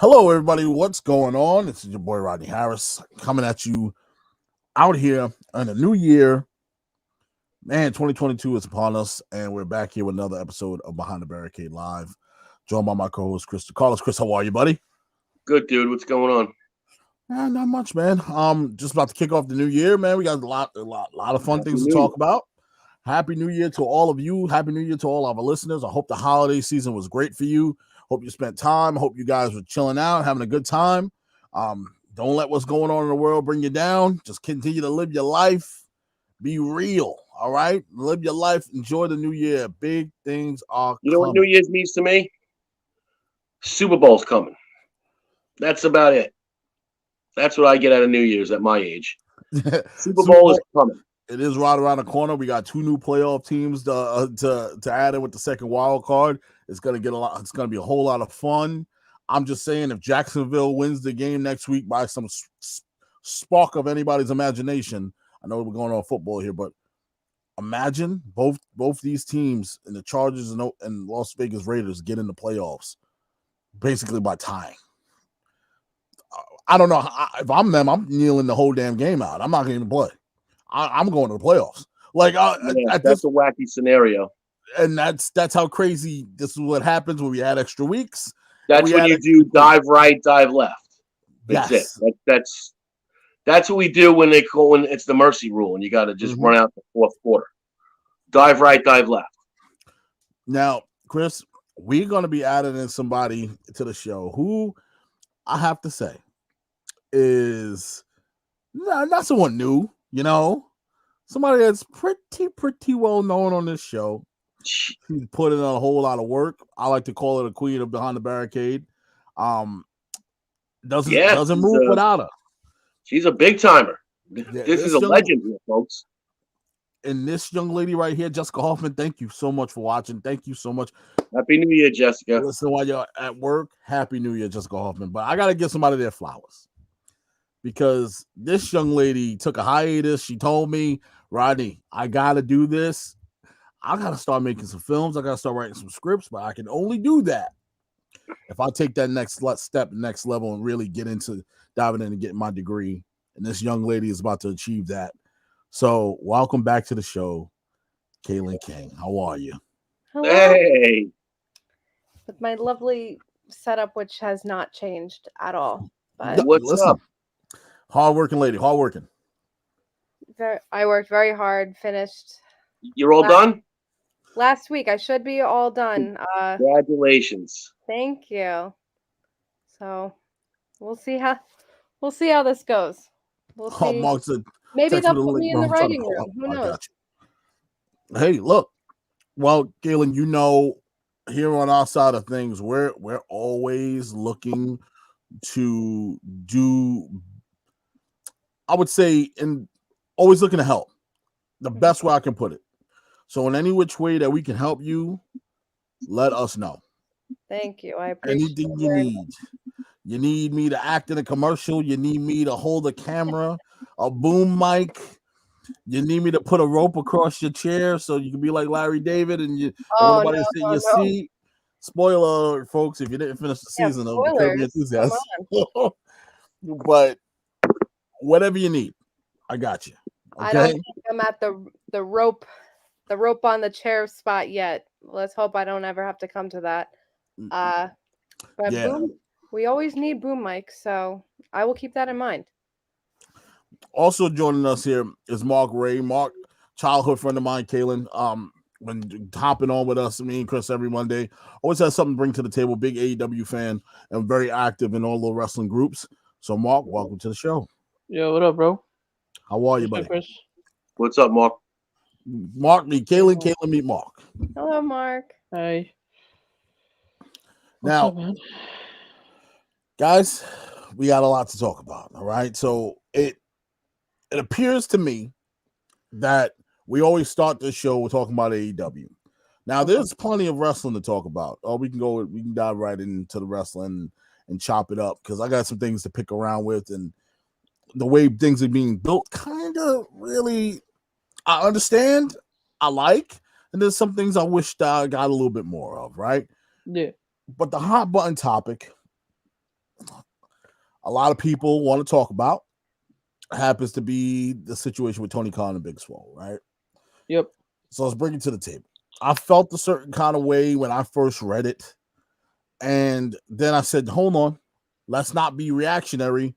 Hello, everybody. What's going on? This is your boy Rodney Harris coming at you out here in a new year. Man, 2022 is upon us, and we're back here with another episode of Behind the Barricade Live, joined by my co-host Chris Carlos. Chris, how are you, buddy? Good, dude. What's going on? Not much, man. Just about to kick off the new year, man. We got a lot of fun Happy things to New talk Year. about. Happy New Year to all of you. Happy New Year to all our listeners. I hope the holiday season was great for you. Hope you spent time. Hope you guys were chilling out, having a good time. Don't let what's going on in the world bring you down. Just continue to live your life. Be real. All right. Live your life. Enjoy the new year. Big things are You know what coming. New Year's means to me? Super Bowl's coming. That's about it. That's what I get out of New Year's at my age. Super Bowl is coming. It is right around the corner. We got two new playoff teams to add in with the second wild card. It's gonna get a lot. It's gonna be a whole lot of fun. I'm just saying, if Jacksonville wins the game next week by some spark of anybody's imagination, I know we're going on football here, but imagine both these teams and the Chargers and Las Vegas Raiders get in the playoffs, basically by tying. I don't know if I'm them. I'm kneeling the whole damn game out. I'm not going to even play. I'm going to the playoffs. That's a wacky scenario. And that's how crazy this is. What happens when we add extra weeks. That's when you do dive right, dive left. That's yes. it. That's what we do when it's the mercy rule, and you got to just run out the fourth quarter. Dive right, dive left. Now, Chris, we're going to be adding in somebody to the show who I have to say is not someone new, somebody that's pretty well known on this show. She's put in a whole lot of work. I like to call her the queen of Behind the Barricade. Doesn't move without her. She's a big timer. This is a legend here, folks. And this young lady right here, Jessica Hoffman, thank you so much for watching. Thank you so much. Happy New Year, Jessica. Listen, while you're at work, Happy New Year, Jessica Hoffman. But I got to give somebody their flowers because this young lady took a hiatus. She told me, Rodney, I got to do this. I got to start making some films. I got to start writing some scripts, but I can only do that if I take that next step, next level, and really get into diving in and getting my degree. And this young lady is about to achieve that. So welcome back to the show, Kaylin King. How are you? Hello. Hey. With my lovely setup, which has not changed at all. But what's up? Hardworking lady, hardworking. I worked very hard, finished. You're all done? Last week. I should be all done. Congratulations. Thank you. So we'll see how this goes. We'll see. Mark said, maybe they'll put me in the writing room. Who knows? Hey, look. Well, Kaylin, here on our side of things, we're always looking to do, I would say, and always looking to help. The best way I can put it. So in any which way that we can help you, let us know. Thank you. I appreciate anything you need. You need me to act in a commercial. You need me to hold a camera, a boom mic. You need me to put a rope across your chair so you can be like Larry David and nobody sit in your seat. Spoiler alert, folks, if you didn't finish the season of Curb Your Enthusiasm. But whatever you need, I got you. Okay? I don't think I'm at the rope on the chair spot yet. Let's hope I don't ever have to come to that. But boom, we always need boom mics, so I will keep that in mind. Also joining us here is Mark Ray. Mark, childhood friend of mine, Kaylin. When hopping on with us, me and Chris every Monday, always has something to bring to the table. Big AEW fan and very active in all the wrestling groups. So, Mark, welcome to the show. Yo, what up, bro? How are you, buddy? Chris? What's up, Mark? Mark, meet Kaylin. Kaylin, meet Mark. Hello, Mark. Hey. Now, guys, we got a lot to talk about. All right, so it appears to me that we always start this show with talking about AEW. Now, there's plenty of wrestling to talk about. We can dive right into the wrestling and chop it up because I got some things to pick around with, and the way things are being built kind of really, I understand, I like, and there's some things I wished I got a little bit more of, right? Yeah. But the hot button topic a lot of people want to talk about happens to be the situation with Tony Khan and Big Swole, right? Yep. So let's bring it to the table. I felt a certain kind of way when I first read it. And then I said, hold on, let's not be reactionary.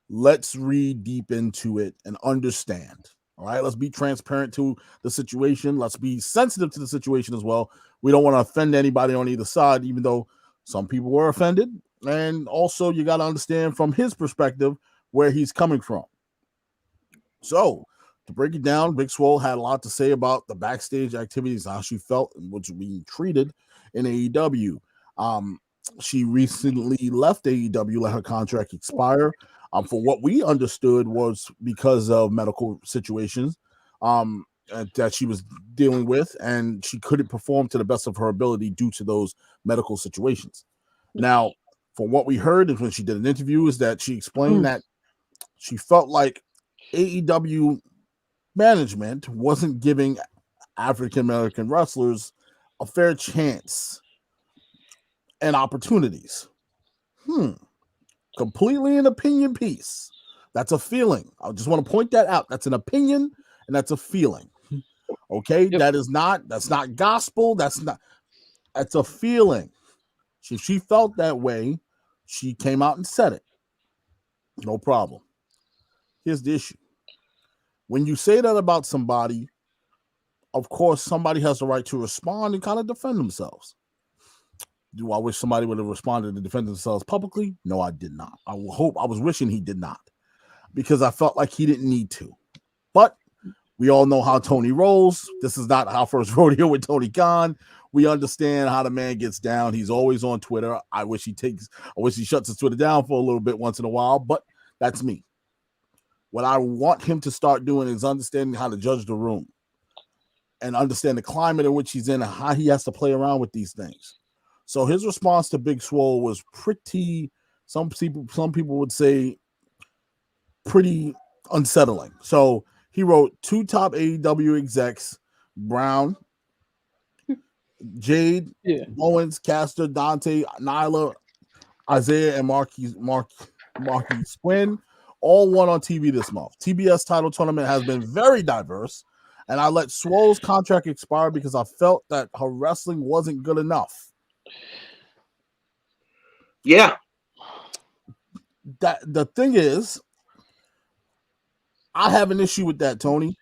Let's read deep into it and understand. All right, let's be transparent to the situation. Let's be sensitive to the situation as well. We don't want to offend anybody on either side, even though some people were offended. And also, you got to understand from his perspective where he's coming from. So, to break it down, Big Swole had a lot to say about the backstage activities, how she felt and what's being treated in AEW. She recently left AEW, let her contract expire. For what we understood was because of medical situations that she was dealing with, and she couldn't perform to the best of her ability due to those medical situations. Now, from what we heard is when she did an interview is that she explained that she felt like AEW management wasn't giving African-American wrestlers a fair chance and opportunities. Completely an opinion piece. That's a feeling. I just want to point that out. That's an opinion and that's a feeling. Okay, yep. That's not gospel. That's a feeling. She felt that way. She came out and said it. No problem. Here's the issue. When you say that about somebody, of course, somebody has the right to respond and kind of defend themselves. Do I wish somebody would have responded to defend themselves publicly? No, I did not. I was wishing he did not, because I felt like he didn't need to. But we all know how Tony rolls. This is not our first rodeo with Tony Khan. We understand how the man gets down. He's always on Twitter. I wish he shuts his Twitter down for a little bit once in a while, but that's me. What I want him to start doing is understanding how to judge the room and understand the climate in which he's in and how he has to play around with these things. So his response to Big Swole was pretty, some people would say, pretty unsettling. So he wrote 2 top AEW execs, Brown, Jade, Owens, Caster, Dante, Nyla, Isaiah, and Marquis Quinn, all won on TV this month. TBS title tournament has been very diverse, and I let Swole's contract expire because I felt that her wrestling wasn't good enough. Yeah. The thing is, I have an issue with that, Tony,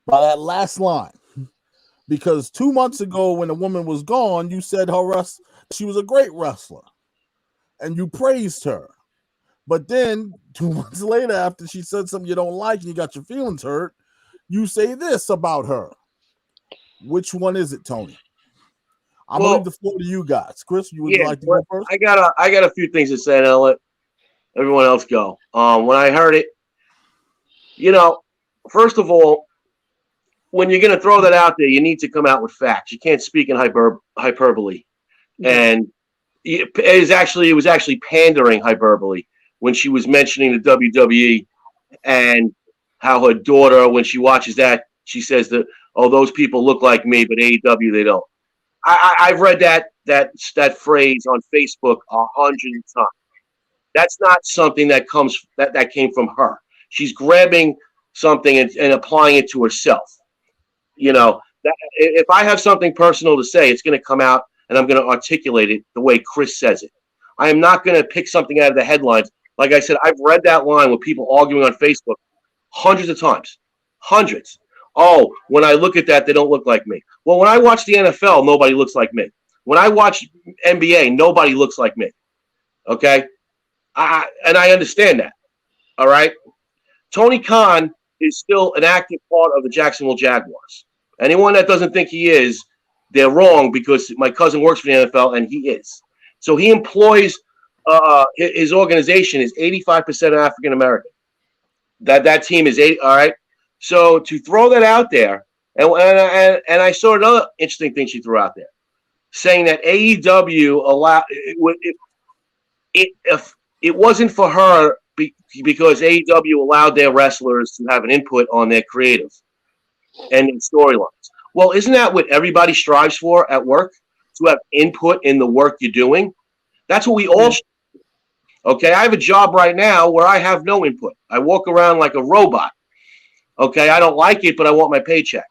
by that last line. Because 2 months ago, when the woman was gone, you said she was a great wrestler, and you praised her. But then 2 months later, after she said something you don't like and you got your feelings hurt, you say this about her. Which one is it, Tony? I'm gonna leave the floor to you guys. Chris, you would like to go first? I got a few things to say, and I'll let everyone else go. When I heard it, first of all, when you're going to throw that out there, you need to come out with facts. You can't speak in hyperbole. And it was actually pandering hyperbole when she was mentioning the WWE and how her daughter, when she watches that, she says that, oh, those people look like me, but AEW, they don't. I've read that phrase on Facebook 100 times. That's not something that came from her. She's grabbing something and applying it to herself. If I have something personal to say, it's going to come out and I'm going to articulate it the way Chris says it. I am not going to pick something out of the headlines. Like I said, I've read that line with people arguing on Facebook hundreds of times. Hundreds. Oh, when I look at that, they don't look like me. Well, when I watch the NFL, nobody looks like me. When I watch NBA, nobody looks like me. Okay? And I understand that. All right? Tony Khan is still an active part of the Jacksonville Jaguars. Anyone that doesn't think he is, they're wrong, because my cousin works for the NFL and he is. So he employs his organization is 85% African American. That team is 8. All right. So to throw that out there, and I saw another interesting thing she threw out there, saying that AEW if it wasn't for her because AEW allowed their wrestlers to have an input on their creative and storylines. Well, isn't that what everybody strives for at work? To have input in the work you're doing? That's what we all should do. Okay, I have a job right now where I have no input. I walk around like a robot. Okay, I don't like it, but I want my paycheck.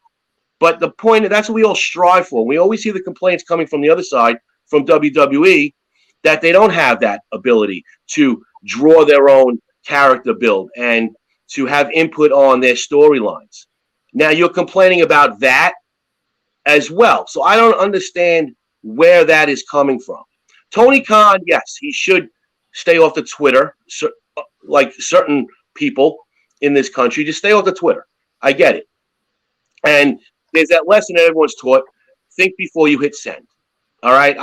But the point, that's what we all strive for. We always hear the complaints coming from the other side, from WWE, that they don't have that ability to draw their own character build and to have input on their storylines. Now you're complaining about that as well. So I don't understand where that is coming from. Tony Khan, yes, he should stay off the Twitter, like certain people in this country, just stay off the Twitter. I get it. And there's that lesson that everyone's taught: think before you hit send. All right,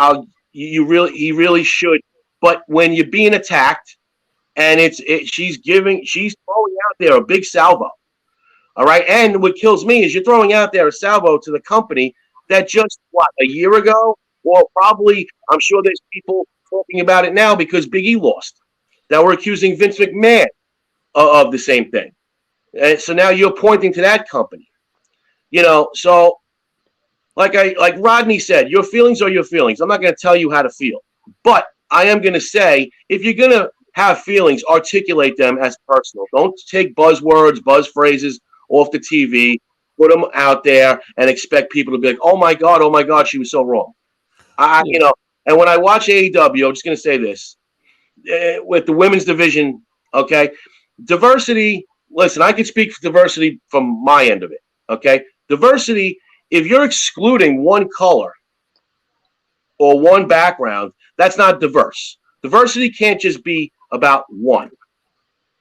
he really should. But when you're being attacked, and she's throwing out there a big salvo. All right, and what kills me is you're throwing out there a salvo to the company that just a year ago, or probably I'm sure there's people talking about it now because Big E lost. That we're accusing Vince McMahon of the same thing. And so now you're pointing to that company. So like Rodney said, your feelings are your feelings. I'm not going to tell you how to feel. But I am going to say, if you're going to have feelings, articulate them as personal. Don't take buzzwords, buzz phrases off the TV, put them out there and expect people to be like, oh my God, she was so wrong. And when I watch AEW, I'm just going to say this, with the women's division, okay, diversity, listen, I can speak for diversity from my end of it, okay? Diversity, if you're excluding one color or one background, that's not diverse. Diversity can't just be about one.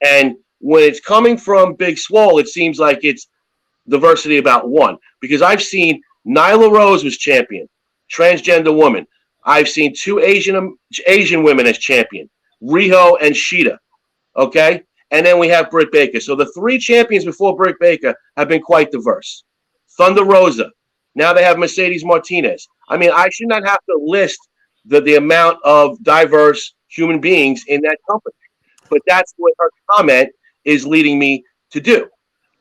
And when it's coming from Big Swole, it seems like it's diversity about one. Because I've seen Nyla Rose was champion, transgender woman. I've seen 2 Asian women as champion, Riho and Shida. Okay? And then we have Britt Baker. So the 3 champions before Britt Baker have been quite diverse. Thunder Rosa. Now they have Mercedes Martinez. I mean, I should not have to list the amount of diverse human beings in that company. But that's what her comment is leading me to do.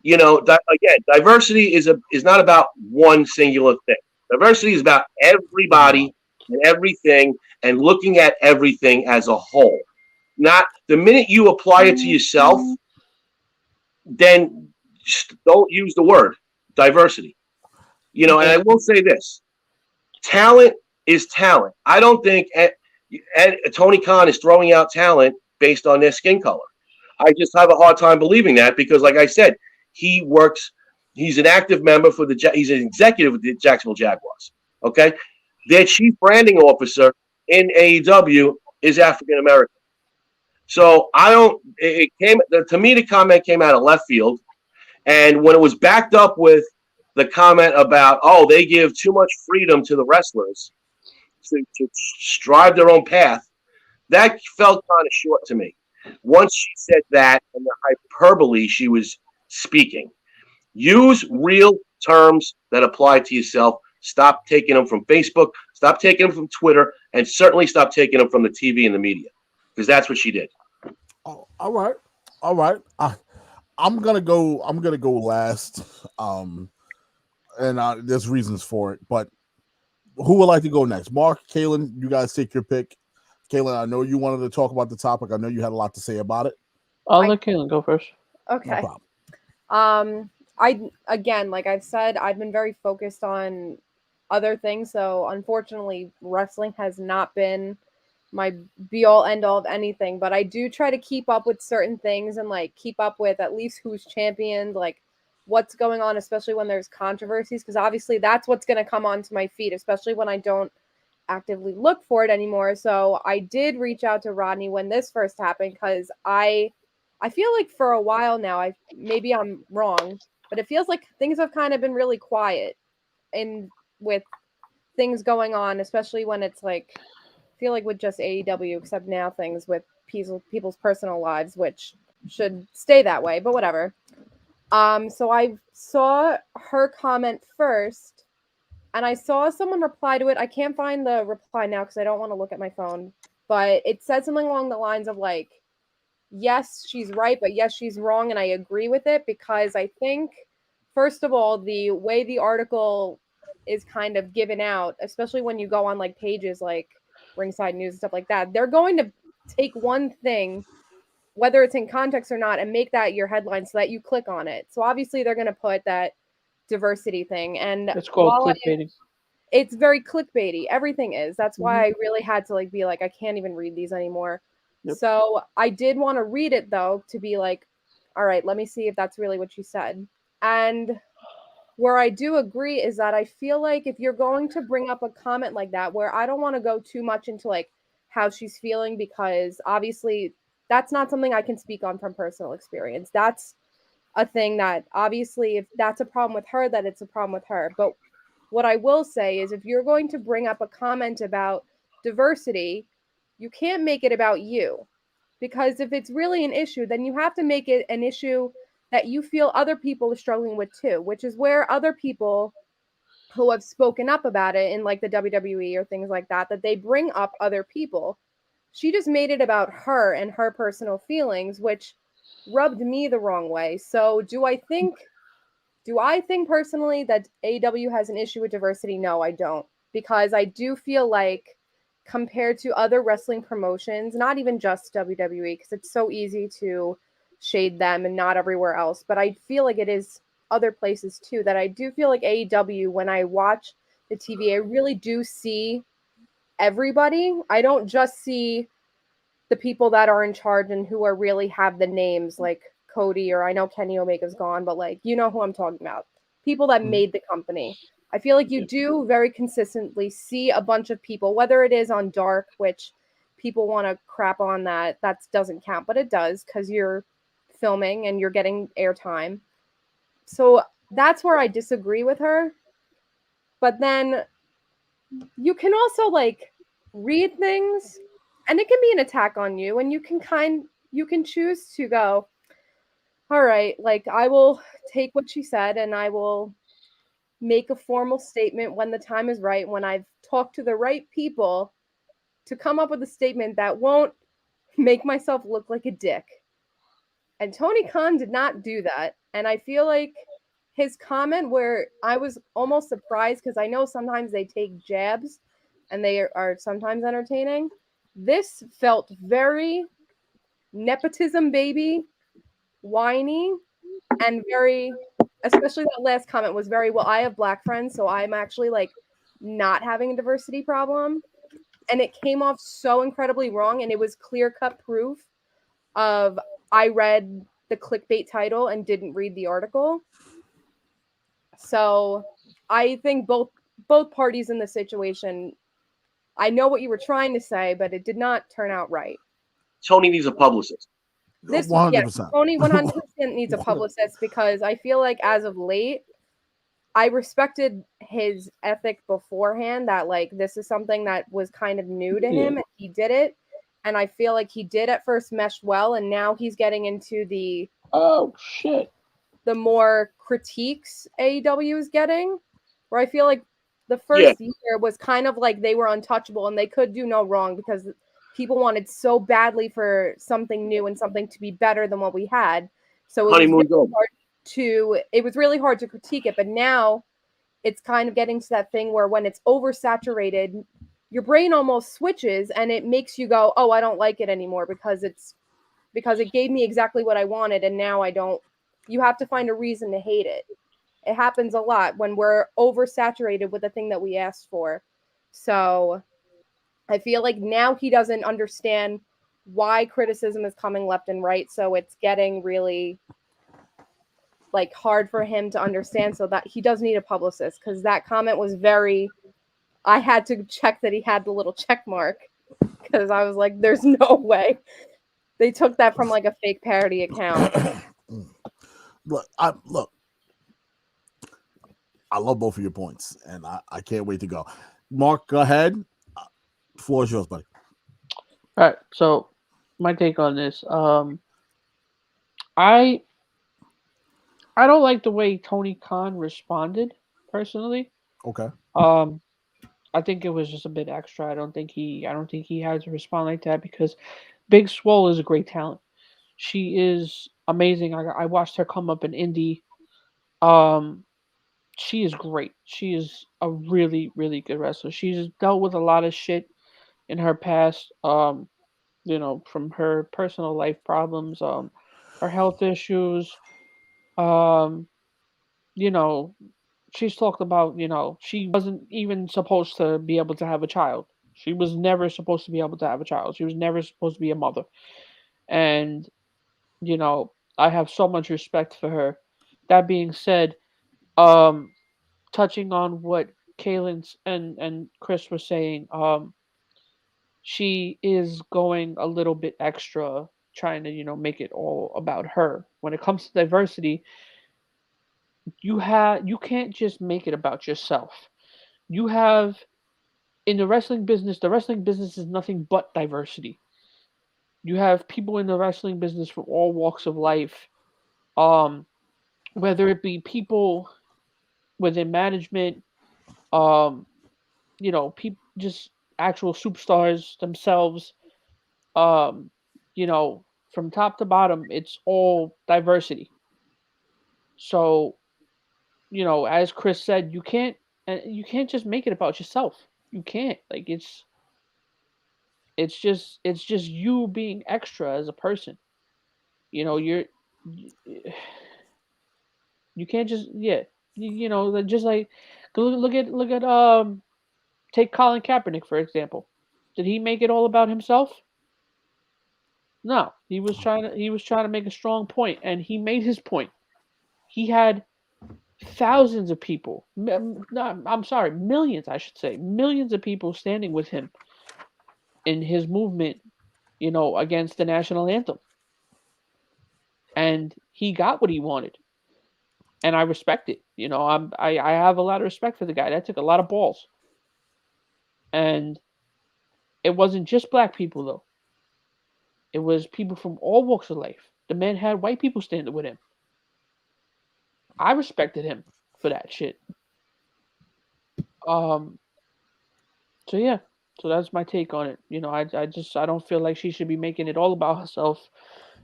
Again, diversity is not about one singular thing. Diversity is about everybody and everything and looking at everything as a whole. Not the minute you apply it to yourself, then don't use the word diversity. And I will say this: talent is talent. I don't think Tony Khan is throwing out talent based on their skin color. I just have a hard time believing that because, like I said, he's an active member he's an executive with the Jacksonville Jaguars. Okay. Their chief branding officer in AEW is African American. So to me, the comment came out of left field. And when it was backed up with the comment about, they give too much freedom to the wrestlers to strive their own path, that felt kind of short to me. Once she said that and the hyperbole she was speaking, use real terms that apply to yourself. Stop taking them from Facebook, stop taking them from Twitter, and certainly stop taking them from the TV and the media, because that's what she did. Oh, all right. I'm gonna go last. And there's reasons for it, but who would like to go next? Mark, Kaylin, you guys take your pick. Kaylin, I know you wanted to talk about the topic. I know you had a lot to say about it. I'll let Kaylin go first. Okay. No problem. Again, like I've said, I've been very focused on other things. So unfortunately, wrestling has not been my be all end all of anything. But I do try to keep up with certain things and like keep up with at least who's championed, like what's going on, especially when there's controversies, because obviously that's what's going to come onto my feed, especially when I don't actively look for it anymore. So I did reach out to Rodney when this first happened, because I feel like for a while now, maybe I'm wrong, but it feels like things have kind of been really quiet and with things going on, especially when it's like, I feel like with just AEW, except now things with people's personal lives, which should stay that way, but whatever. So I saw her comment first, and I saw someone reply to it. I can't find the reply now because I don't want to look at my phone, but it said something along the lines of like, yes, she's right, but yes, she's wrong. And I agree with it, because I think, first of all, the way the article is kind of given out, especially when you go on like pages like Ringside News and stuff like that, they're going to take one thing, whether it's in context or not, and make that your headline so that you click on it. So obviously they're going to put that diversity thing. And it's called clickbaiting. It's very clickbaity. Everything is. That's why I really had to be like, I can't even read these anymore. Yep. So I did want to read it though, to be like, all right, let me see if that's really what she said. And where I do agree is that I feel like if you're going to bring up a comment like that, where I don't want to go too much into like how she's feeling, because obviously that's not something I can speak on from personal experience. That's a thing that obviously if that's a problem with her, that it's a problem with her. But what I will say is if you're going to bring up a comment about diversity, you can't make it about you. Because if it's really an issue, then you have to make it an issue that you feel other people are struggling with too, which is where other people who have spoken up about it in like the WWE or things like that, that they bring up other people. She just made it about her and her personal feelings, which rubbed me the wrong way. So do I think personally that AEW has an issue with diversity? No, I don't. Because I do feel like compared to other wrestling promotions, not even just WWE, because it's so easy to shade them and not everywhere else, but I feel like it is other places too, that I do feel like AEW, when I watch the TV, I really do see everybody. I don't just see the people that are in charge and who are really have the names like Cody, or I know Kenny Omega's gone, but like, you know who I'm talking about. People that made the company. I feel like you do very consistently see a bunch of people, whether it is on Dark, which people want to crap on that doesn't count, but it does because you're filming and you're getting airtime. So that's where I disagree with her. But then you can also like read things and it can be an attack on you, and you can choose to go, all right, like I will take what she said and I will make a formal statement when the time is right, when I've talked to the right people to come up with a statement that won't make myself look like a dick. And Tony Khan did not do that. And I feel like his comment, where I was almost surprised, because I know sometimes they take jabs and they are sometimes entertaining. This felt very nepotism baby, whiny, and very, especially that last comment was very, well, I have black friends, so I'm actually like not having a diversity problem. And it came off so incredibly wrong, and it was clear-cut proof of I read the clickbait title and didn't read the article. So I think both parties in the situation, I know what you were trying to say, but it did not turn out right. Tony needs a publicist. This 100%. Tony 100% needs a publicist, because I feel like as of late, I respected his ethic beforehand, that like this is something that was kind of new to him and he did it. And I feel like he did at first mesh well, and now he's getting into the the more critiques AEW is getting, where I feel like the first year was kind of like they were untouchable and they could do no wrong because people wanted so badly for something new and something to be better than what we had. So it was really hard to critique it. But now it's kind of getting to that thing where when it's oversaturated, your brain almost switches and it makes you go, oh, I don't like it anymore because it gave me exactly what I wanted, and now I don't. You have to find a reason to hate it. It happens a lot when we're oversaturated with the thing that we asked for. So I feel like now he doesn't understand why criticism is coming left and right. So it's getting really like hard for him to understand. So that he does need a publicist, because that comment was very, I had to check that he had the little check mark, because I was like, there's no way. They took that from like a fake parody account. Look, I love both of your points, and I can't wait to go. Mark, go ahead. Floor is yours, buddy. All right. So my take on this, I don't like the way Tony Khan responded personally. Okay. I think it was just a bit extra. I don't think he had to respond like that, because Big Swole is a great talent. She is amazing. I watched her come up in indie. She is great. She is a really, really good wrestler. She's dealt with a lot of shit in her past. from her personal life problems, her health issues. Um, you know, she's talked about, she wasn't even supposed to be able to have a child. She was never supposed to be able to have a child. She was never supposed to be a mother. And, I have so much respect for her. That being said, um, touching on what Kaylin and Chris were saying, she is going a little bit extra, trying to, make it all about her. When it comes to diversity, you can't just make it about yourself. You have in the wrestling business is nothing but diversity. You have people in the wrestling business from all walks of life. Um, whether it be people within management, um, people just actual superstars themselves. Um, from top to bottom, it's all diversity. So, as Chris said, you can't just make it about yourself. You can't. Like it's just you being extra as a person. You can't just just like look at take Colin Kaepernick for example. Did he make it all about himself? No, he was trying to make a strong point, and he made his point. He had thousands of people. No, I'm sorry, millions, I should say, millions of people standing with him in his movement, against the national anthem, and he got what he wanted, and I respect it. I have a lot of respect for the guy. That took a lot of balls, and it wasn't just black people though. It was people from all walks of life. The man had white people standing with him. I respected him for that shit. Um. So yeah. So that's my take on it. I don't feel like she should be making it all about herself.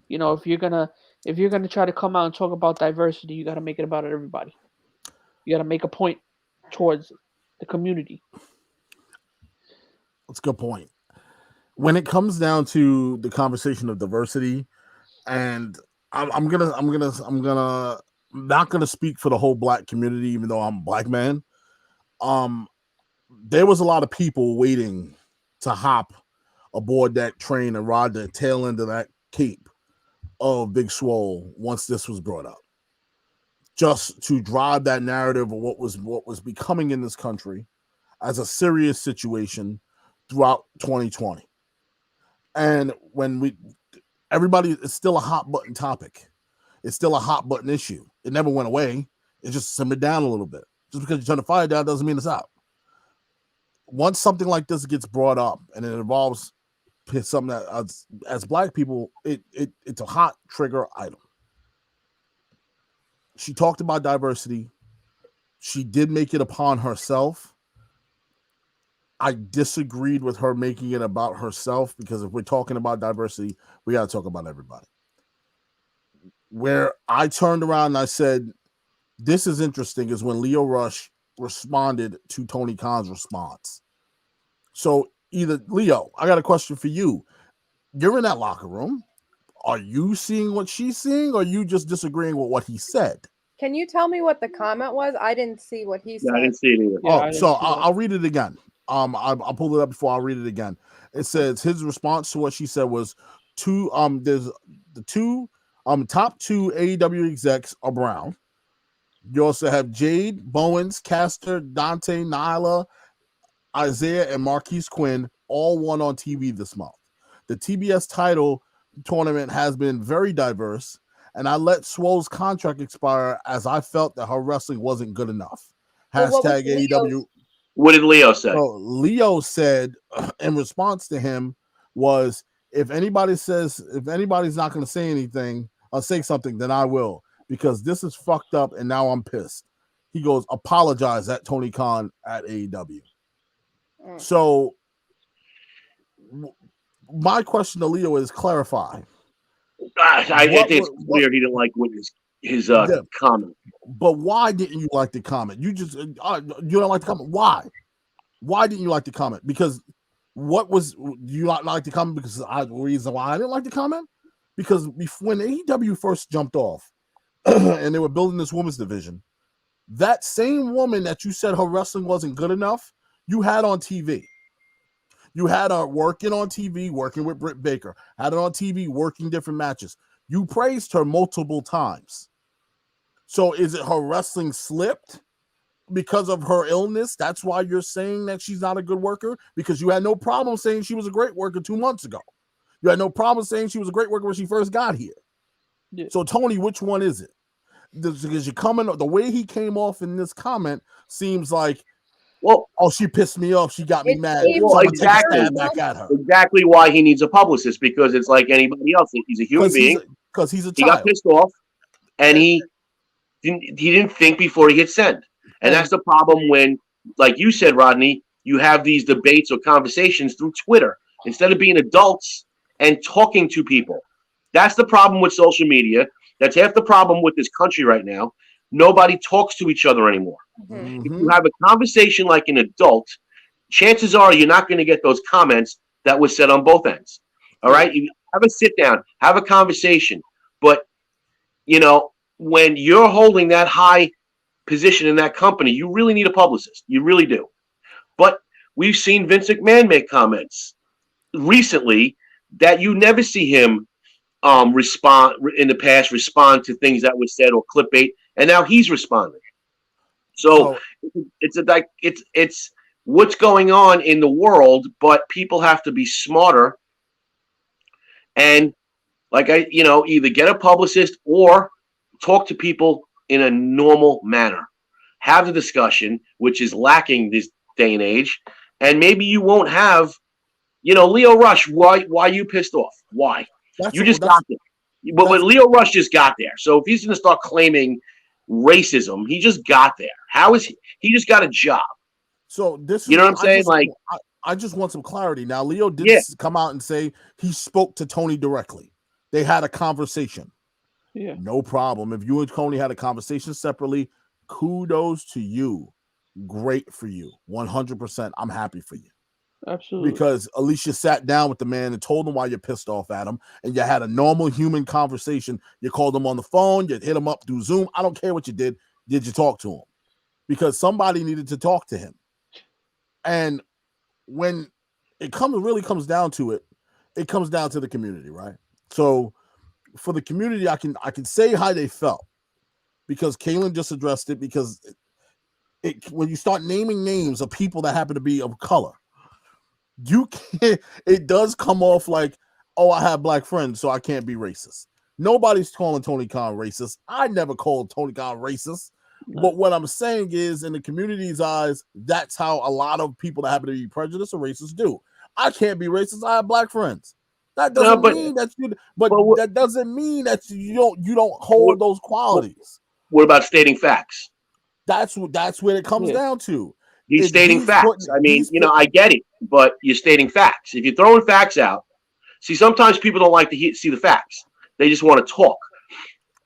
If you're gonna try to come out and talk about diversity, you gotta make it about everybody. You gotta make a point towards the community. That's a good point. When it comes down to the conversation of diversity, and I'm not gonna speak for the whole black community, even though I'm a black man. There was a lot of people waiting to hop aboard that train and ride the tail end of that cape of Big Swole once this was brought up, just to drive that narrative of what was becoming in this country as a serious situation throughout 2020. And when everybody, it's still a hot button topic. It's still a hot button issue. It never went away. It just simmered down a little bit. Just because you turn the fire down doesn't mean it's out. Once something like this gets brought up and it involves something that as black people, it's a hot trigger item. She talked about diversity. She did make it upon herself. I disagreed with her making it about herself, because if we're talking about diversity, we got to talk about everybody. Where I turned around and I said, this is interesting, is when Lio Rush responded to Tony Khan's response. So either, Leo, I got a question for you. You're in that locker room. Are you seeing what she's seeing, or are you just disagreeing with what he said? Can you tell me what the comment was? I didn't see what he said. I didn't see it either. Yeah, so I'll read it again. I'll pull it up before I read it again. It says his response to what she said was there's the two top two AEW execs are brown. You also have Jade, Bowens, Caster, Dante, Nyla, Isaiah, and Marquise Quinn all won on TV this month. The TBS title tournament has been very diverse, and I let Swole's contract expire as I felt that her wrestling wasn't good enough. Hashtag AEW. What did Leo say? So Leo said in response to him was, if anybody's not going to say anything or say something, then I will, because this is fucked up and now I'm pissed. He goes, apologize at Tony Khan at AEW. So my question to Leo is, clarify. I think it's clear he didn't like what his comment. But why didn't you like the comment? You don't like the comment. Why? Why didn't you like the comment? Because What was you not like to comment? Because the reason why I didn't like to comment, because when AEW first jumped off and they were building this women's division, that same woman that you said her wrestling wasn't good enough, you had on TV. You had her working on TV, working with Britt Baker, had her on TV, working different matches. You praised her multiple times. So is it her wrestling slipped because of her illness? That's why you're saying that she's not a good worker? Because you had no problem saying she was a great worker 2 months ago. You had no problem saying she was a great worker when she first got here. Yeah. So, Tony, which one is it? Because you coming, the way he came off in this comment seems like, well, oh, she pissed me off. She got me mad. Well, so exactly. Back at her. Exactly why he needs a publicist, because it's like anybody else. He's a human being. Because he's a child. He got pissed off, and he didn't think before he hit send. And that's the problem when, like you said, Rodney, you have these debates or conversations through Twitter instead of being adults and talking to people. That's the problem with social media. That's half the problem with this country right now. Nobody talks to each other anymore. Mm-hmm. If you have a conversation like an adult, chances are you're not going to get those comments that were said on both ends. All right? You have a sit down, have a conversation. But, you know, when you're holding that high position in that company, you really need a publicist. You really do. But we've seen Vince McMahon make comments recently that you never see him respond to things that were said or clickbait, and now he's responding. So it's what's going on in the world, but people have to be smarter and either get a publicist or talk to people in a normal manner. Have the discussion, which is lacking this day and age, and maybe you won't have, Leo Rush. Why you pissed off? Why? You just got there. But Leo Rush just got there. So if he's going to start claiming racism, he just got there. How is he? He just got a job. So this, what I'm saying? I just want some clarity. Now, Leo did come out and say he spoke to Tony directly. They had a conversation. Yeah, no problem. If you and Tony had a conversation separately, kudos to you. Great for you. 100%. I'm happy for you. Absolutely. Because at least you sat down with the man and told him why you're pissed off at him, and you had a normal human conversation. You called him on the phone, you hit him up through Zoom. I don't care what you did. Did you talk to him? Because somebody needed to talk to him. And when it really comes down to it, it comes down to the community, right? So for the community, I can say how they felt, because Kaylin just addressed it, because when you start naming names of people that happen to be of color, it does come off like, oh, I have black friends, so I can't be racist. Nobody's calling Tony Khan racist. I never called Tony Khan racist. No. But what I'm saying is, in the community's eyes, that's how a lot of people that happen to be prejudiced or racist do. I can't be racist. I have black friends. That doesn't mean that you. But that doesn't mean that you don't hold those qualities. What about stating facts? That's what it comes down to. He's stating facts. I get it, but you're stating facts. If you're throwing facts out, see, sometimes people don't like to see the facts. They just want to talk.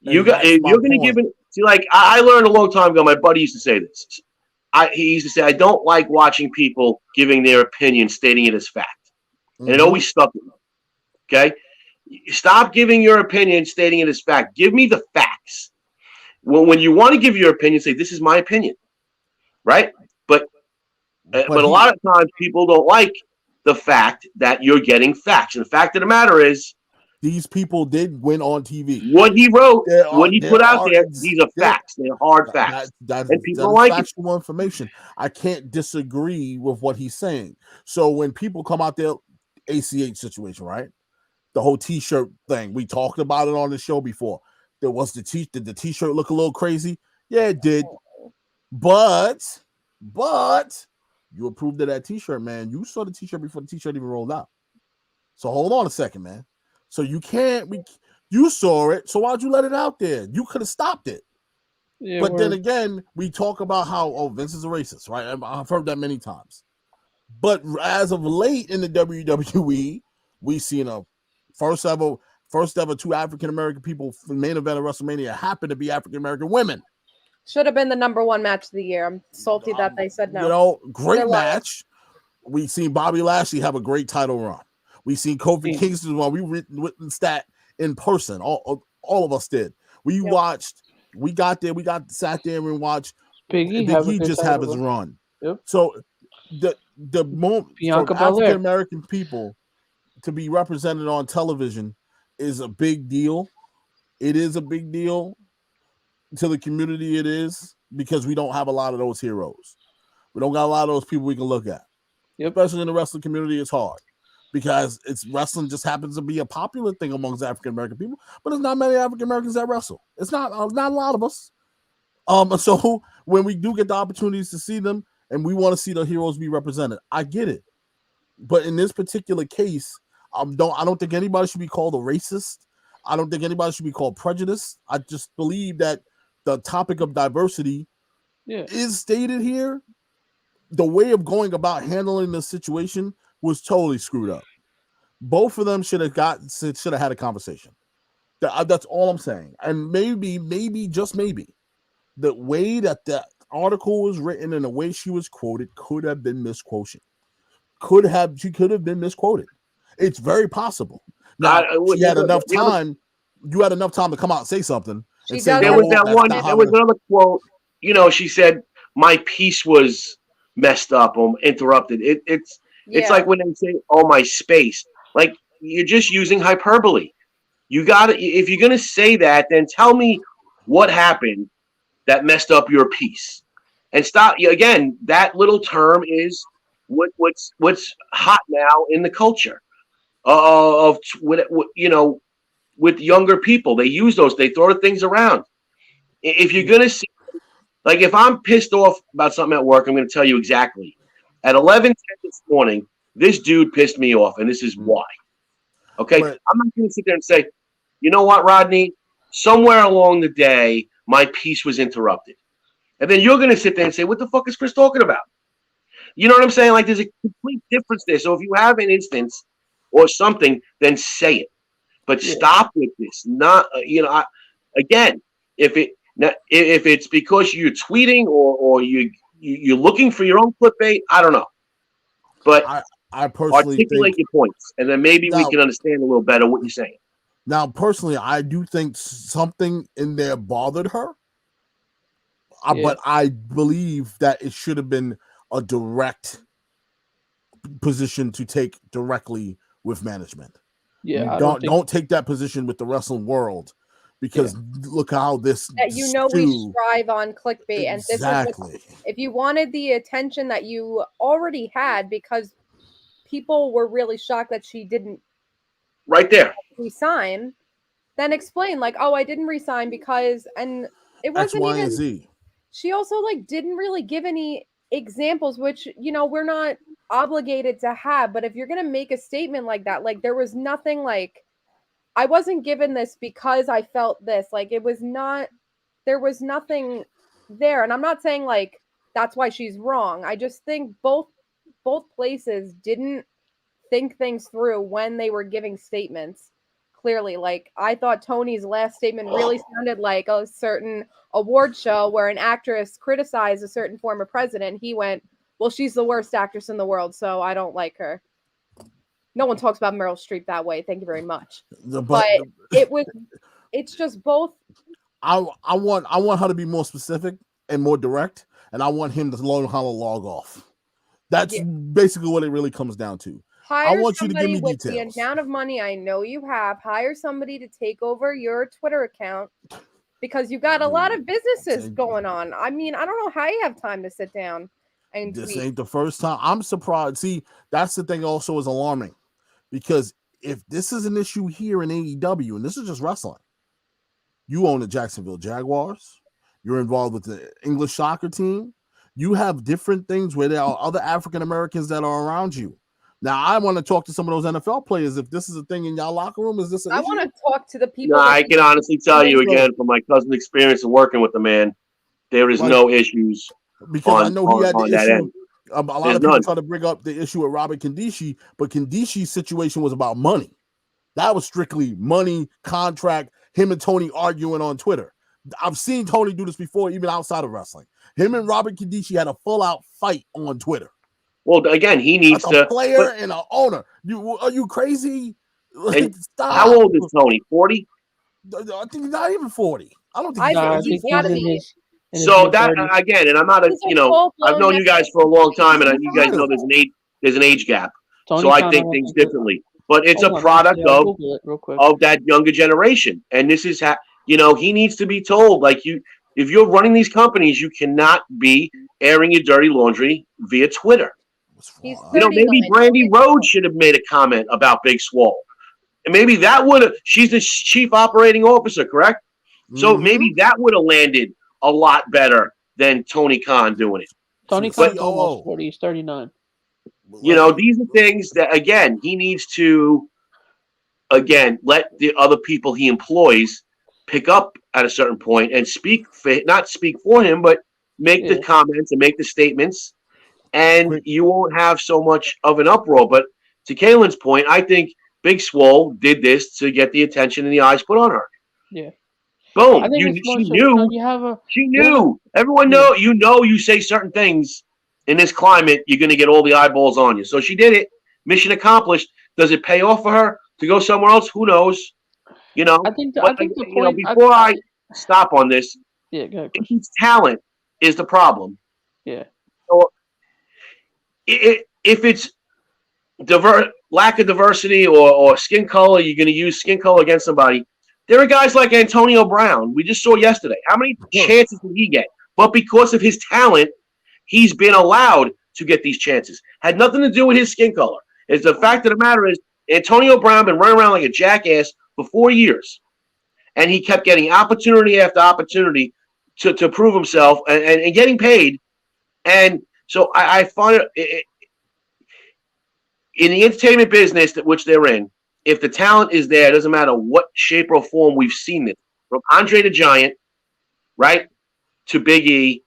You're going to give it. See, like I learned a long time ago. My buddy used to say this. He used to say, "I don't like watching people giving their opinion, stating it as fact," and it always stuck with me. Okay, stop giving your opinion, stating it as fact. Give me the facts. When you want to give your opinion, say, "This is my opinion," right? But a lot of times people don't like the fact that you're getting facts. And the fact of the matter is, these people did win on TV. What he wrote, what he put out there, these are facts. They're hard facts. And people like factual information. I can't disagree with what he's saying. So when people come out there, ACH situation, right? The whole T-shirt thing. We talked about it on the show before. There was did the T-shirt look a little crazy? Yeah, it did. But you approved of that T-shirt, man. You saw the T-shirt before the T-shirt even rolled out. So hold on a second, man. So you saw it. So why'd you let it out there? You could have stopped it. Yeah, but then again, we talk about how, Vince is a racist, right? I've heard that many times. But as of late in the WWE, we've seen a first ever 2 African-American people main event of WrestleMania happen to be African-American women. Should have been the #1 match of the year. I'm salty that they said no. Great match. We've seen Bobby Lashley have a great title run. We've seen Kofi Kingston run. We witnessed that in person. All of us did. We watched. We got there. We sat there and watched Big E just have his run. Yep. So the moment for African American people to be represented on television is a big deal. It is a big deal to the community. It is because we don't have a lot of those heroes. We don't got a lot of those people we can look at. Yep. Especially in the wrestling community, it's hard because wrestling just happens to be a popular thing amongst African American people, but there's not many African Americans that wrestle. It's not a lot of us. So when we do get the opportunities to see them, and we want to see the heroes be represented, I get it. But in this particular case, I don't think anybody should be called a racist. I don't think anybody should be called prejudiced. I just believe that the topic of diversity is stated here. The way of going about handling the situation was totally screwed up. Both of them should have had a conversation. That's all I'm saying. And maybe, just maybe, the way that the article was written and the way she was quoted could have been misquoted. She could have been misquoted. It's very possible. Now, she had enough time. You had enough time to come out and say something. There was another quote. She said, "My piece was messed up or interrupted." It's like when they say, "Oh, my space." Like, you're just using hyperbole. You got to, if you're gonna say that, then tell me what happened that messed up your piece. And stop again. That little term is what's hot now in the culture with younger people. They use those. They throw things around. If you're gonna see, like, if I'm pissed off about something at work, I'm gonna tell you exactly. At 11:10 this morning, this dude pissed me off, and this is why. Okay, but I'm not gonna sit there and say, you know what, Rodney? Somewhere along the day, my piece was interrupted. And then you're going to sit there and say, what the fuck is Chris talking about? You know what I'm saying? Like, there's a complete difference there. So if you have an instance or something, then say it. But stop with this. Not, again, if it's because you're tweeting or you're looking for your own clickbait, I don't know. But I personally articulate your points, and then maybe we can understand a little better what you're saying. Now, personally, I do think something in there bothered her. But I believe that it should have been a direct position to take directly with management. Yeah, don't take that position with the wrestling world, because look how this. We strive on clickbait, and this is if you wanted the attention that you already had, because people were really shocked that she didn't. Right there. Resign, then explain, like, oh, I didn't resign because, and it wasn't X, Y, even. And Z. She also didn't really give any examples, which we're not obligated to have. But if you're gonna make a statement like that, there was nothing I wasn't given this because I felt this. It was not. There was nothing there, and I'm not saying that's why she's wrong. I just think both places didn't think things through when they were giving statements. Clearly, I thought Tony's last statement really sounded like a certain award show where an actress criticized a certain former president. He went, well, she's the worst actress in the world, so I don't like her. No one talks about Meryl Streep that way. Thank you very much. But it's just both. I want her to be more specific and more direct, and I want him to learn how to log off. That's basically what it really comes down to. I want you to give me details. The amount of money I know you have, hire somebody to take over your Twitter account, because you got a lot of businesses going on. I mean, I don't know how you have time to sit down and this tweet. ain't the first time. I'm surprised. See, that's the thing also is alarming, because if this is an issue here in AEW, and this is just wrestling, you own the Jacksonville Jaguars, you're involved with the English soccer team, you have different things where there are other African Americans that are around you. Now, I want to talk to some of those NFL players. If this is a thing in y'all locker room, is this an issue? I want to talk to the people. No, I can honestly tell you again, from my cousin's experience of working with the man, there is no issues. Because I know he had the issue. A lot of people try to bring up the issue with Robert Kandishi, but Kandishi's situation was about money. That was strictly money, contract, him and Tony arguing on Twitter. I've seen Tony do this before, even outside of wrestling. Him and Robert Kandishi had a full-out fight on Twitter. Well, again, he needs That's a to. player and an owner. Are you crazy? And Stop. how old is Tony? 40? I think he's not even 40. I don't think I he's think I he's think he's gotta in be. his. So that again, and I'm not He's a I've known you guys for a long time, and you guys know Tony there's an age gap. Tony So I Khan, think don't things think it- differently. But it's Hold a on, product actually, I'll Google it real quick. of that younger generation, and this is he needs to be told, like, if you're running these companies, you cannot be airing your dirty laundry via Twitter. He's Maybe 39. Brandy Rhodes should have made a comment about Big Swole. And maybe that would have, she's the chief operating officer, correct? So maybe that would have landed a lot better than Tony Khan doing it. Tony Khan's almost 40. He's 39. These are things that, again, he needs to, let the other people he employs pick up at a certain point and not speak for him, but make the comments and make the statements, and you won't have so much of an uproar. But to Kaylin's point, I think Big Swole did this to get the attention and the eyes put on her. Yeah. Boom. I think She knew. She knew. Everyone know. You say certain things in this climate, you're going to get all the eyeballs on you. So she did it. Mission accomplished. Does it pay off for her to go somewhere else? Who knows? I think the point. Before I stop on this, go ahead, his talent is the problem. Yeah. So if it's lack of diversity or skin color, you're going to use skin color against somebody. There are guys like Antonio Brown. We just saw yesterday. How many chances did he get? But because of his talent, he's been allowed to get these chances. Had nothing to do with his skin color. It's the fact of the matter is Antonio Brown been running around like a jackass for 4 years, and he kept getting opportunity after opportunity to prove himself and getting paid. And so I find it in the entertainment business which they're in, if the talent is there, it doesn't matter what shape or form we've seen it. From Andre the Giant, right, to Big E,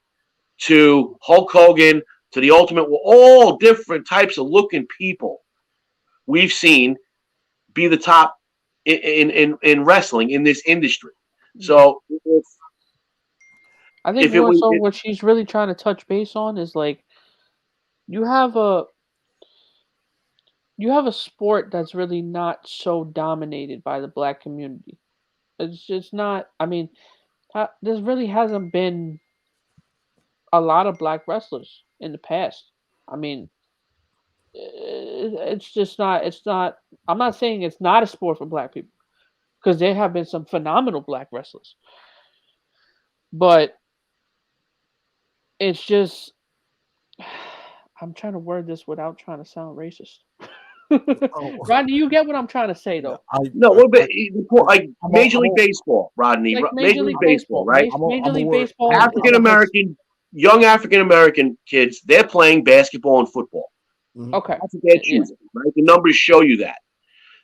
to Hulk Hogan, to the Ultimate, all different types of looking people we've seen be the top in wrestling in this industry. So I think what she's really trying to touch base on is like you have a sport that's really not so dominated by the black community. It's just not. I mean, there really hasn't been a lot of black wrestlers in the past. I mean, it's just not. It's not. I'm not saying it's not a sport for black people, because there have been some phenomenal black wrestlers. But it's just, I'm trying to word this without trying to sound racist. Rodney, you get what I'm trying to say, though. Like Major League Baseball, Rodney. Like Major League Baseball, right? Major League Baseball. Young African American kids, they're playing basketball and football. Okay, that's what they're choosing, right? The numbers show you that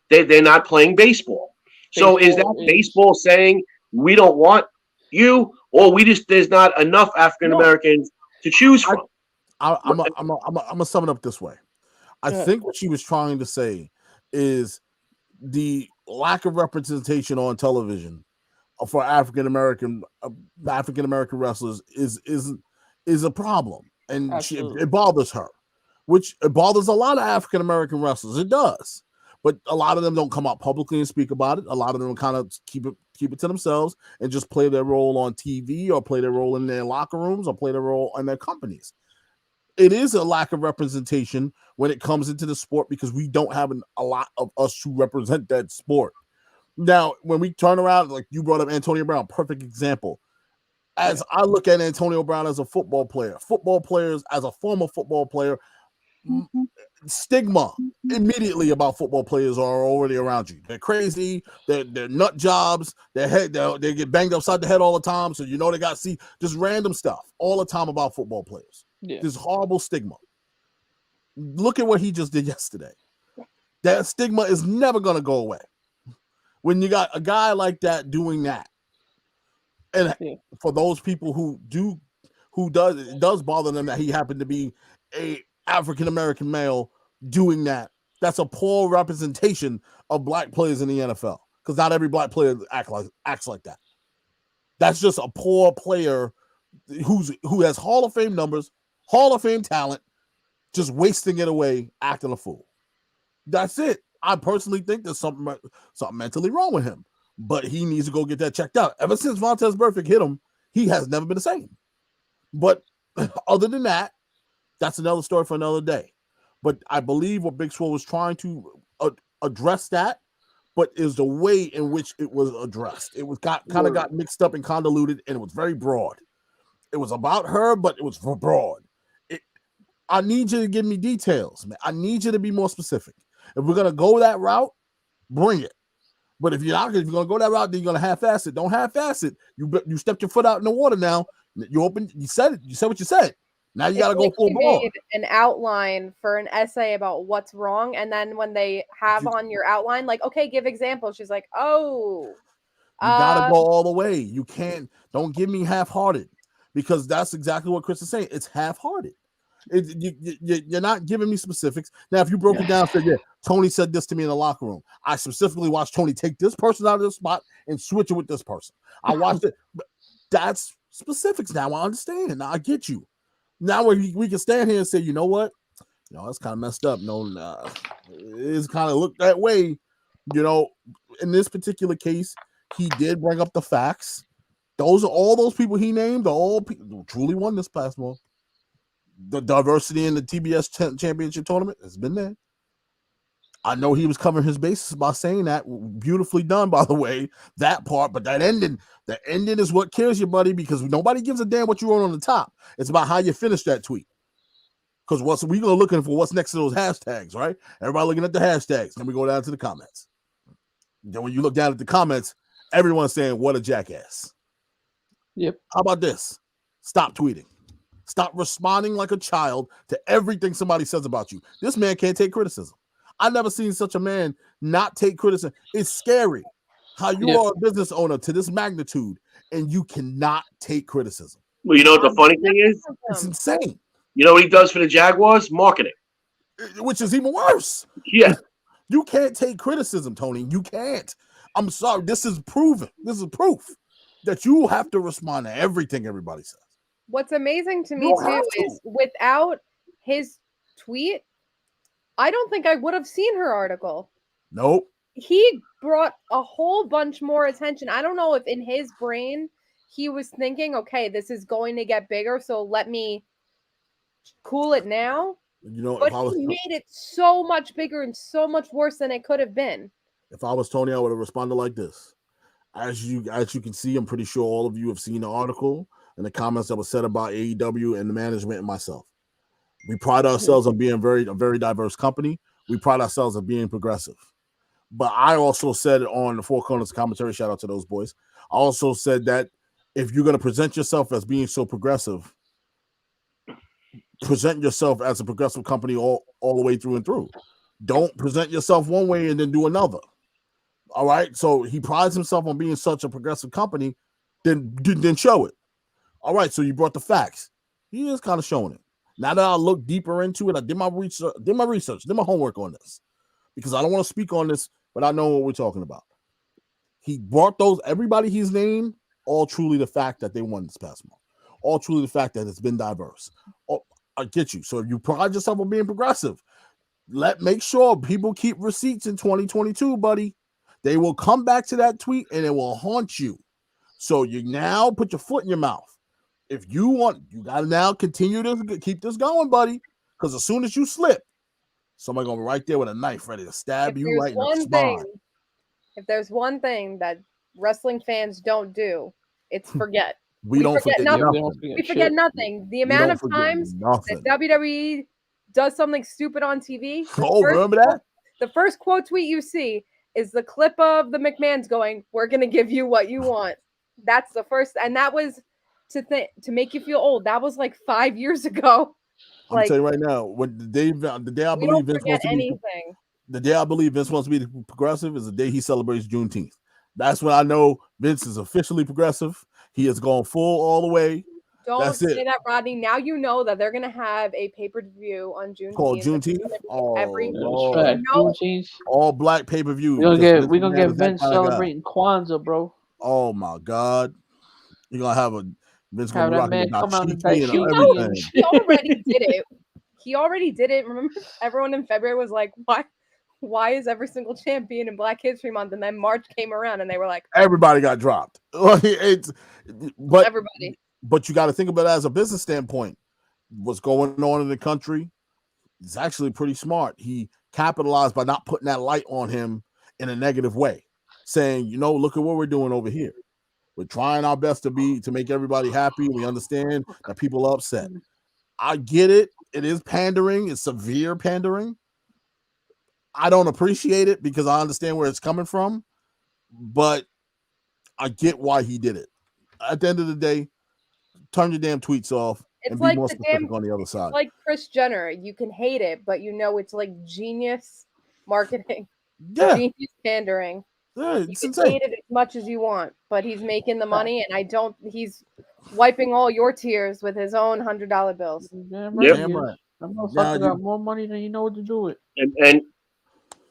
they're not playing baseball. So is that baseball saying we don't want you, or there's not enough African Americans to choose from? I'm gonna sum it up this way. I think what she was trying to say is the lack of representation on television for African American wrestlers is a problem, and it bothers her, which it bothers a lot of African American wrestlers. It does, but a lot of them don't come out publicly and speak about it. A lot of them kind of keep it to themselves and just play their role on TV, or play their role in their locker rooms, or play their role in their companies. It is a lack of representation when it comes into the sport, because we don't have a lot of us to represent that sport. Now, when we turn around, like you brought up Antonio Brown, perfect example. As I look at Antonio Brown as a football players, as a former football player, stigma immediately about football players are already around you. They're crazy. They're nut jobs. They get banged upside the head all the time. So they got to see just random stuff all the time about football players. This horrible stigma. Look at what he just did yesterday. That stigma is never going to go away when you got a guy like that doing that. And for those people it does bother them that he happened to be a African American male doing that. That's a poor representation of black players in the NFL, because not every black player acts like that. That's just a poor player who has Hall of Fame numbers, Hall of Fame talent, just wasting it away, acting a fool. That's it. I personally think there's something mentally wrong with him, but he needs to go get that checked out. Ever since Vontaze Burfict hit him, he has never been the same. But other than that, that's another story for another day. But I believe what Big Swole was trying to address that, but is the way in which it was addressed. It was got mixed up and convoluted, and it was very broad. It was about her, but it was broad. I need you to give me details, man. I need you to be more specific. If we're gonna go that route, bring it. But if you're gonna go that route, then you're gonna half-ass it. Don't half-ass it. You stepped your foot out in the water now. You opened. You said it. You said what you said. Now you gotta go full ball. Made an outline for an essay about what's wrong, and then when they have on your outline, like, okay, give examples. She's like, oh, you gotta go all the way. You can't. Don't give me half-hearted, because that's exactly what Chris is saying. It's half-hearted. You're not giving me specifics. Now, if you broke it down and said, yeah, Tony said this to me in the locker room. I specifically watched Tony take this person out of this spot and switch it with this person. I watched it. That's specifics now. I understand. Now I get you. Now we can stand here and say, you know what? That's kind of messed up. It's kind of looked that way. In this particular case, he did bring up the facts. All those people he named are all people who truly won this past month. The diversity in the TBS championship tournament has been there. I know he was covering his bases by saying that. Beautifully done, by the way, that part. But the ending is what kills you, buddy, because nobody gives a damn what you wrote on the top. It's about how you finish that tweet. Because we're looking for what's next to those hashtags, right? Everybody looking at the hashtags. Then we go down to the comments. Then when you look down at the comments, everyone's saying, what a jackass. Yep. How about this? Stop tweeting. Stop responding like a child to everything somebody says about you. This man can't take criticism. I've never seen such a man not take criticism. It's scary how you are a business owner to this magnitude and you cannot take criticism. Well, you know what the funny thing is? It's insane. You know what he does for the Jaguars? Marketing. Which is even worse. Yeah. You can't take criticism, Tony. You can't. I'm sorry. This is proven. This is proof that you have to respond to everything everybody says. What's amazing to me too is without his tweet, I don't think I would have seen her article. Nope. He brought a whole bunch more attention. I don't know if in his brain he was thinking, okay, this is going to get bigger, so let me cool it now. But he made it so much bigger and so much worse than it could have been. If I was Tony, I would have responded like this. As you can see, I'm pretty sure all of you have seen the article and the comments that were said about AEW and the management and myself. We pride ourselves on being a very diverse company. We pride ourselves on being progressive. But I also said on the Four Corners commentary, shout out to those boys, I also said that if you're going to present yourself as being so progressive, present yourself as a progressive company all the way through and through. Don't present yourself one way and then do another. All right? So he prides himself on being such a progressive company, then show it. All right, so you brought the facts. He is kind of showing it. Now that I look deeper into it, I did my research, did my homework on this because I don't want to speak on this, but I know what we're talking about. He brought everybody he's named, all truly the fact that they won this past month, all truly the fact that it's been diverse. I get you. So if you pride yourself on being progressive, make sure people keep receipts in 2022, buddy. They will come back to that tweet and it will haunt you. So you now put your foot in your mouth. If you want, you got to now continue to keep this going, buddy. Because as soon as you slip, somebody going to be right there with a knife ready to stab you right in the spine. If there's one thing that wrestling fans don't do, it's forget. We don't forget nothing. We forget nothing. The amount of times that WWE does something stupid on TV. Remember that? The first quote tweet you see is the clip of the McMahons going, "We're going to give you what you want." That's the first. And that was to make you feel old. That was like 5 years ago. I'm telling you right now, the day I believe Vince wants to be the day I believe Vince wants to be progressive is the day he celebrates Juneteenth. That's when I know Vince is officially progressive. He has gone full all the way. Don't say that, Rodney. Now you know that they're going to have a pay-per-view on Juneteenth. Called Juneteenth? Juneteenth. All black pay-per-view. We're going to get Vince celebrating Kwanzaa, bro. Oh, my God. You're going to have Vince have that man come out and he already did it. he already did it. Remember, everyone in February was like, why is every single champion in Black History Month? And then March came around and they were like, everybody got dropped. But everybody. But you got to think about it as a business standpoint. What's going on in the country is actually pretty smart. He capitalized by not putting that light on him in a negative way, saying, look at what we're doing over here. We're trying our best to make everybody happy. We understand that people are upset. I get it. It is pandering. It's severe pandering. I don't appreciate it because I understand where it's coming from, but I get why he did it. At the end of the day, turn your damn tweets off and be more specific on the other side. It's like Kris Jenner. You can hate it, but it's like genius marketing. Yeah. Genius pandering. Yeah, you it's can insane. hate it as much as you want, but he's making the money, and he's wiping all your tears with his own $100 bills. Damn Yep. right. I'm gonna got more money than you know what to do with. And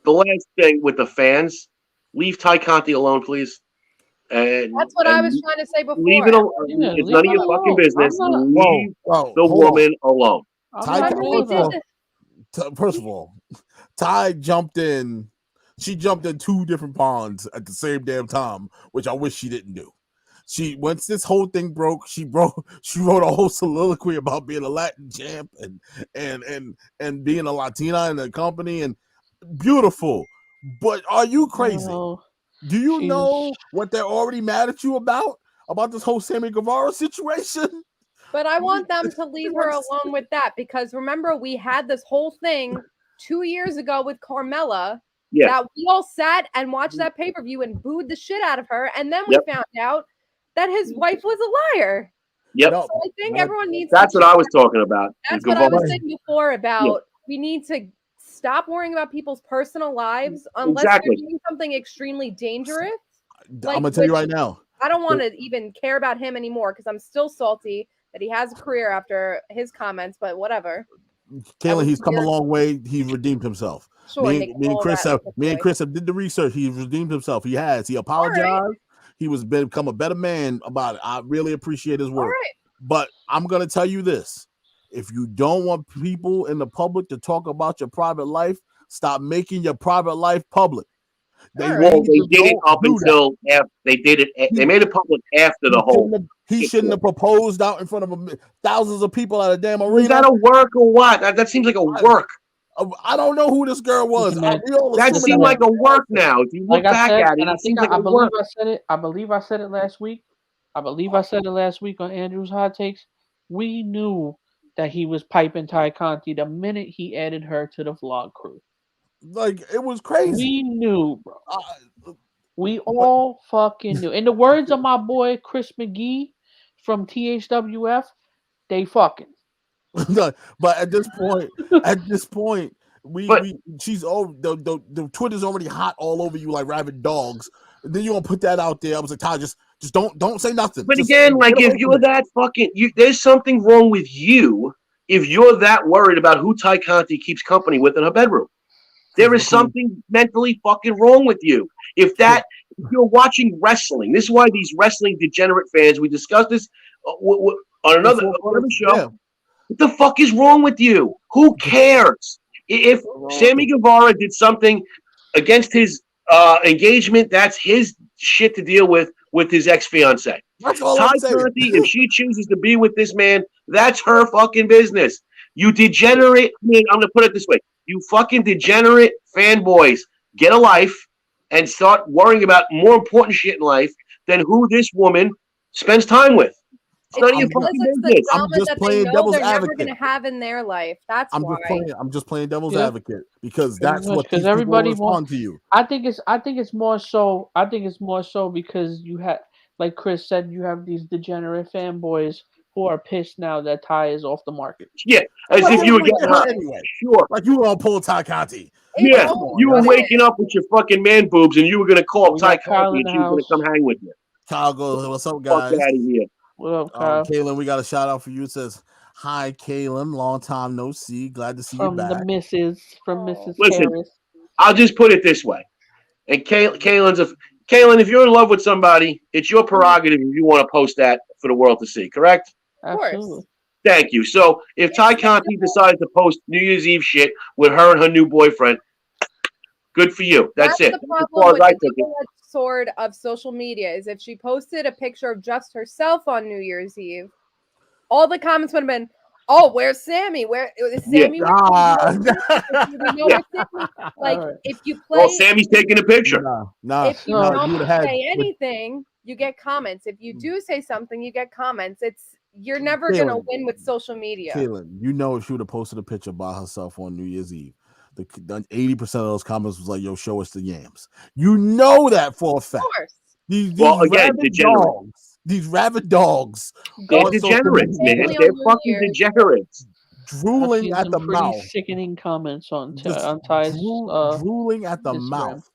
the last thing with the fans, leave Ty Conti alone, please. And that's what I was trying to say before. Leave it alone. It's none of your fucking business. Leave the woman alone. First of all, Ty jumped in. She jumped in 2 different ponds at the same damn time, which I wish she didn't do. Once this whole thing broke, she wrote a whole soliloquy about being a Latin champ and being a Latina in the company, and beautiful. But are you crazy? Do you know what they're already mad at you about this whole Sammy Guevara situation? But I want them to leave her alone with that, because remember, we had this whole thing 2 years ago with Carmella that we all sat and watched that pay-per-view and booed the shit out of her, and then we found out that his wife was a liar. Yep. So I think everyone needs That's what I was talking about. That's what I was saying before about we need to stop worrying about people's personal lives unless they're doing something extremely dangerous. I'm going to tell you right now. I don't want to even care about him anymore because I'm still salty that he has a career after his comments, but whatever. Kaylin, he's come a long way. He's redeemed himself. Sure, me and Chris have did the research. He's redeemed himself. He has. He apologized. Right. He was become a better man about it. I really appreciate his work. Right. But I'm going to tell you this. If you don't want people in the public to talk about your private life, stop making your private life public. They did it up until after they did it. They made it public after the whole. He shouldn't have proposed out in front of thousands of people at a damn arena. Was that a work or what? That seems like a work. I don't know who this girl was. That seemed like a work now. If you look back at it, it seems like a work. I believe I said it last week. I on Andrew's Hot Takes. We knew that he was piping Ty Conti the minute he added her to the vlog crew. Like, it was crazy. We knew, bro. We all fucking knew. In the words of my boy Chris McGee from THWF, they fucking. But at this point, she's over. The Twitter's already hot all over you like rabid dogs. And then you gonna put that out there. I was like, Ty, just don't say nothing. But again, like if you're that there's something wrong with you if you're that worried about who Ty Conti keeps company with in her bedroom. There is something mentally fucking wrong with you. If you're watching wrestling, this is why these wrestling degenerate fans. We discussed this on another show. Yeah. What the fuck is wrong with you? Who cares? If Sammy Guevara did something against his engagement, that's his shit to deal with his ex-fiance. Ty Conti, if she chooses to be with this man, that's her fucking business. You degenerate. I'm going to put it this way. You fucking degenerate fanboys, get a life and start worrying about more important shit in life than who this woman spends time with. It's none of your fucking business. I'm just playing devil's advocate. Never going to have in their life. That's why. I'm just playing devil's advocate because that's what these everybody people respond to you. I think it's more so because you have, like Chris said, you have these degenerate fanboys who are pissed now that Ty is off the market. Yeah, as if you were getting her anyway. Sure, like you were gonna pull Ty Conti. Yeah, you were waking up with your fucking man boobs, and you were gonna call Ty Conti, and she was gonna come hang with you. Kyle goes, "What's up, guys? Fuck out of here." What up, Kyle? Kaylin, we got a shout out for you. It says, "Hi, Kaylin, long time no see. Glad to see you back." Mrs. Listen, Harris. I'll just put it this way, and Kaylin, if you're in love with somebody, it's your prerogative if you want to post that for the world to see. Correct? Absolutely. Thank you. So if Ty Conti decides to post New Year's Eve shit with her and her new boyfriend, good for you. That's it. The That's problem as far as with I the took it. double-edged sword of social media is if she posted a picture of just herself on New Year's Eve, all the comments would have been, "Oh, where's Sammy? Where is Sammy? Yeah. We know where Sammy." Like if you play, Well, Sammy's taking a picture. Nah. if you don't say anything, you get comments. If you do say something, you get comments. You're never gonna win with social media. Kaylin, you know, if she would have posted a picture by herself on New Year's Eve, the 80% of those comments was like, "Yo, show us the yams." You know that for a fact. Of course. These again, rabid dogs. They're degenerates, man. They're fucking degenerates. Drooling at the mouth. Sickening comments on Ty's drooling at the Instagram. mouth.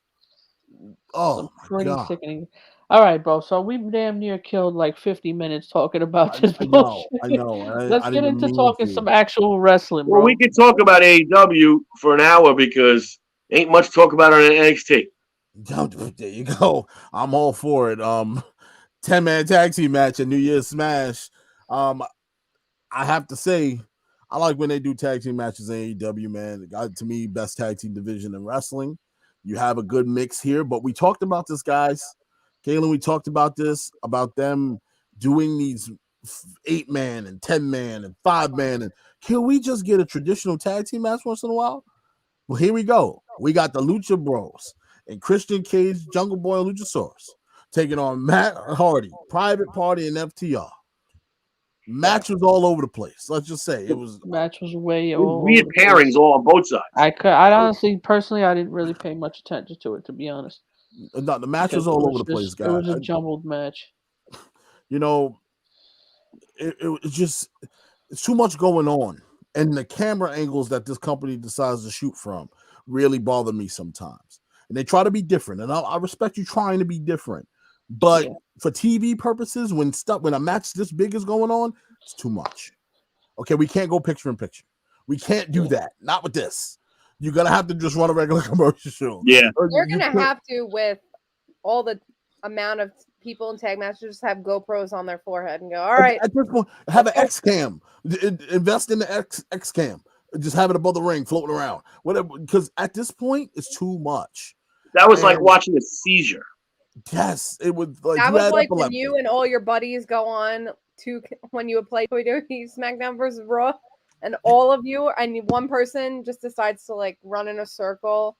Oh, my God. Sickening. All right, bro. So we damn near killed like 50 minutes talking about this bullshit. I know. Let's get into talking some actual wrestling, bro. Well, we could talk about AEW for an hour because ain't much to talk about on NXT. There you go. I'm all for it. 10-man tag team match at New Year's Smash. I have to say, I like when they do tag team matches in AEW, man. To me, best tag team division in wrestling. You have a good mix here, but we talked about this, guys. Kaylin, we talked about this, about them doing these 8-man and 10-man and 5-man. And can we just get a traditional tag team match once in a while? Well, here we go. We got the Lucha Bros and Christian Cage, Jungle Boy, and Luchasaurus taking on Matt Hardy, Private Party, and FTR. Match was all over the place. Let's just say it was. Match was way weird pairings all on both sides. I honestly, personally, I didn't really pay much attention to it, to be honest. No, the match was all over the place, guys. It was a jumbled match. You know, it's too much going on, and the camera angles that this company decides to shoot from really bother me sometimes. And they try to be different, and I respect you trying to be different, but for TV purposes, when a match this big is going on, it's too much. Okay, we can't go picture in picture. We can't do that. Not with this. You're gonna have to just run a regular commercial. Yeah, you're gonna have to, with all the amount of people in tag matches, just have GoPros on their forehead and go, all right. At this point, have an X cam. Invest in the X cam. Just have it above the ring, floating around. Whatever, because at this point, it's too much. That was like watching a seizure. Yes, it was like that was like when you and all your buddies go on to when you would play WWE SmackDown versus Raw, and all of you and one person just decides to like run in a circle.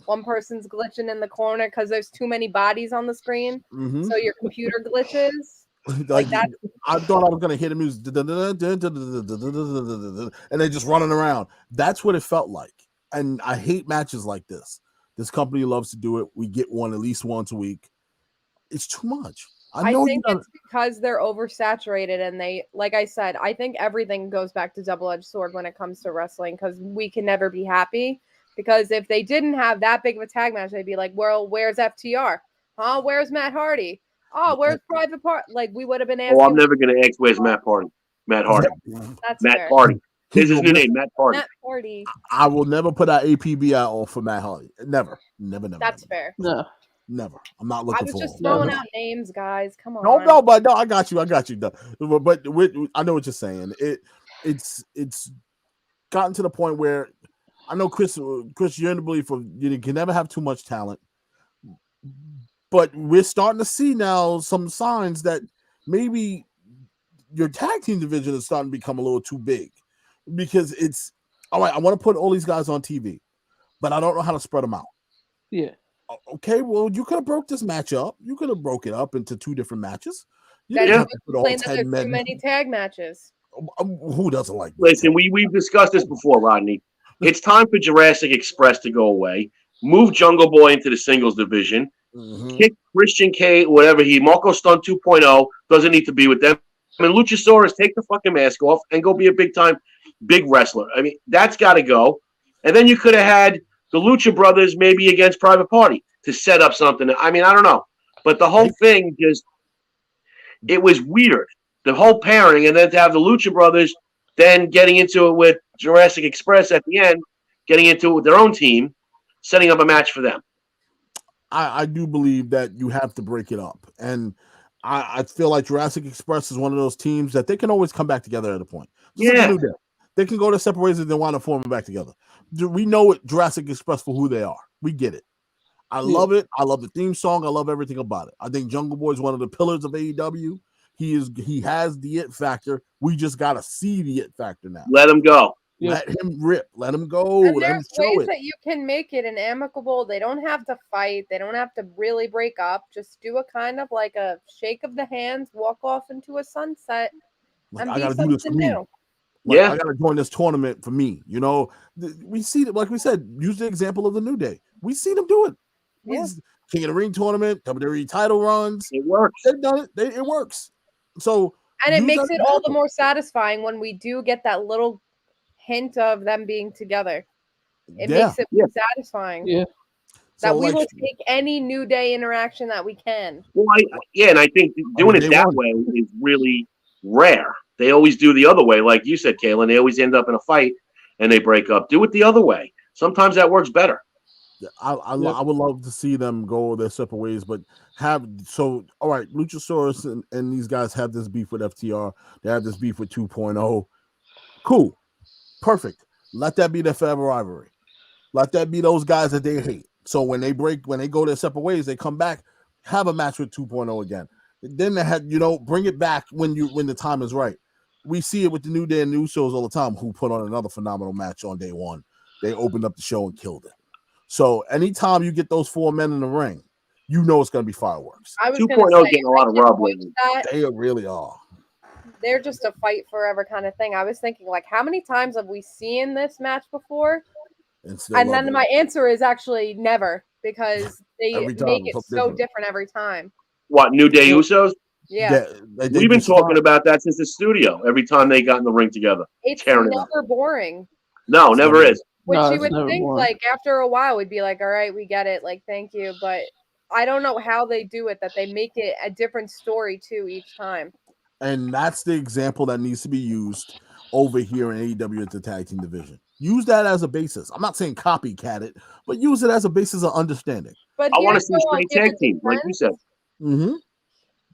One person's glitching in the corner because there's too many bodies on the screen, so your computer glitches. Like that. I thought I was gonna hear the music, and they're just running around. That's what it felt like, and I hate matches like this. This company loves to do it. We get one at least once a week. It's too much. I think it's because they're oversaturated, and they, like I said, I think everything goes back to double-edged sword when it comes to wrestling, because we can never be happy. Because if they didn't have that big of a tag match, they'd be like, well, where's FTR? Huh? Where's Matt Hardy? Oh, where's Private Party? Like, we would have been asking. Oh, I'm never going to ask where's Matt Hardy. Matt Hardy. That's Matt fair. Hardy. This is his new name, Matt Hardy. Matt Hardy. I will never put our APB out for Matt Hardy. Never. That's fair. No. Never. I'm not looking for. I was just throwing out names, guys. Come on. No, but I got you. But I know what you're saying. It's gotten to the point where I know Chris, you're in the belief of you can never have too much talent, but we're starting to see now some signs that maybe your tag team division is starting to become a little too big, because it's all right. I want to put all these guys on TV, but I don't know how to spread them out. Yeah. Okay, well, you could have broke this match up. You could have broke it up into 2 different matches. You didn't have to put all 10 men. Too many tag matches. Who doesn't like? Listen, we've discussed this before, Rodney. It's time for Jurassic Express to go away. Move Jungle Boy into the singles division. Kick Christian K, Marco Stunt 2.0 doesn't need to be with them. I mean, Luchasaurus, take the fucking mask off and go be a big wrestler. I mean, that's got to go. And then you could have had the Lucha Brothers maybe against Private Party to set up something. I mean, I don't know. But the whole thing it was weird. The whole pairing, and then to have the Lucha Brothers then getting into it with Jurassic Express at the end, getting into it with their own team, setting up a match for them. I do believe that you have to break it up. And I feel like Jurassic Express is one of those teams that they can always come back together at a point. Just like Yeah. the New Day. They can go their separate ways and then wind up forming back together. We know it, Jurassic Express, for who they are. We get it. I love it. I love the theme song. I love everything about it. I think Jungle Boy is one of the pillars of AEW. He has the it factor. We just gotta see the it factor now. Let him go. Let him rip. Let him go. And Let him there's show ways it. that you can make it an amicable. They don't have to fight. They don't have to really break up. Just do a kind of like a shake of the hands, walk off into a sunset, Like, and I be gotta do this for something me. new. Like, Yeah. I gotta join this tournament for me. You know, we see it. Like we said, use the example of the New Day. We see them do it. Yeah. King of the Ring tournament, WWE title runs. It works. They've done it. It works. So And it use makes that it all the example. more satisfying when we do get that little hint of them being together. It makes it satisfying. Yeah. That So, we like, will take any New Day interaction that we can. Well, and I think doing they it that won. way is really rare. They always do the other way, like you said, Kaylin. They always end up in a fight and they break up. Do it the other way. Sometimes that works better. I would love to see them go their separate ways, but all right, Luchasaurus and these guys have this beef with FTR. They have this beef with 2.0. Cool. Perfect. Let that be their forever rivalry. Let that be those guys that they hate. So when they go their separate ways, they come back, have a match with 2.0 again. Then they had, bring it back when the time is right. We see it with the New Day and New Shows all the time, who put on another phenomenal match on day one. They opened up the show and killed it. So anytime you get those four men in the ring, you know it's going to be fireworks. 2.0 getting a lot of rub lately. They really are. They're just a fight forever kind of thing. I was thinking, like, how many times have we seen this match before? And then my answer is actually never, because they make it so different every time. What, New Day Usos? Yeah. We've been talking about that since the studio. Every time they got in the ring together. It's never boring. No, never is. Which you would think, like, after a while, we'd be like, all right, we get it. Like, thank you. But I don't know how they do it, that they make it a different story, too, each time. And that's the example that needs to be used over here in AEW at the tag team division. Use that as a basis. I'm not saying copycat it, but use it as a basis of understanding. But I want to see a straight tag team, like you said. Mm-hmm.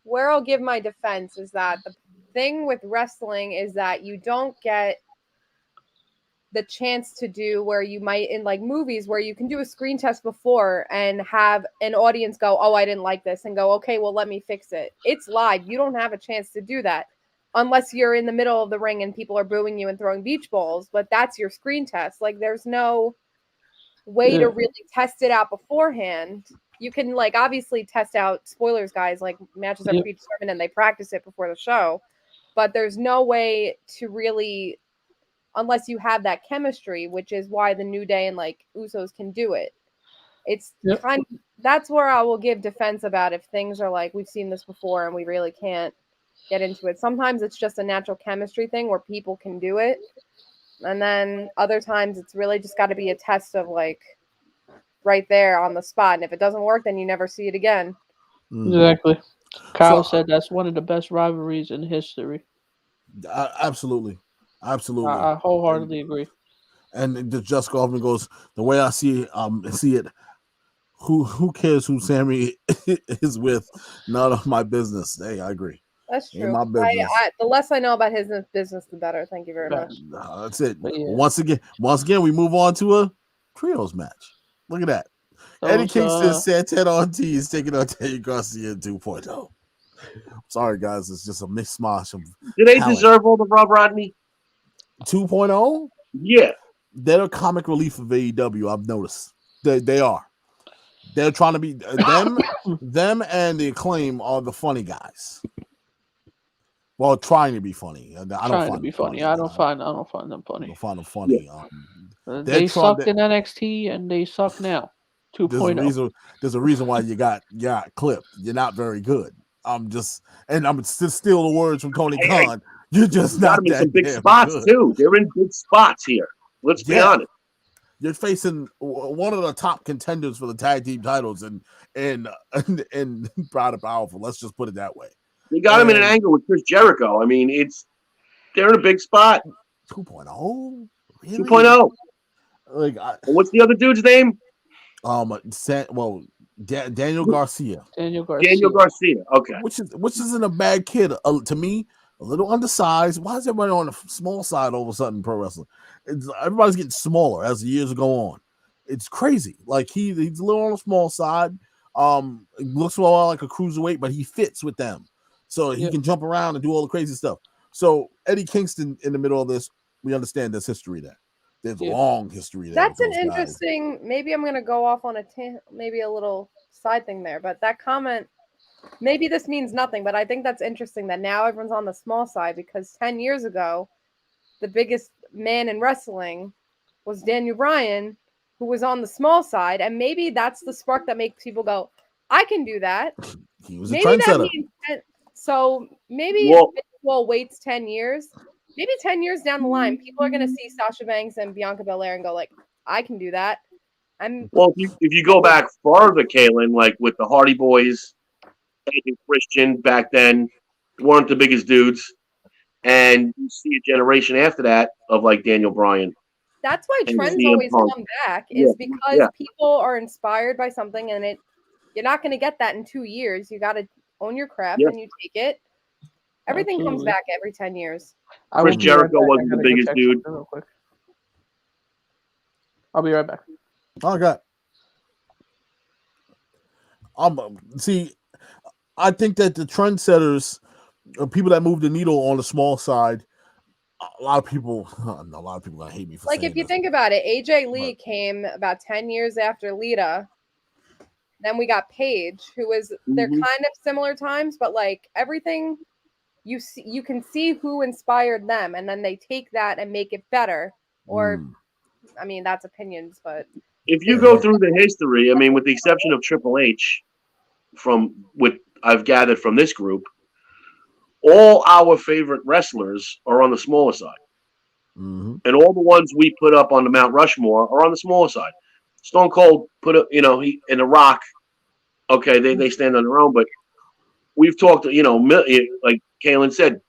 Where I'll give my defense is that the thing with wrestling is that you don't get the chance to do where you might in like movies where you can do a screen test before and have an audience go, oh, I didn't like this, and go, okay, well, let me fix it. It's live. You don't have a chance to do that unless you're in the middle of the ring and people are booing you and throwing beach balls, but that's your screen test. Like, there's no way to really test it out beforehand. You can, like, obviously test out, spoilers, guys, like, matches are predetermined and they practice it before the show, but there's no way to really, unless you have that chemistry, which is why the New Day and, like, Usos can do it. It's kind of, that's where I will give defense about if things are like, we've seen this before and we really can't get into it. Sometimes it's just a natural chemistry thing where people can do it. And then other times it's really just got to be a test of, like, right there on the spot. And if it doesn't work, then you never see it again. Exactly. Kyle said that's one of the best rivalries in history. Absolutely. Absolutely. I wholeheartedly agree. And the Just Golfman goes, the way I see it, who cares who Sammy is with? None of my business. Hey, I agree. That's true. My business. The less I know about his business, the better. Thank you very much. That's it. Once again, we move on to a trios match. Look at that. Eddie Kingston, Santana Ortiz taking on Terry Garcia in 2.0. Sorry, guys. It's just a mishmash of Do they deserve all the rub, Rodney? 2.0? Yeah. They're a comic relief of AEW, I've noticed. They are. They're trying to be them and the Acclaim are the funny guys. Well, trying to be funny. I don't find them funny. I don't find them funny. I don't find them funny. Yeah. They sucked in NXT and they suck now. 2.0. There's a reason why you got clipped. You're not very good. I'm still the words from Tony Khan. You're just not that some big spots good. Too. They're in big spots here. Let's be honest. You're facing one of the top contenders for the tag team titles and Proud and Powerful. Let's just put it that way. They got him in an angle with Chris Jericho. I mean, they're in a big spot. 2.0? Really? 2.0. Like, what's the other dude's name? Daniel Garcia. Daniel Garcia. Daniel Garcia. Okay. Which isn't a bad kid. To me, a little undersized. Why is everybody on the small side all of a sudden in pro wrestling? Everybody's getting smaller as the years go on. It's crazy. Like he's a little on the small side. It looks a lot like a cruiserweight, but he fits with them. So he can jump around and do all the crazy stuff. So Eddie Kingston in the middle of this, we understand there's history there. There's a long history there. That's an interesting. Maybe I'm going to go off on maybe a little side thing there, but that comment, maybe this means nothing, but I think that's interesting that now everyone's on the small side because 10 years ago, the biggest man in wrestling was Daniel Bryan, who was on the small side, and maybe that's the spark that makes people go, "I can do that." He was a trendsetter. So maybe baseball waits 10 years. Maybe 10 years down the line, people are going to see Sasha Banks and Bianca Belair and go like, I can do that. Well, if you go back farther, Kaylin, like with the Hardy Boys, and Christian back then weren't the biggest dudes. And you see a generation after that of like Daniel Bryan. That's why trends always come back is because people are inspired by something and you're not going to get that in 2 years. You got to own your craft and you take it. Everything comes back every 10 years. Chris Jericho wasn't the biggest dude. Real quick. I'll be right back. Okay. See, I think that the trendsetters, people that move the needle on the small side, a lot of people gonna hate me for like saying if you this. think about it, AJ Lee came about 10 years after Lita. Then we got Paige, who was they're kind of similar times, but like everything. You can see who inspired them, and then they take that and make it better. Or, I mean, that's opinions, but if you go through the history, I mean, with the exception of Triple H, from what I've gathered from this group, all our favorite wrestlers are on the smaller side, and all the ones we put up on the Mount Rushmore are on the smaller side. Stone Cold put up, he and The Rock. Okay, they stand on their own, but we've talked, like Kaylin said,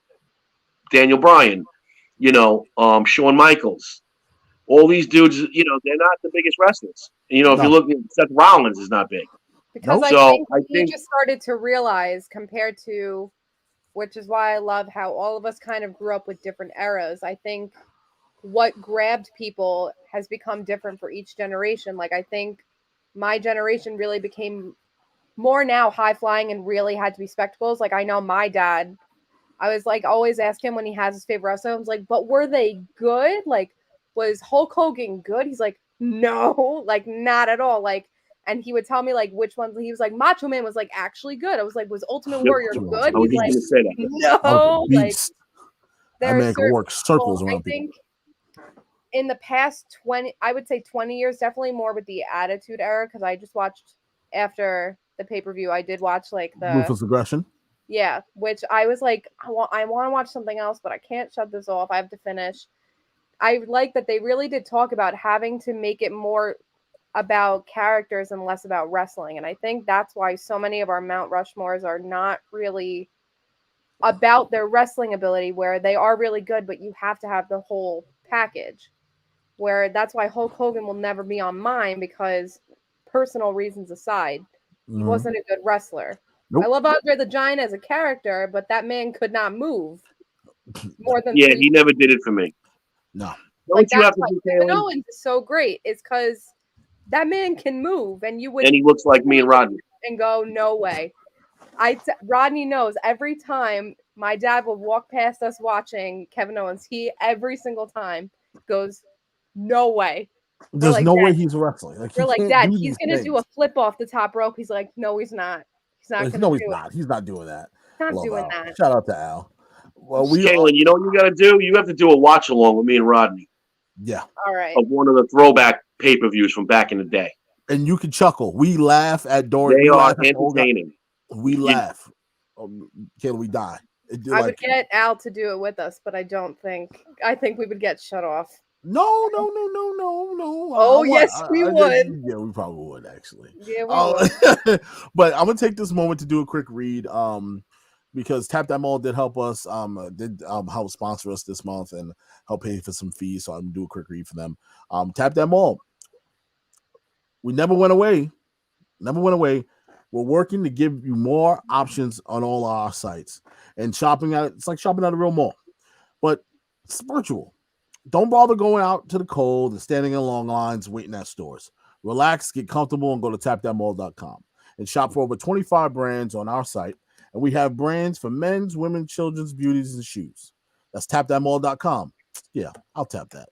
Daniel Bryan, Shawn Michaels, all these dudes, they're not the biggest wrestlers. If you look at Seth Rollins is not big. Because I think just started to realize compared to, which is why I love how all of us kind of grew up with different eras. I think what grabbed people has become different for each generation. Like I think my generation really became more now high flying and really had to be spectacles. Like I know my dad, I was like always ask him when he has his favorite wrestler. I was like, but were they good? Like, was Hulk Hogan good? He's like, no, like not at all. Like, and he would tell me like which ones. He was like, Macho Man was like actually good. I was like, was Ultimate Warrior good? He's like, no, like that man can work circles around people. I think in the past 20, I would say 20 years, definitely more with the Attitude Era because I just watched after the pay-per-view. I did watch like the Ruthless Aggression. Yeah, which I was like, I want to watch something else, but I can't shut this off. I have to finish. I like that they really did talk about having to make it more about characters and less about wrestling. And I think that's why so many of our Mount Rushmores are not really about their wrestling ability, where they are really good, but you have to have the whole package. Where that's why Hulk Hogan will never be on mine because personal reasons aside, he wasn't a good wrestler. Nope. I love Andre the Giant as a character, but that man could not move more than he never did it for me. No. Like that's why Kevin Owens is so great. Is because that man can move, and you would. And he looks like me and Rodney. And go, no way. Rodney knows every time my dad would walk past us watching Kevin Owens, he every single time goes, no way. There's like, no way he's wrestling. Like, we're like, Dad, he's gonna do a flip off the top rope. He's like, no, he's not. He's not gonna he's not. He's not doing that. Not doing that. Shout out to Al. Well, Kaylin, you know what you got to do? You have to do a watch along with me and Rodney. Yeah. All right. Of one of the throwback pay-per-views from back in the day. And you can chuckle. We laugh at Dory. They are entertaining. We laugh. Kaylin, we die. I would get Al to do it with us, but I think we would get shut off. No. Oh, yes, we would. Yeah, we probably would, actually. Yeah, we would. But I'm going to take this moment to do a quick read because Tap That Mall did help us, help sponsor us this month and help pay for some fees, so I'm going to do a quick read for them. Tap That Mall. We never went away. Never went away. We're working to give you more options on all our sites. And shopping at it's like shopping at a real mall, but it's virtual. Don't bother going out to the cold and standing in long lines waiting at stores. Relax, get comfortable, and go to tapthatmall.com and shop for over 25 brands on our site. And we have brands for men's, women's, children's, beauties, and shoes. That's tapthatmall.com. Yeah, I'll tap that.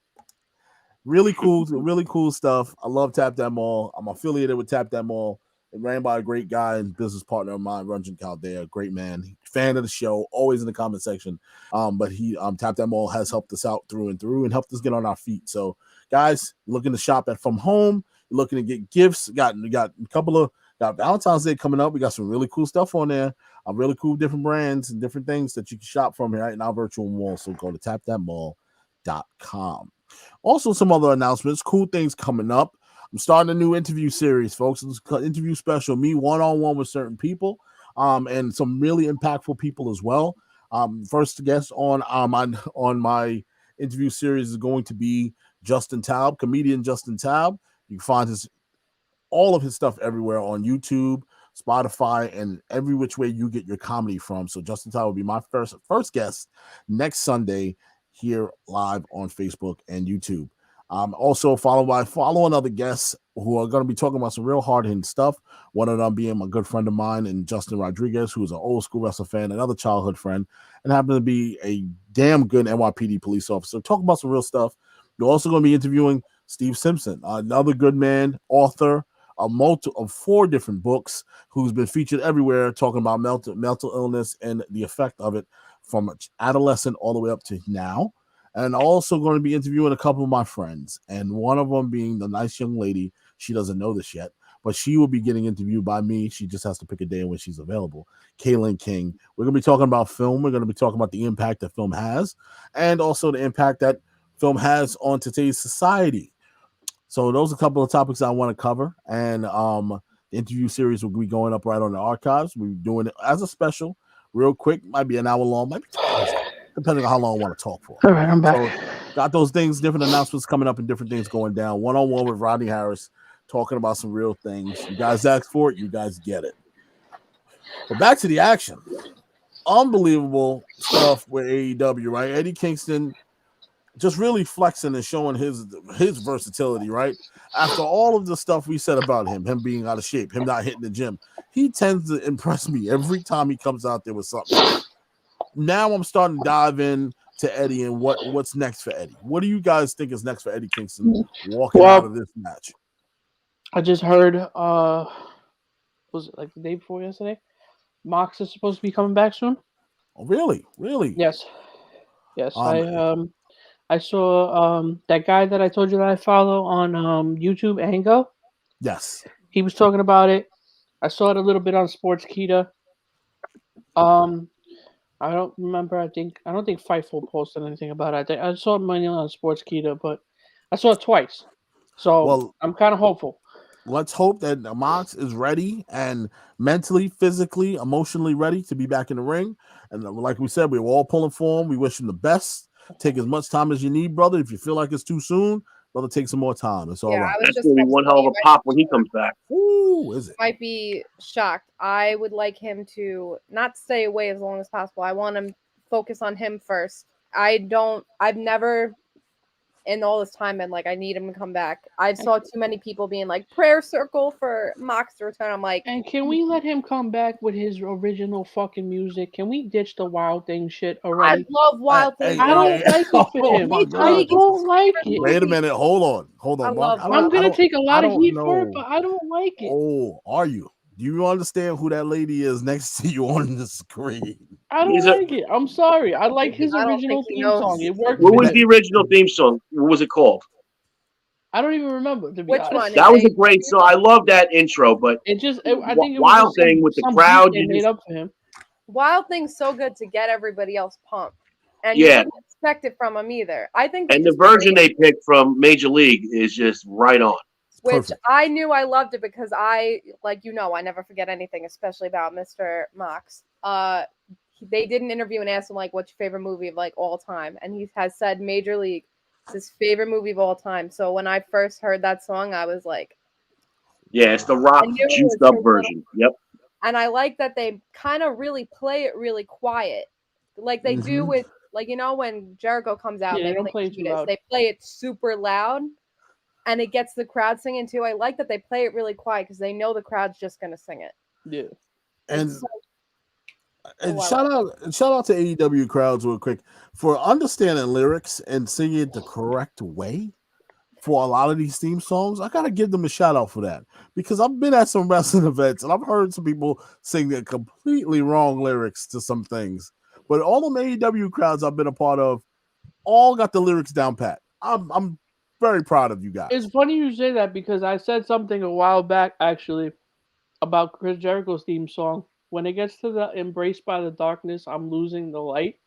Really cool stuff. I love Tap That Mall. I'm affiliated with Tap That Mall. It ran by a great guy and business partner of mine, Ranjan Caldea, great man, fan of the show, always in the comment section. But he Tap That Mall has helped us out through and through and helped us get on our feet. So, guys, looking to shop at from home, you're looking to get gifts. We got a couple of Valentine's Day coming up. We got some really cool stuff on there. Really cool different brands and different things that you can shop from here in our virtual mall. So go to tapthatmall.com. Also, some other announcements, cool things coming up. I'm starting a new interview series, folks. It's an interview special, me one-on-one with certain people, and some really impactful people as well. First guest on my interview series is going to be Justin Taub, comedian Justin Taub. You can find all of his stuff everywhere on YouTube, Spotify, and every which way you get your comedy from. So Justin Taub will be my first guest next Sunday here live on Facebook and YouTube. Also follow another guests who are going to be talking about some real hard-hitting stuff. One of them being my good friend of mine and Justin Rodriguez, who's an old school wrestling fan, another childhood friend, and happens to be a damn good NYPD police officer. Talking about some real stuff. You're also going to be interviewing Steve Simpson, another good man, author of 4 different books, who's been featured everywhere, talking about mental illness and the effect of it from adolescent all the way up to now. And also going to be interviewing a couple of my friends, and one of them being the nice young lady. She doesn't know this yet, but she will be getting interviewed by me. She just has to pick a day when she's available. Kaylin King. We're going to be talking about film. We're going to be talking about the impact that film has, and also the impact that film has on today's society. So those are a couple of topics I want to cover, and the interview series will be going up right on the archives. We're doing it as a special, real quick. Might be an hour long, might be 2 hours long, depending on how long I want to talk for. All right, I'm back. So got those things, different announcements coming up and different things going down. One-on-one with Rodney Harris, talking about some real things. You guys asked for it, you guys get it. But back to the action. Unbelievable stuff with AEW, right? Eddie Kingston just really flexing and showing his versatility, right? After all of the stuff we said about him being out of shape, him not hitting the gym, he tends to impress me every time he comes out there with something. Now I'm starting to dive in to Eddie and what's next for Eddie. What do you guys think is next for Eddie Kingston walking out of this match? I just heard, was it like the day before yesterday? Mox is supposed to be coming back soon. Oh, really? Really? Yes. I saw that guy that I told you that I follow on YouTube, Ango. Yes. He was talking about it. I saw it a little bit on Sportskeeda. I don't remember. I don't think Fightful posted anything about it. I saw it mainly on Sportskeeda, but I saw it twice. So I'm kind of hopeful. Let's hope that Mox is ready and mentally, physically, emotionally ready to be back in the ring. And like we said, we're all pulling for him. We wish him the best. Take as much time as you need, brother. If you feel like it's too soon, brother, take some more time. It's all right. That's going to be one hell of a pop when he comes back. Ooh, is it? Might be shocked. I would like him to not stay away as long as possible. I want him to focus on him first. I've never in all this time been like, I need him to come back. I saw too many people being like, prayer circle for Mox to return. I'm like, and can we let him come back with his original fucking music? Can we ditch the Wild Thing shit already? I love Wild Thing. I don't like it for him. I don't like it. Wait a minute. Hold on. Mark. I'm going to take a lot of heat for it, but I don't like it. Oh, are you? Do you understand who that lady is next to you on the screen? I don't like it. I'm sorry. I like his original theme song. It worked. What was the original theme song? What was it called? I don't even remember. To be Which honest. one? That was a great song. I love that intro, but I think it was Wild Thing with the crowd. They made up for him. Wild Thing's so good to get everybody else pumped, and you didn't expect it from him either. I think. And the version they picked from Major League is just right on. Which Perfect. I knew I loved it because I never forget anything, especially about Mr. Mox. They did an interview and asked him, like, what's your favorite movie of, like, all time? And he has said Major League is his favorite movie of all time. So when I first heard that song, I was like, Yeah, it's the rock I knew it juiced was up his version. Yep. And I like that they kind of really play it really quiet, like they do with, like, when Jericho comes out, Yeah, and they they don't play play it too Judas. loud. They play it super loud, and it gets the crowd singing too. I like that they play it really quiet because they know the crowd's just gonna sing it. Yeah. And shout out to AEW crowds real quick for understanding lyrics and singing it the correct way for a lot of these theme songs. I gotta give them a shout out for that because I've been at some wrestling events and I've heard some people sing the completely wrong lyrics to some things. But all the AEW crowds I've been a part of all got the lyrics down pat. I'm very proud of you guys. It's funny you say that because I said something a while back actually about Chris Jericho's theme song. When it gets to the "Embraced by the Darkness, I'm Losing the Light"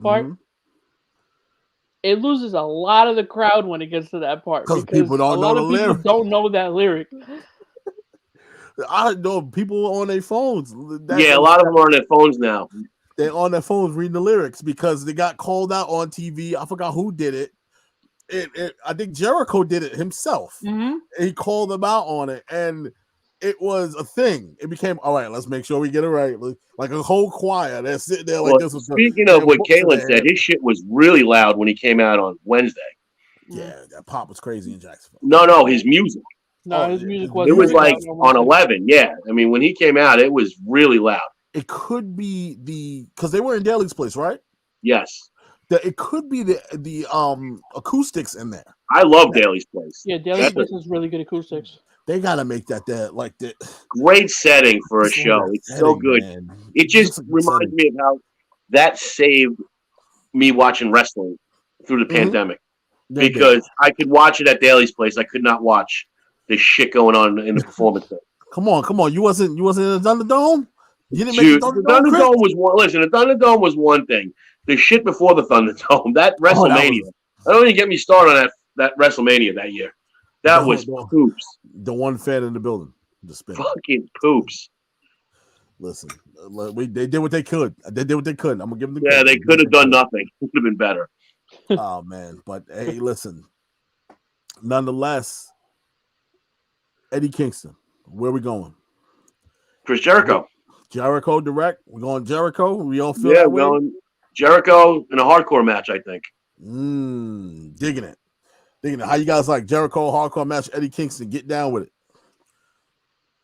part, it loses a lot of the crowd when it gets to that part because people don't a lot know of the people lyric. don't know that lyric. I know people on their phones. A lot of them are on their phones now. They're on their phones reading the lyrics because they got called out on TV. I forgot who did it. I think Jericho did it himself. Mm-hmm. He called them out on it, and it was a thing. It became, all right, let's make sure we get it right. Like a whole choir. They're sitting there like this. Speaking of what Kalen said, his shit was really loud when he came out on Wednesday. Yeah, that pop was crazy in Jacksonville. No, his music. No, his music was. It was like on 11. Yeah, I mean, when he came out, it was really loud. It could be because they were in Daly's place, right? Yes. It could be the acoustics in there. I love Daly's place. Yeah, Daly's place has really good acoustics. They gotta make that like that. Great setting for a show. It's so good. Man. It just reminds me of how that saved me watching wrestling through the pandemic. Because I could watch it at Daly's place. I could not watch the shit going on in the performance center. Come on. You wasn't in the Thunderdome? You didn't make the Thunderdome was one. Listen, the Thunderdome was one thing. The shit before the Thunderdome, that WrestleMania. I don't even get me started on that WrestleMania that year. That was poops. The one fan in the building. Fucking poops. Listen, they did what they could. They did what they could. I'm gonna give them the credit. They could have done nothing. It would have been better. Oh man, but hey, listen. Nonetheless, Eddie Kingston, where are we going? Chris Jericho. Jericho direct. We're going Jericho. We all feel that way. Going Jericho in a hardcore match, I think. Digging it. How you guys like Jericho hardcore match? Eddie Kingston, get down with it.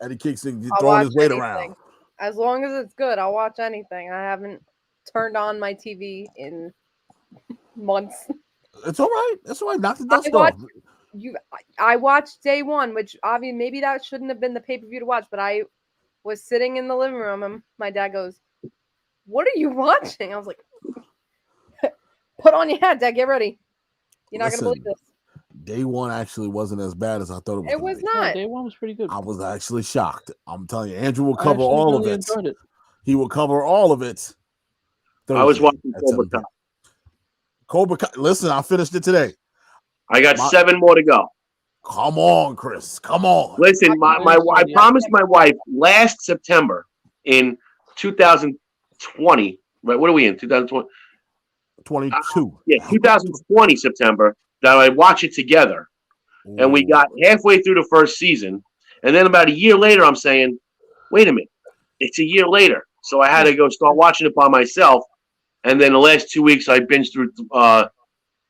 Eddie Kingston throwing his weight around. As long as it's good, I'll watch anything. I haven't turned on my TV in months. It's all right. That's all right. Knock the dust off. I watched day one, which obviously maybe that shouldn't have been the pay-per-view to watch, but I was sitting in the living room and my dad goes, "What are you watching?" I was like, "Put on your hat, Dad. Get ready. You're not gonna believe this." Day one actually wasn't as bad as I thought it was. It was not. No, day one was pretty good. I was actually shocked. I'm telling you, Andrew will cover all of it. He will cover all of it. I was watching Cobra Kai. Cobra Kai. Listen, I finished it today. I got 7 more to go. Come on, Chris. Come on. Listen, I promised my wife last September in 2020. Right? What are we in? 2020? 22. 2020 September. That I'd watch it together. Ooh. And we got halfway through the first season. And then about a year later, I'm saying, wait a minute. It's a year later. So I had to go start watching it by myself. And then the last 2 weeks, I binged through.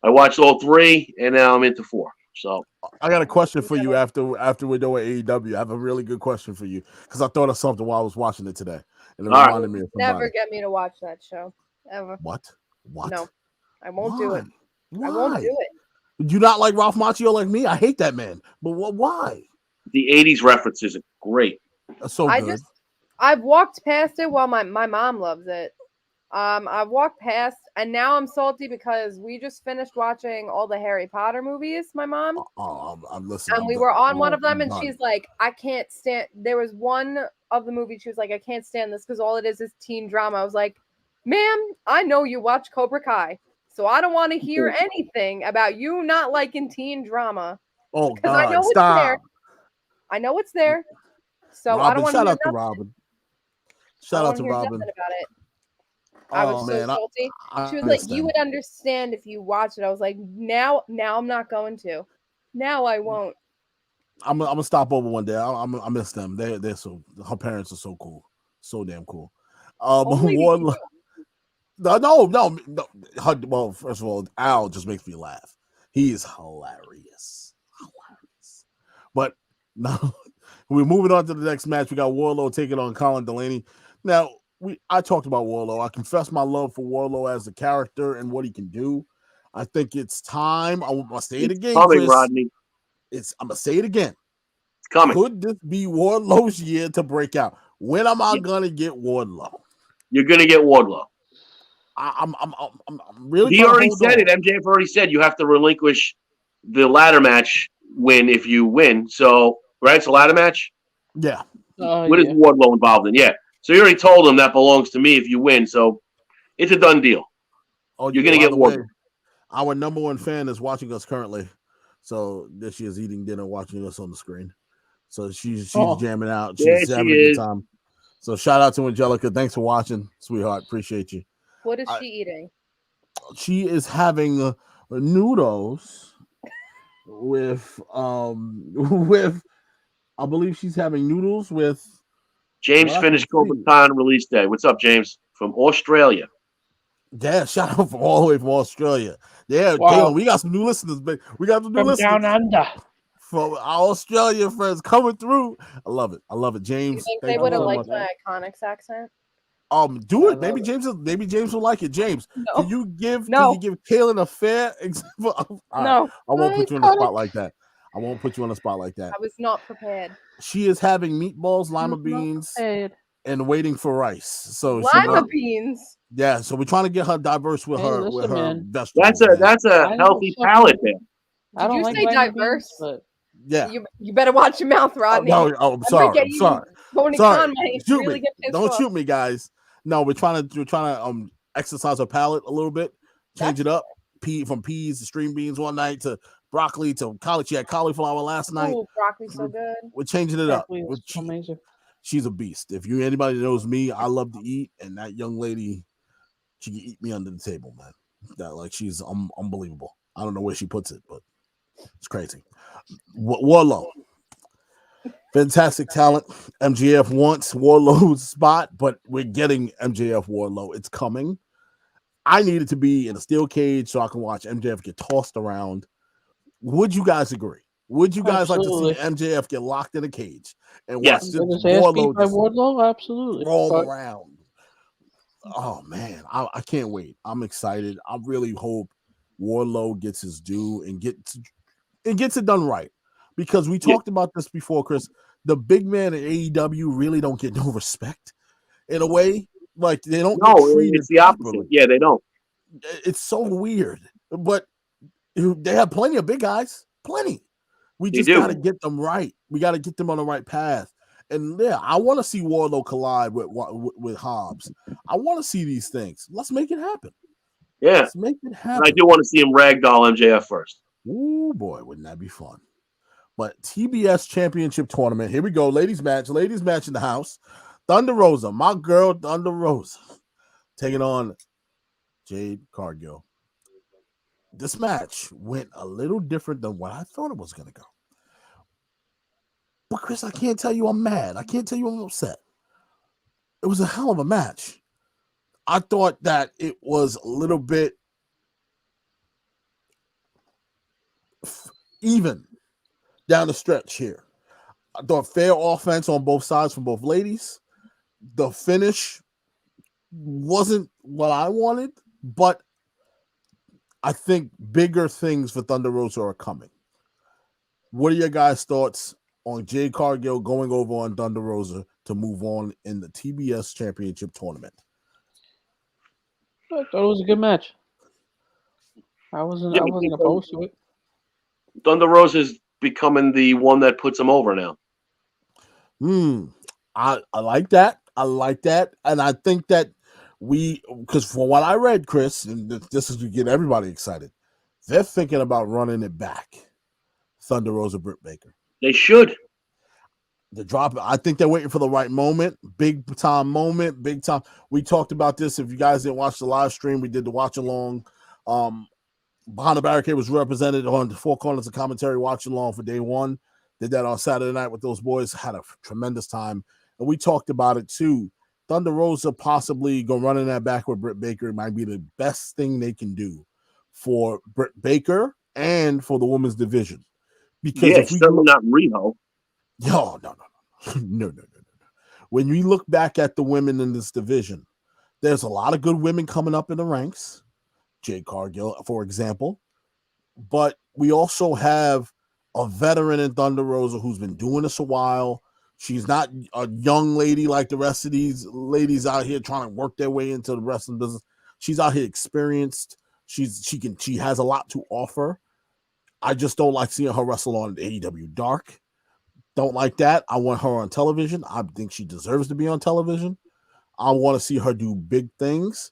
I watched all 3, and now I'm into 4. So I got a question for you after we're done with AEW. I have a really good question for you because I thought of something while I was watching it today. And it reminded me of somebody. Never get me to watch that show. Ever. What? No. I won't do it. Why? I won't do it. Do you not like Ralph Macchio like me? I hate that man. But why? The 80s references are great. That's so good. I've walked past it while my mom loves it. I've walked past, and now I'm salty because we just finished watching all the Harry Potter movies, my mom. I'm listening. And we were on one of them, and she's like, I can't stand. There was one of the movies, she was like, I can't stand this because all it is teen drama. I was like, ma'am, I know you watch Cobra Kai. So I don't want to hear anything about you not liking teen drama. Oh, because I know it's there. I know it's there. So Robin, I don't want to shout hear out to Robin. Shout out to Robin. About it. I was so salty. She was like, "You would understand if you watched it." I was like, "Now I'm not going to. Now I won't." I'm gonna stop over one day. I miss them. They're so her parents are so cool, so damn cool. Warlow. No. Well, first of all, Al just makes me laugh. He is hilarious. But now we're moving on to the next match. We got Warlow taking on Colin Delaney. Now, I talked about Warlow. I confess my love for Warlow as a character and what he can do. I think it's time. I'm gonna say it again, coming, Chris. Rodney. I'm gonna say it again. It's coming. Could this be Wardlow's year to break out? When am I gonna get Wardlow? You're gonna get Wardlow. I'm really. He already said it. MJF already said you have to relinquish the ladder match if you win. So right, it's a ladder match. Yeah. What is Wardlow involved in? Yeah. So you already told him that belongs to me if you win. So it's a done deal. Oh, you're gonna get Wardlow. Our number one fan is watching us currently. So there she is eating dinner, watching us on the screen. So she's jamming out. She's having a good time. So shout out to Angelica. Thanks for watching, sweetheart. Appreciate you. What is she eating? She is having noodles with I believe she's having noodles with James finished Cobra Khan release day. What's up, James? From Australia. Yeah, shout out from all the way from Australia. Yeah, wow. Taylor, we got some new listeners, but we got some new listeners down under. From our Australia friends coming through. I love it. James. You think they would have liked my Iconics accent? Do it. Maybe James will like it. James, can you give Kaylin a fair example? No. I won't put you on the spot like that. I was not prepared. She is having meatballs, lima beans, and waiting for rice. So lima beans. Yeah, so we're trying to get her diverse with her vegetables. That's a healthy palate there. Did you say diverse? Beans, but... Yeah. You better watch your mouth, Rodney. I'm sorry. Sorry. Don't shoot me, guys. No, we're trying to exercise our palate a little bit, change it up. From peas to string beans one night to broccoli to cauliflower. She had cauliflower last night. Oh, broccoli's so good. We're changing it up. Amazing. She's a beast. If anybody knows me, I love to eat, and that young lady, she can eat me under the table, man. She's unbelievable. I don't know where she puts it, but it's crazy. Warlow. Fantastic talent. MJF wants Warlow's spot, but we're getting MJF Warlow. It's coming. I needed to be in a steel cage so I can watch MJF get tossed around. Would you guys agree? Would you guys like to see MJF get locked in a cage and watch this Warlow? Absolutely. Roll around. Oh man, I can't wait. I'm excited. I really hope Warlow gets his due and gets it done right. Because we talked about this before, Chris. The big man at AEW really don't get no respect in a way. Like they don't. No, it's the opposite. Yeah, they don't. It's so weird. But they have plenty of big guys. Plenty. We just got to get them right. We got to get them on the right path. And I want to see Warlow collide with Hobbs. I want to see these things. Let's make it happen. Yeah, let's make it happen. And I do want to see him ragdoll MJF first. Ooh boy, wouldn't that be fun? But TBS Championship Tournament. Here we go. Ladies match in the house. Thunder Rosa, my girl Thunder Rosa, taking on Jade Cargill. This match went a little different than what I thought it was going to go. But Chris, I can't tell you I'm mad. I can't tell you I'm upset. It was a hell of a match. I thought that it was a little bit even down the stretch here. I thought fair offense on both sides from both ladies. The finish wasn't what I wanted, but I think bigger things for Thunder Rosa are coming. What are your guys' thoughts on Jade Cargill going over on Thunder Rosa to move on in the TBS Championship Tournament? I thought it was a good match. I wasn't opposed to it. Thunder Rosa is becoming the one that puts him over now. I like that. And I think that because from what I read, Chris, and this is to get everybody excited, they're thinking about running it back. Thunder Rosa, Britt Baker. They should. I think they're waiting for the right moment. Big time. We talked about this. If you guys didn't watch the live stream, we did the watch along. Behind the Barricade was represented on the Four Corners of Commentary watch along for day one. Did that on Saturday night with those boys. Had a tremendous time, and we talked about it too. Thunder Rosa possibly go running that back with Britt Baker. It might be the best thing they can do for Britt Baker and for the women's division. Because if we certainly not Rio. No. When we look back at the women in this division, there's a lot of good women coming up in the ranks. Jade Cargill, for example. But we also have a veteran in Thunder Rosa who's been doing this a while. She's not a young lady like the rest of these ladies out here trying to work their way into the wrestling business. She's out here experienced. She has a lot to offer. I just don't like seeing her wrestle on AEW Dark. Don't like that. I want her on television. I think she deserves to be on television. I want to see her do big things,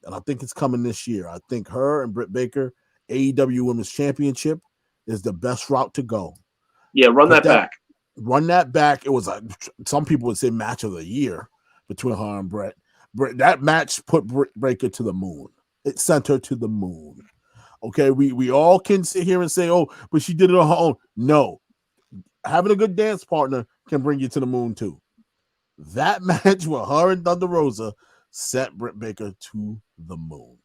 and I think it's coming this year. I think her and Britt Baker, AEW Women's Championship, is the best route to go. Yeah, run that back. Run that back. It was some people would say match of the year between her and Britt. That match put Britt Baker to the moon. It sent her to the moon. Okay, we all can sit here and say, oh, but she did it on her own. No. Having a good dance partner can bring you to the moon too. That match with her and Thunder Rosa set Britt Baker to the moon.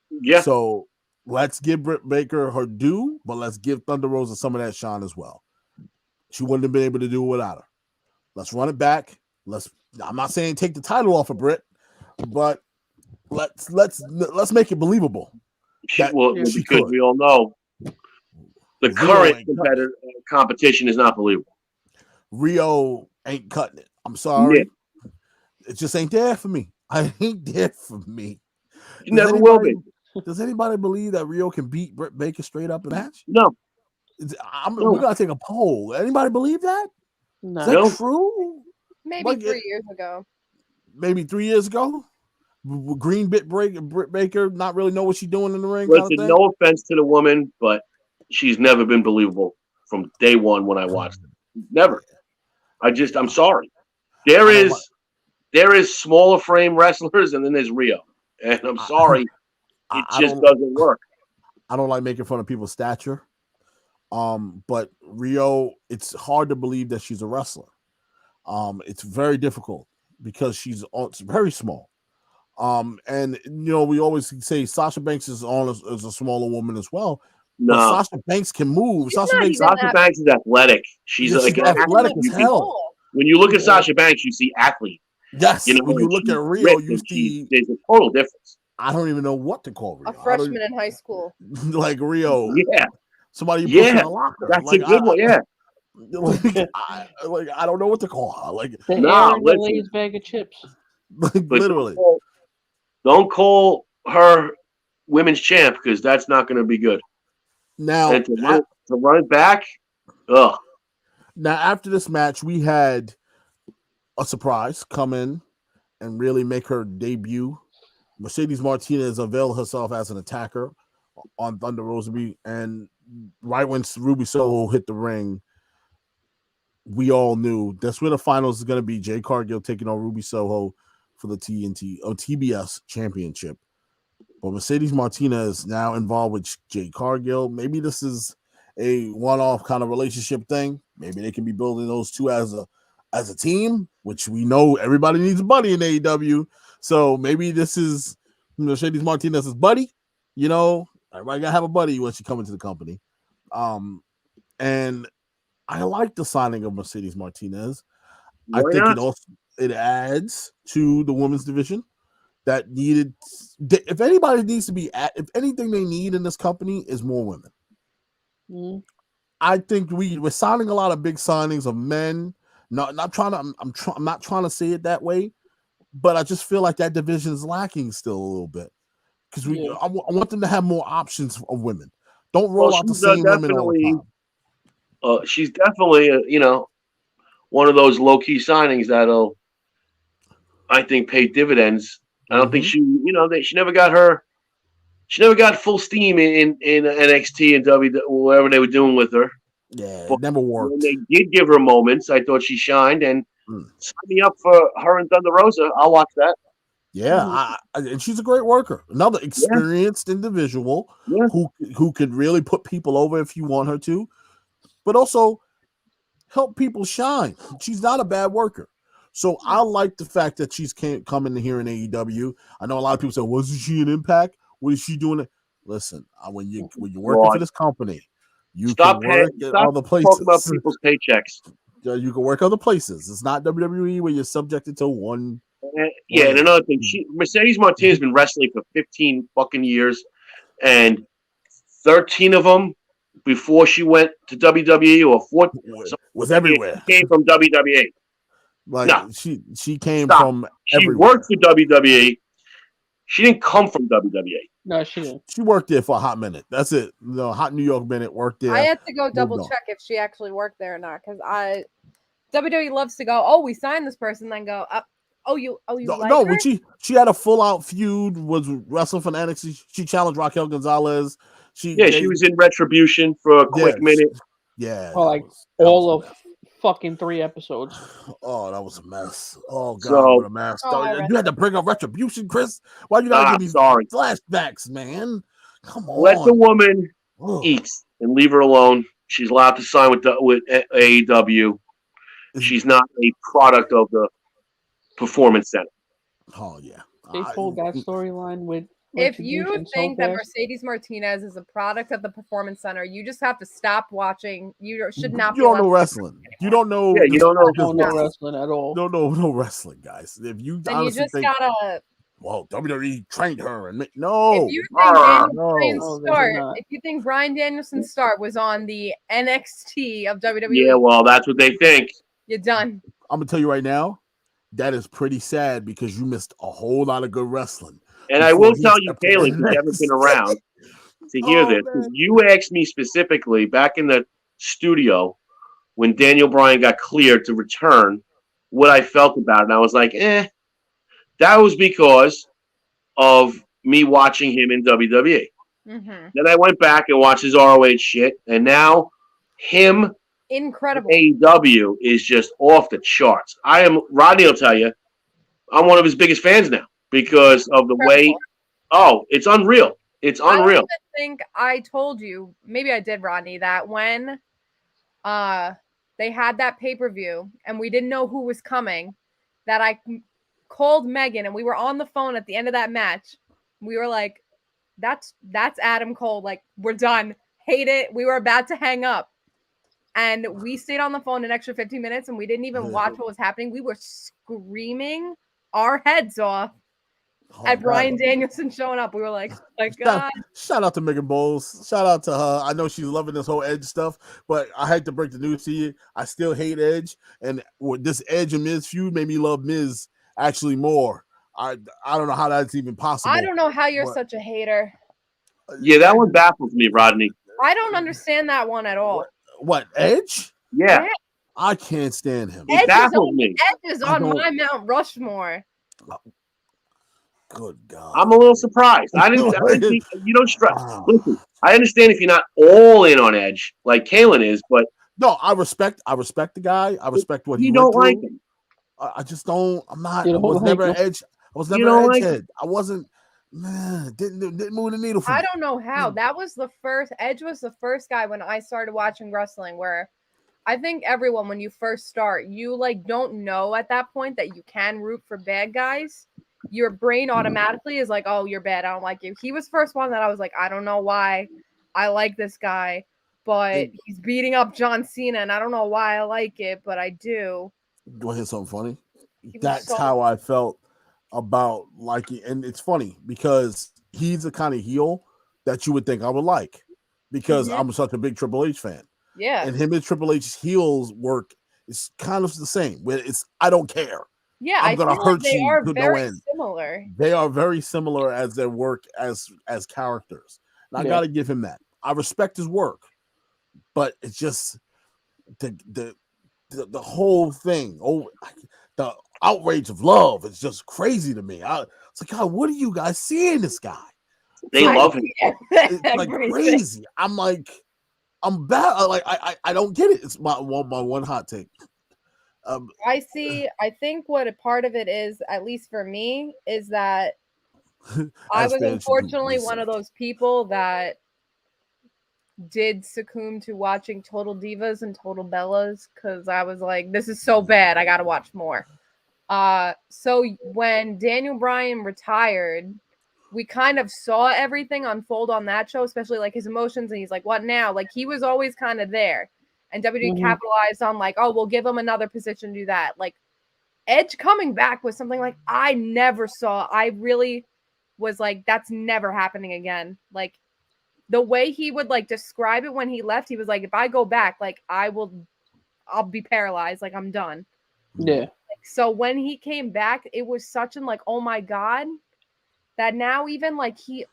Yeah. So let's give Britt Baker her due, but let's give Thunder Rosa some of that shine as well. She wouldn't have been able to do it without her. Let's run it back. I'm not saying take the title off of Britt, but let's make it believable. Because we all know the current competition is not believable. Rio ain't cutting it. I'm sorry. Yeah. It just ain't there for me. I ain't there for me. You never will be. Does anybody believe that Rio can beat Britt Baker straight up in a match? No. We gotta take a poll. Anybody believe that? No. Is that true? Maybe 3 years ago. Maybe 3 years ago? Green Britt Baker not really know what she's doing in the ring. Listen, no offense to the woman, but she's never been believable from day one when I watched it. Never. I'm sorry. There is smaller frame wrestlers, and then there's Rio. And I'm sorry. It just doesn't work. I don't like making fun of people's stature. But Rio, it's hard to believe that she's a wrestler. It's very difficult because she's very small. And we always say Sasha Banks is a smaller woman as well. No, but Sasha Banks can move. Sasha Banks is athetic. She's like athletic as hell. When you look at Sasha Banks, you see athlete. Yes. When you look at Rio, you see there's a total difference. I don't even know what to call Rio. A freshman in high school. Like Rio. Yeah. Somebody you put in a locker. That's a good one. Yeah. I don't know what to call her. Lay's bag of chips. Literally. Don't call her women's champ because that's not going to be good. Now, and to run it back, ugh. Now, after this match, we had a surprise come in and really make her debut. Mercedes Martinez availed herself as an attacker on Thunder Rosa, and right when Ruby Soho hit the ring, we all knew that's where the finals is going to be. Jade Cargill taking on Ruby Soho for the TBS championship. But Mercedes Martinez now involved with Jade Cargill. Maybe this is a one-off kind of relationship thing. Maybe they can be building those two as a team, which we know everybody needs a buddy in AEW. So maybe this is Mercedes Martinez's buddy. Everybody gotta have a buddy when she comes into the company. And I like the signing of Mercedes Martinez. I think it adds to the women's division that needed. If anybody needs to be if anything they need in this company is more women. Mm. I think we're signing a lot of big signings of men. I'm not trying to say it that way, but I just feel like that division is lacking still a little bit because I want them to have more options of women. Don't roll out the same women all the time. She's definitely one of those low key signings that'll, I think, pay dividends. I don't think she never got full steam in NXT and whatever they were doing with her. Yeah, it never worked. When they did give her moments, I thought she shined. And sign me up for her and Thunder Rosa. I'll watch that. Yeah, and she's a great worker. Another experienced individual who could really put people over if you want her to. But also, help people shine. She's not a bad worker. So I like the fact that she's coming here in AEW. I know a lot of people say, wasn't she an Impact? What is she doing? Listen, when you're working for this company, you can work at other places. Talking about people's paychecks. You can work other places. It's not WWE where you're subjected to one. Yeah, and another thing, Mercedes Martinez has been wrestling for 15 fucking years, and 13 of them before she went to WWE or 14 was everywhere. Came from WWE. Like no. she came from she everywhere. Worked for WWE. She didn't come from WWE. No, she didn't. She worked there for a hot minute. That's it. The hot New York minute worked there. I had to go double check if she actually worked there or not, because WWE loves to go, oh, we signed this person, then go up. You like her? When she had a full out feud, was wrestling for NXT. She challenged Raquel Gonzalez. She was in Retribution for a quick minute. Yeah, all of fucking 3 episodes. Oh, that was a mess. Oh God, what a mess! You had to bring up Retribution, Chris. Why you gotta give these flashbacks, man? Come on. Let the woman eat and leave her alone. She's allowed to sign with AEW. She's not a product of the Performance Center. Oh yeah, they told that storyline with. If you think that Mercedes Martinez is a product of the Performance Center, you just have to stop watching. You should not. You don't know wrestling. You don't know. Yeah, you don't know wrestling at all. Don't know no wrestling, guys. If you then you just gotta. Well, WWE trained her, and no. If you think Bryan Danielson's start was on the NXT of WWE, yeah, well, that's what they think. You're done. I'm gonna tell you right now, that is pretty sad because you missed a whole lot of good wrestling. And I will tell you, Kaylee, who's never been around to hear this, because you asked me specifically back in the studio when Daniel Bryan got cleared to return what I felt about it. And I was like, that was because of me watching him in WWE. Mm-hmm. Then I went back and watched his ROH shit, and now him, incredible AEW is just off the charts. Rodney will tell you, I'm one of his biggest fans now. Because of the way, it's unreal. It's unreal. I think I told you, maybe I did, Rodney, that when they had that pay-per-view and we didn't know who was coming, that I called Megan and we were on the phone at the end of that match. We were like, that's Adam Cole. Like, we're done. Hate it. We were about to hang up. And we stayed on the phone an extra 15 minutes and we didn't even watch what was happening. We were screaming our heads off. At Bryan Danielson showing up, we were like, my God. Shout out to Megan Bowles. Shout out to her. I know she's loving this whole Edge stuff, but I had to break the news to you. I still hate Edge. And this Edge and Miz feud made me love Miz actually more. I don't know how that's even possible. I don't know how you're such a hater. Yeah, that one baffles me, Rodney. I don't understand that one at all. What, Edge? Yeah. I can't stand him. It baffles me. Edge is on my Mount Rushmore. Good God. I'm a little surprised. I didn't think, you don't stress. Listen, I understand if you're not all in on Edge like Kalen is, but no, I respect the guy. I respect what he don't went like through. him. I just don't. I'm not. I was never Edge. I was never Edge head. I wasn't. Man, didn't move the needle for me. I don't know how. That was the first. Edge was the first guy when I started watching wrestling where I think everyone, when you first start, you don't know at that point that you can root for bad guys. Your brain automatically is like, oh, you're bad. I don't like you. He was the first one that I was like, I don't know why I like this guy, but he's beating up John Cena, and I don't know why I like it, but I do. You want to hear something funny? That's how I felt about liking, and it's funny because he's the kind of heel that you would think I would like because I'm such a big Triple H fan. Yeah. And him and Triple H's heels work is kind of the same. Where I don't care. Yeah, I'm gonna hurt you. They are very similar. They are very similar as their work as characters. And I gotta give him that. I respect his work, but it's just the whole thing. Oh, the outrage of love is just crazy to me. It's like, God, what are you guys seeing this guy? They love him. It's like crazy. I'm bad. I don't get it. It's my one hot take. I think what a part of it is, at least for me, is that I was unfortunately one of those people that did succumb to watching Total Divas and Total Bellas because I was like, this is so bad. I got to watch more. So when Daniel Bryan retired, we kind of saw everything unfold on that show, especially like his emotions. And he's like, what now? Like he was always kind of there. And WWE capitalized on like, oh, we'll give him another position to do that. Like Edge coming back was something like I never saw. I really was like, that's never happening again. Like the way he would like describe it when he left, he was like, if I go back, like I'll be paralyzed. Like I'm done. Yeah. Like, so when he came back, it was such an like, oh my God, that now even like he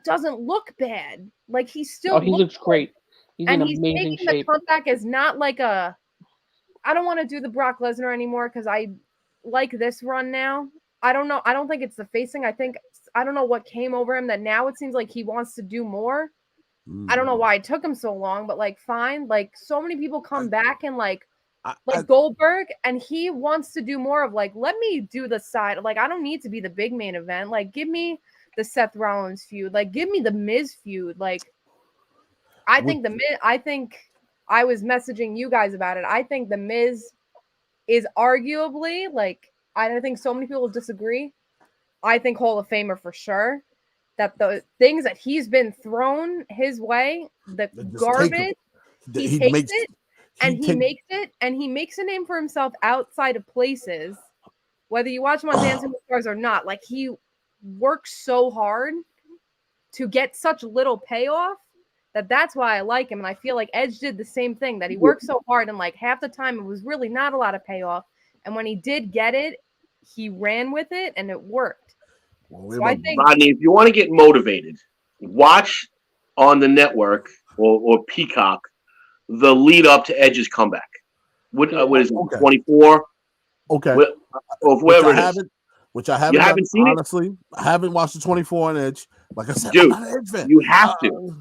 doesn't look bad. Like he still he looks great. He's in amazing taking shape. The comeback as not like I don't want to do the Brock Lesnar anymore because I like this run now. I don't know. I don't think it's the facing. I don't know what came over him that now it seems like he wants to do more. I don't know why it took him so long, but like fine. Like so many people come back and like Goldberg, and he wants to do more of like, let me do the side. Like I don't need to be the big main event. Like give me the Seth Rollins feud. Like give me the Miz feud. Like I think I was messaging you guys about it. I think the Miz is arguably like, I don't think so many people disagree. I think Hall of Famer for sure. That the things that he's been thrown his way, the garbage, he takes it and he makes it, and he makes a name for himself outside of places. Whether you watch him on Dancing with Stars or not, like he works so hard to get such little payoff. That's why I like him. And I feel like Edge did the same thing, that he worked so hard and like half the time it was really not a lot of payoff. And when he did get it, he ran with it and it worked. So I think, Rodney, if you want to get motivated, watch on the network or Peacock the lead up to Edge's comeback. What is it, 24? Okay. Or whoever it is. Which I haven't. You haven't seen honestly. I haven't watched the 24 on Edge. Like I said, dude, I'm not an Edge fan. You have to.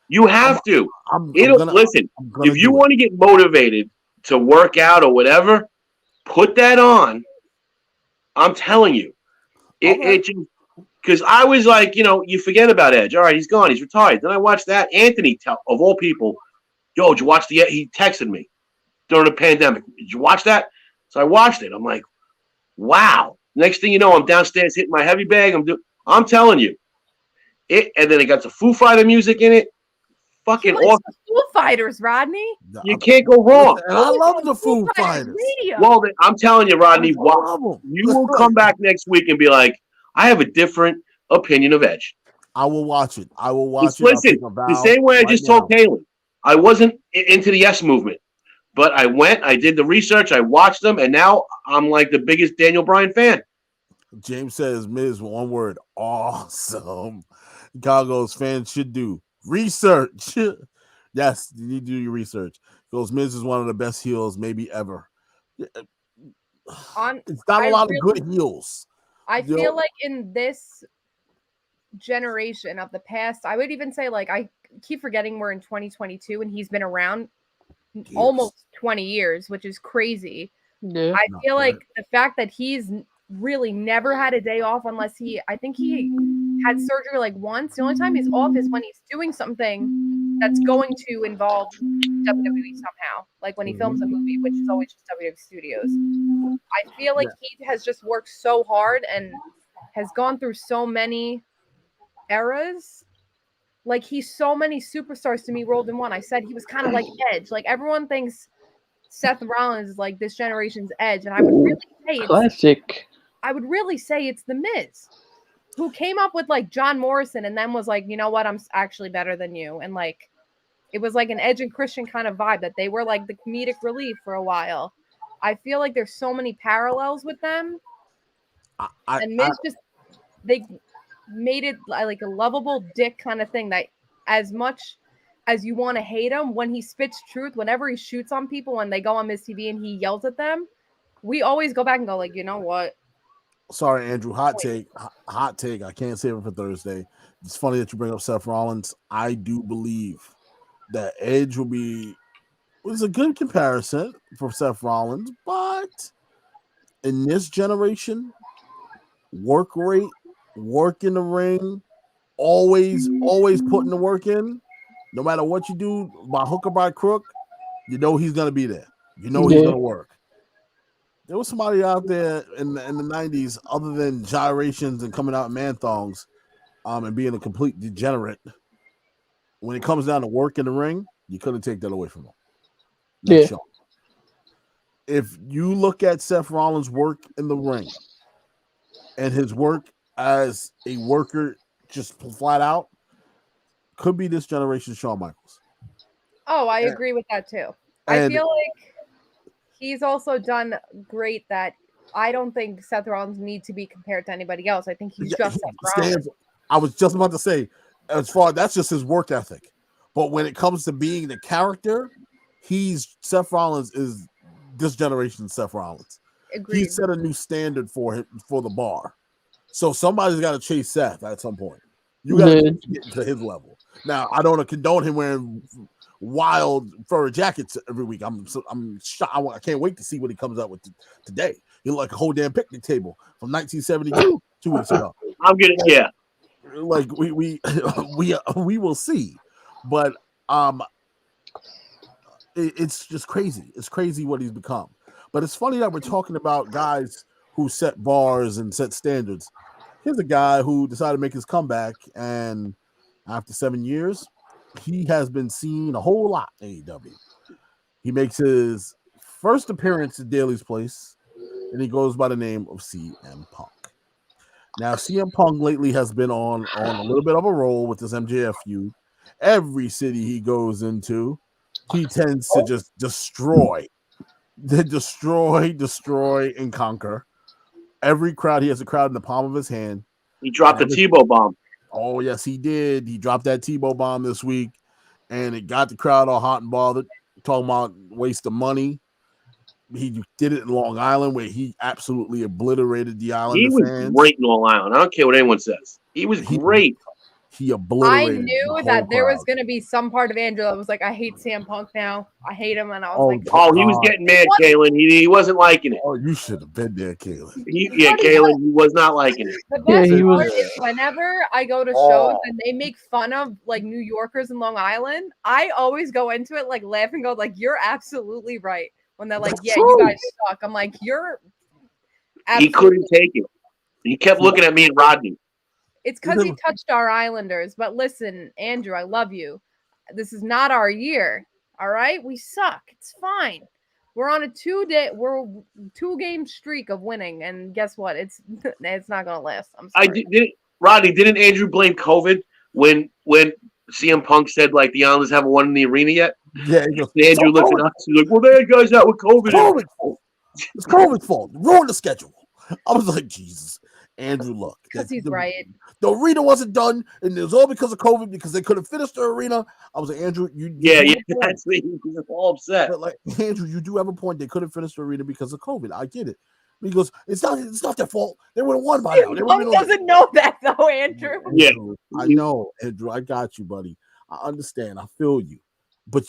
You have to. Listen, if you want to get motivated to work out or whatever, put that on. I'm telling you. It just, because I was like, you forget about Edge. All right, he's gone. He's retired. Then I watched that. Anthony, of all people, yo, did you watch he texted me during the pandemic. Did you watch that? So I watched it. I'm like, wow. Next thing you know, I'm downstairs hitting my heavy bag. I'm telling you. And then it got the Foo Fighter music in it. Fucking awesome. Foo Fighters, Rodney. You can't go wrong. And I love the Foo Fighters. Well, I'm telling you, Rodney, you will come back next week and be like, I have a different opinion of Edge. I will watch it. Listen, the same way I just told Kaylin. I wasn't into the Yes movement, but I went, I did the research, I watched them, and now I'm like the biggest Daniel Bryan fan. James says, Miz, one word, awesome. Chicago's fans should do research. Yes, you need to do your research. Because Miz is one of the best heels maybe ever. It's not a lot of good heels. I feel like in this generation of the past, I would even say, like, I keep forgetting we're in 2022 and he's been around almost 20 years, which is crazy. Yeah. I feel like the fact that he's really never had a day off unless I think he had surgery like once. The only time he's off is when he's doing something that's going to involve WWE somehow, like when he films a movie, which is always just WWE Studios. I feel like he has just worked so hard and has gone through so many eras. Like he's so many superstars to me rolled in one. I said he was kind of like Edge. Like everyone thinks Seth Rollins is like this generation's Edge, and I would really say classic. I would really say it's the Miz, who came up with like John Morrison and then was like, you know what, I'm actually better than you. And like, it was like an Edge and Christian kind of vibe that they were like the comedic relief for a while. I feel like there's so many parallels with them. And Miz they made it like a lovable dick kind of thing that as much as you want to hate him, when he spits truth, whenever he shoots on people and they go on Miz TV and he yells at them, we always go back and go like, you know what? Sorry, Andrew. Hot take. I can't save it for Thursday. It's funny that you bring up Seth Rollins. I do believe that Edge was a good comparison for Seth Rollins, but in this generation, work rate, work in the ring, always putting the work in. No matter what you do, by hook or by crook, you know he's gonna be there. You know he's gonna work. There was somebody out there in the 90s, other than gyrations and coming out in man thongs, and being a complete degenerate. When it comes down to work in the ring, you couldn't take that away from him. Next show. If you look at Seth Rollins' work in the ring and his work as a worker, just flat out, could be this generation's Shawn Michaels. Oh, I agree with that too. I feel like he's also done great that I don't think Seth Rollins needs to be compared to anybody else. I think he's just Seth Rollins. I was just about to say, as far that's just his work ethic. But when it comes to being the character, Seth Rollins is this generation's Seth Rollins. Agreed. He set a new standard for the bar. So somebody's got to chase Seth at some point. You got to get to his level. Now, I don't condone him wearing wild fur jackets every week. I'm shocked. I can't wait to see what he comes up with today. He look like a whole damn picnic table from 1972 2 weeks ago. I'm gonna like we will see, but it's just crazy. It's crazy what he's become. But it's funny that we're talking about guys who set bars and set standards. Here's a guy who decided to make his comeback, and after 7 years, he has been seen a whole lot in AEW. He makes his first appearance at Daly's Place, and he goes by the name of CM Punk. Now, CM Punk lately has been on a little bit of a roll with this MJF feud. Every city he goes into, he tends to just destroy, and conquer. Every crowd, he has a crowd in the palm of his hand. He dropped the Tebow bomb. Oh, yes, he did. He dropped that Tebow bomb this week, and it got the crowd all hot and bothered, talking about waste of money. He did it in Long Island, where he absolutely obliterated the island. He was great in Long Island. I don't care what anyone says. He was great. He obliterated. I knew that there was going to be some part of Andrew that was like, I hate CM Punk now. I hate him. And I was like, oh, he was getting mad, Kaylin. He wasn't liking it. Oh, you should have been there, Kaylin. Kaylin, he was not liking it. The best part is whenever I go to shows and they make fun of like New Yorkers in Long Island, I always go into it like laughing, go like, you're absolutely right. When they're like, yeah, you guys suck. I'm like, you're He couldn't take it. He kept looking at me and Rodney. It's because he touched our Islanders. But listen, Andrew, I love you. This is not our year. All right? We suck. It's fine. We're on a 2-game streak of winning. And guess what? It's not going to last. I'm sorry. Rodney, didn't Andrew blame COVID when CM Punk said, like, the Islanders haven't won in the arena yet? Yeah. Andrew looked at us. He's like, well, there guys out with COVID. It's COVID's fault. Ruined the schedule. I was like, Jesus. Andrew, look. Because he's right. The arena wasn't done, and it was all because of COVID, because they could have finished the arena. I was like, Andrew, that's me. He was all upset. But like, Andrew, you do have a point. They couldn't finish the arena because of COVID. I get it. He goes, it's not their fault. They would have won by now. Punk doesn't know that, though, Andrew. Yeah. I know, Andrew. I got you, buddy. I understand. I feel you. But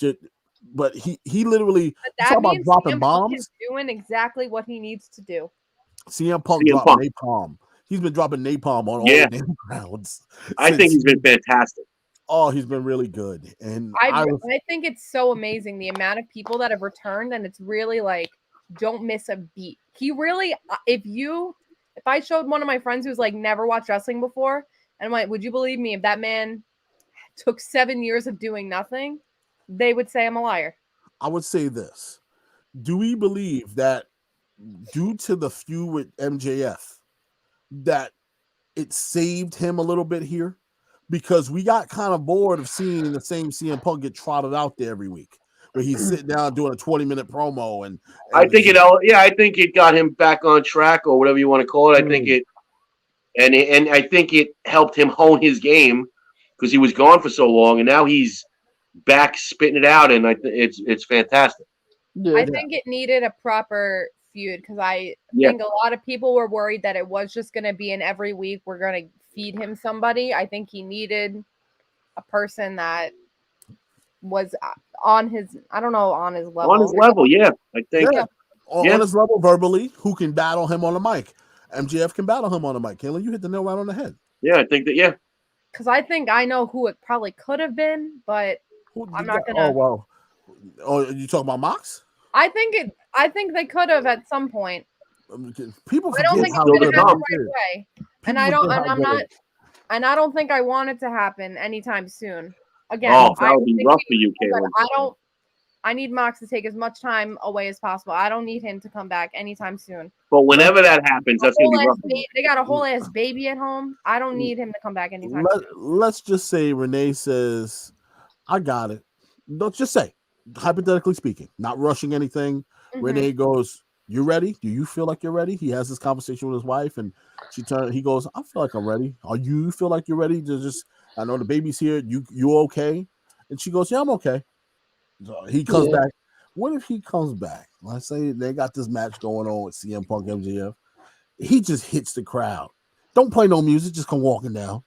he literally talking about dropping CM bombs. Punk is doing exactly what he needs to do. CM Punk dropped napalm. He's been dropping napalm on all the damn crowds. I think he's been fantastic. Oh, he's been really good. And I think it's so amazing the amount of people that have returned, and it's really like, don't miss a beat. He really, if I showed one of my friends who's like never watched wrestling before, and I'm like, would you believe me if that man took 7 years of doing nothing? They would say I'm a liar. I would say this. Do we believe that due to the feud with MJF, that it saved him a little bit here? Because we got kind of bored of seeing the same CM Punk get trotted out there every week, where he's sitting down doing a 20-minute promo. And I think it got him back on track, or whatever you want to call it. I think I think it helped him hone his game, because he was gone for so long, and now he's back spitting it out, and it's fantastic. I think it needed a proper feud, because I think a lot of people were worried that it was just going to be an every week we're going to feed him somebody. I think he needed a person that was on his level. On his level, yeah. I think. Yeah. On his level verbally, who can battle him on the mic. MJF can battle him on the mic. Kayla, you hit the nail right on the head. Yeah, I think that, because I think I know who it probably could have been, but I'm not gonna. Oh well. Oh, you talking about Mox? I think they could have at some point. People I don't forget think how it's good gonna happen Mox right is. away. People And I don't. forget And how I'm good not. it is. And I don't think I want it to happen anytime soon. Again, Oh, that I would be think rough for you, Caitlin. I need Mox to take as much time away as possible. I don't need him to come back anytime soon. But whenever that happens, that's going to be rough for you. They got a whole ass baby at home. I don't need him to come back anytime soon. Let's just say Renee says, I got it. Let's just say, hypothetically speaking, not rushing anything. Mm-hmm. Renee goes, you ready? Do you feel like you're ready? He has this conversation with his wife, and he goes, I feel like I'm ready. Are you feel like you're ready to just, I know the baby's here. You okay? And she goes, yeah, I'm okay. So he comes back. What if he comes back? Let's say they got this match going on with CM Punk MJF. He just hits the crowd. Don't play no music. Just come walking down.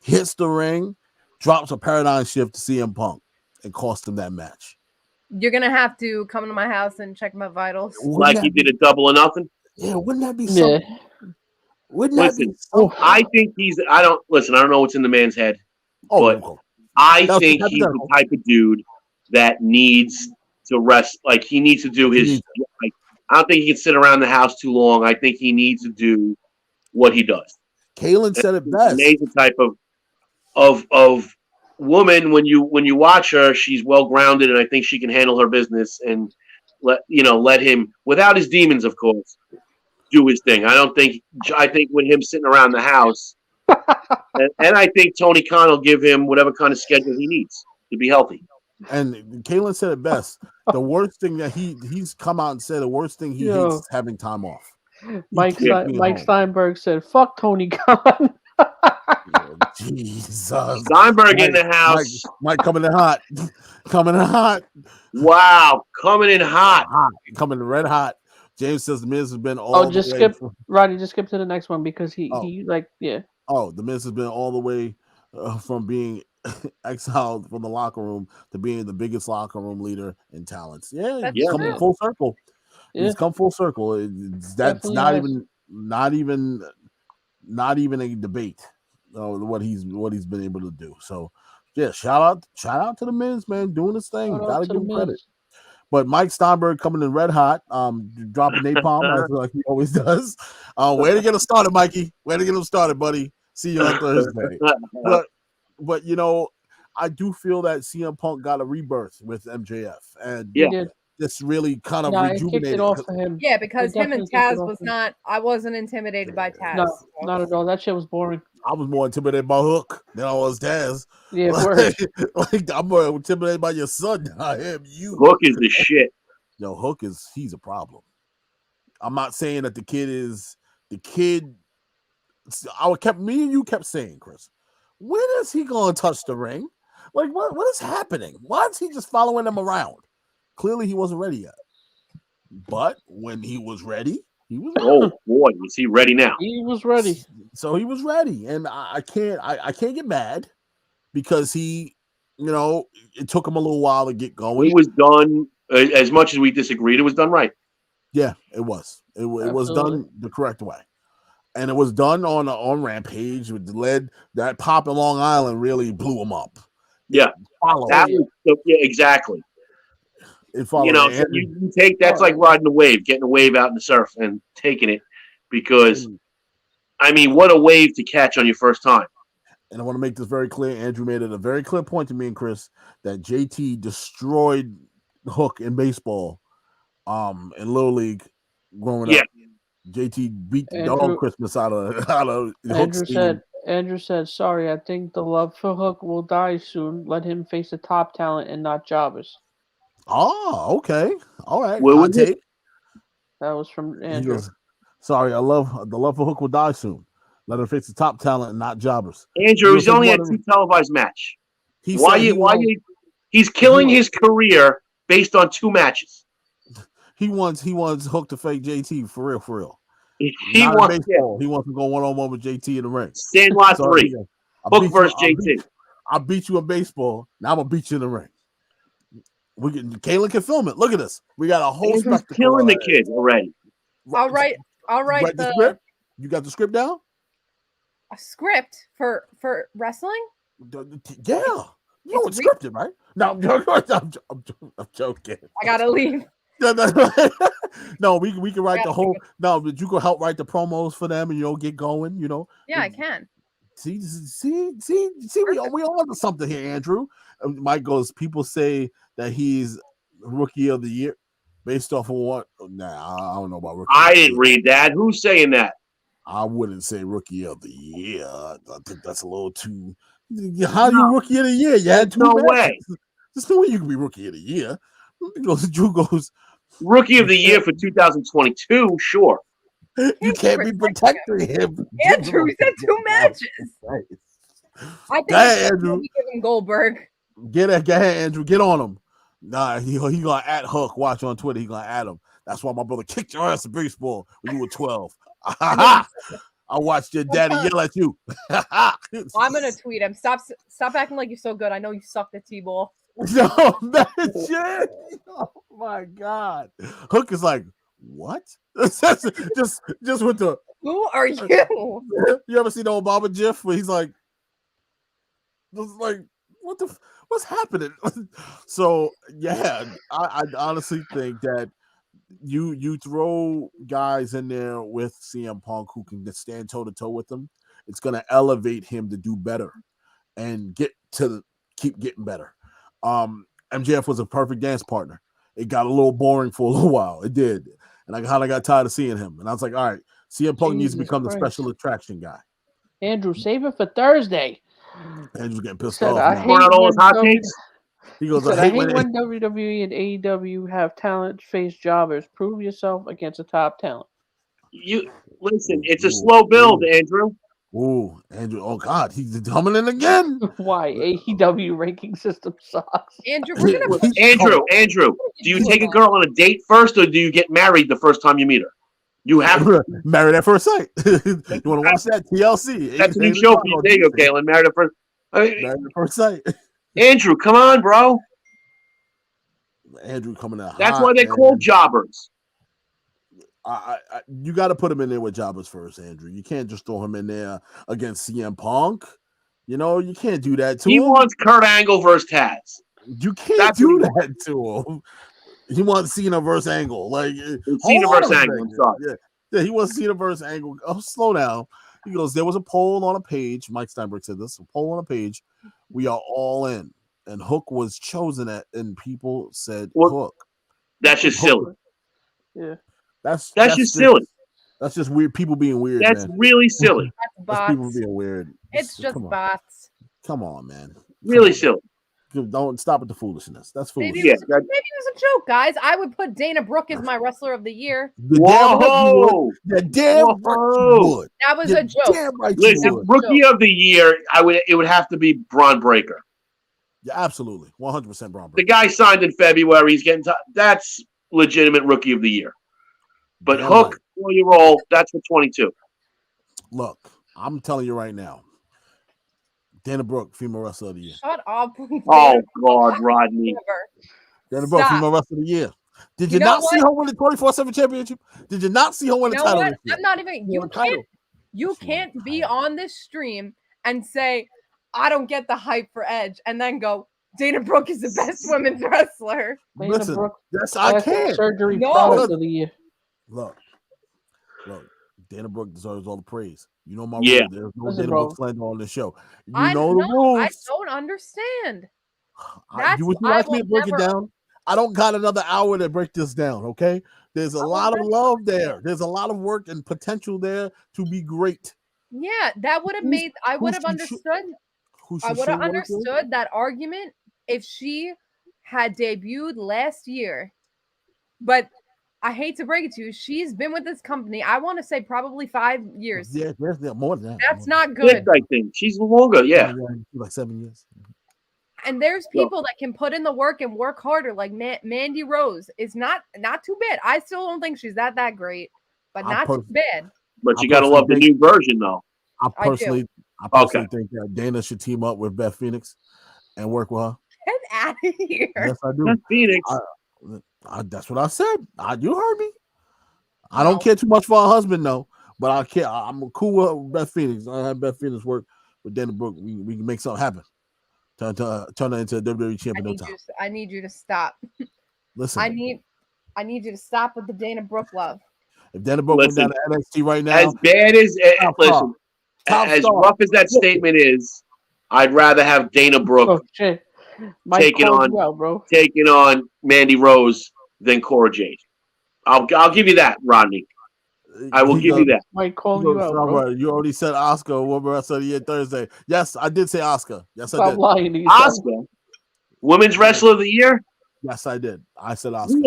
Hits the ring, drops a paradigm shift to CM Punk, and cost him that match. You're gonna have to come to my house and check my vitals. Like he did a double or nothing. Yeah, wouldn't that be something? Yeah. I think I don't know what's in the man's head, but I think he's the type of dude that needs to rest. Like he needs to do his. I don't think he can sit around the house too long. I think he needs to do what he does. Kaylin said it best. Amazing type of woman. When you watch her, she's well grounded, and I think she can handle her business and let him, without his demons, of course, do his thing. I think with him sitting around the house, and I think Tony Khan will give him whatever kind of schedule he needs to be healthy. And Kaylin said it best. The worst thing that he's come out and said, the worst thing he hates is having time off. Mike Steinberg said, "Fuck Tony Khan." Jesus. Steinberg in the house. Mike coming in hot. Coming in hot. Wow, coming in hot. Coming in red hot. James says the Miz has been all just skip Roddy, just skip to the next one because he Oh, the Miz has been all the way from being exiled from the locker room to being the biggest locker room leader in talents. Yeah, he's coming full circle. Yeah. He's come full circle. That's not even a debate. What he's been able to do. So yeah, shout out to the Miz, man, doing his thing. Gotta give him credit. But Mike Steinberg coming in red hot, dropping napalm like he always does. Way to get him started, Mikey. Way to get him started, buddy. See you on Thursday. But I do feel that CM Punk got a rebirth with MJF, and this really kind of rejuvenated off for him. Yeah, because him and Taz was not. I wasn't intimidated by Taz. No, not at all. That shit was boring. I was more intimidated by Hook than I was Taz. Yeah, I'm more intimidated by your son than I am you. Hook is the shit. No, he's a problem. I'm not saying that the kid. Me and you kept saying, Chris, when is he going to touch the ring? Like, what is happening? Why is he just following them around? Clearly, he wasn't ready yet. But when he was ready, he was ready. Oh boy, is he ready now? He was ready. So he was ready, and I can't get mad because he, it took him a little while to get going. He was done. As much as we disagreed, it was done right. Yeah, it was. It was done the correct way, and it was done on Rampage. That pop in Long Island really blew him up. Yeah, exactly. So you take that's like riding a wave, getting a wave out in the surf and taking it, because what a wave to catch on your first time. And I want to make this very clear. Andrew made it a very clear point to me and Chris that JT destroyed Hook in baseball, in Little League growing up. JT beat the dog Christmas out of Hook. Andrew said, "Sorry, I think the love for Hook will die soon. Let him face the top talent and not jobbers." Oh, okay. All right. I'll take. That was from Andrew. Goes, sorry, the love for Hook will die soon. Let him face the top talent and not jobbers. Andrew, he's only had 2 televised match. He's killing his career based on 2 matches. He wants Hook to fake JT for real. He wants to go 1-on-1 with JT in the ring. Sandlot 3. Hook versus JT. I beat you in baseball. Now I'm gonna beat you in the ring. Kaylin can film it. Look at this. We got a whole spectacle. Killing the kid already. I'll write the script. You got the script down? A script for wrestling? Yeah. You know it's scripted, right? No, I'm joking. I gotta leave. No, we can write the whole. No, but you can help write the promos for them, and get going. Yeah, I can. See, we all onto something here, Andrew. Mike goes, people say that he's rookie of the year based off of what? Nah, I don't know about rookie. I didn't read that. Who's saying that? I wouldn't say rookie of the year. I think that's a little too. How you rookie of the year? You had 2 no matches. way. There's no way you can be rookie of the year. Drew goes, rookie of the year for 2022. Sure. You can't be protecting him. Andrew said 2 matches. I think Andrew. Give him Goldberg. Get ahead, Andrew. Get on him. Nah, he gonna at Hook. Watch on Twitter. He gonna at him. That's why my brother kicked your ass in baseball when you were 12. I watched your daddy yell at you. I'm gonna tweet him. Stop acting like you're so good. I know you sucked at T-ball. No, man, shit. Oh my God. Hook is like, what? just with the. Who are you? You ever see the Obama GIF where he's like, what's happening? So yeah, I honestly think that you throw guys in there with CM Punk who can stand toe to toe with them. It's gonna elevate him to do better and keep getting better. MJF was a perfect dance partner. It got a little boring for a little while. It did. And I kind of got tired of seeing him. And I was like, all right, CM Punk needs to become the special attraction guy. Andrew, save it for Thursday. Andrew's getting pissed off. He goes, I hate when WWE and AEW have talent face jobbers. Prove yourself against a top talent. You listen, it's a slow build, Andrew. Ooh, Andrew. Oh God, he's coming in again. Why? AEW ranking system sucks. Andrew, Andrew, do you take a girl on a date first, or do you get married the first time you meet her? You have to married at first sight. You want to watch that TLC? That's a new show for you. There you go, Galen. Married at first. Married at first sight. Andrew, come on, bro. Andrew coming out. That's why they call jobbers. You got to put him in there with jobbers first, Andrew. You can't just throw him in there against CM Punk. You can't do that to him. He wants Kurt Angle versus Taz. You can't do that to him. He wants Cena versus Angle. Like Cena versus Angle. I'm sorry. Yeah, he wants Cena versus Angle. Oh, slow down. He goes, there was a poll on a page. Mike Steinberg said this. A poll on a page. We are all in. And Hook was chosen and people said Hook. That's just silly. Yeah. That's just silly. That's just weird. People being weird. That's man. Really silly. That's people being weird. It's just bots. Come on, man. Really silly. Don't stop with the foolishness. That's foolish. Maybe it was a joke, guys. I would put Dana Brooke as my wrestler of the year. Whoa! The damn would. That was a joke. Damn right. Listen, rookie of the year, it would have to be Braun Breaker. Yeah, absolutely. 100% Braun Breaker. The guy signed in February. He's getting that's legitimate rookie of the year. But damn Hook, 4-year-old, that's for 22. Look, I'm telling you right now. Dana Brooke, female wrestler of the year. Shut up. Oh, God, Rodney. Dana Brooke, female wrestler of the year. Did you not see her win the 24/7 championship? Did you not see her win the title? What? I'm not even. You can't be on this stream and say, I don't get the hype for Edge, and then go, Dana Brooke is the best women's wrestler. Listen, yes, I can. Surgery product of the year. Look. Dana Brooke deserves all the praise. You know my rule. There's no Dana Brooke slander on this show. You know the rules. I don't understand. Would you like me to break it down? I don't got another hour to break this down, okay? There's a lot of love there. There's a lot of work and potential there to be great. Yeah, that would have made – I would have understood. I would have understood that argument if she had debuted last year. But – I hate to break it to you. She's been with this company, I want to say probably 5 years. Yeah, more than that. That's not good. 6, I think. She's longer, yeah. Like 7 years. And there's people that can put in the work and work harder, like Mandy Rose is not too bad. I still don't think she's that great, but not too bad. But you got to love the new version, though. I personally think that Dana should team up with Beth Phoenix and work with her. Get out of here. Yes, I do. Beth Phoenix. That's what I said. You heard me. I don't care too much for her husband, though. But I care. I'm cool with Beth Phoenix. I have Beth Phoenix work with Dana Brooke. We can make something happen. turn her into a WWE champion. I need you to stop. Listen, I need you to stop with the Dana Brooke love. if Dana Brooke went down to NXT right now, as bad as listen, as rough as that statement is, I'd rather have Dana Brooke taking on Mandy Rose than Cora Jade. I'll give you that, Rodney. I will give you that. Might call you out, bro. You already said Oscar. What rest of the year Thursday? Yes, I did say Oscar. Yes, I did. Lying to you, Oscar, Women's Wrestler of the Year. Yes, I did. I said Oscar.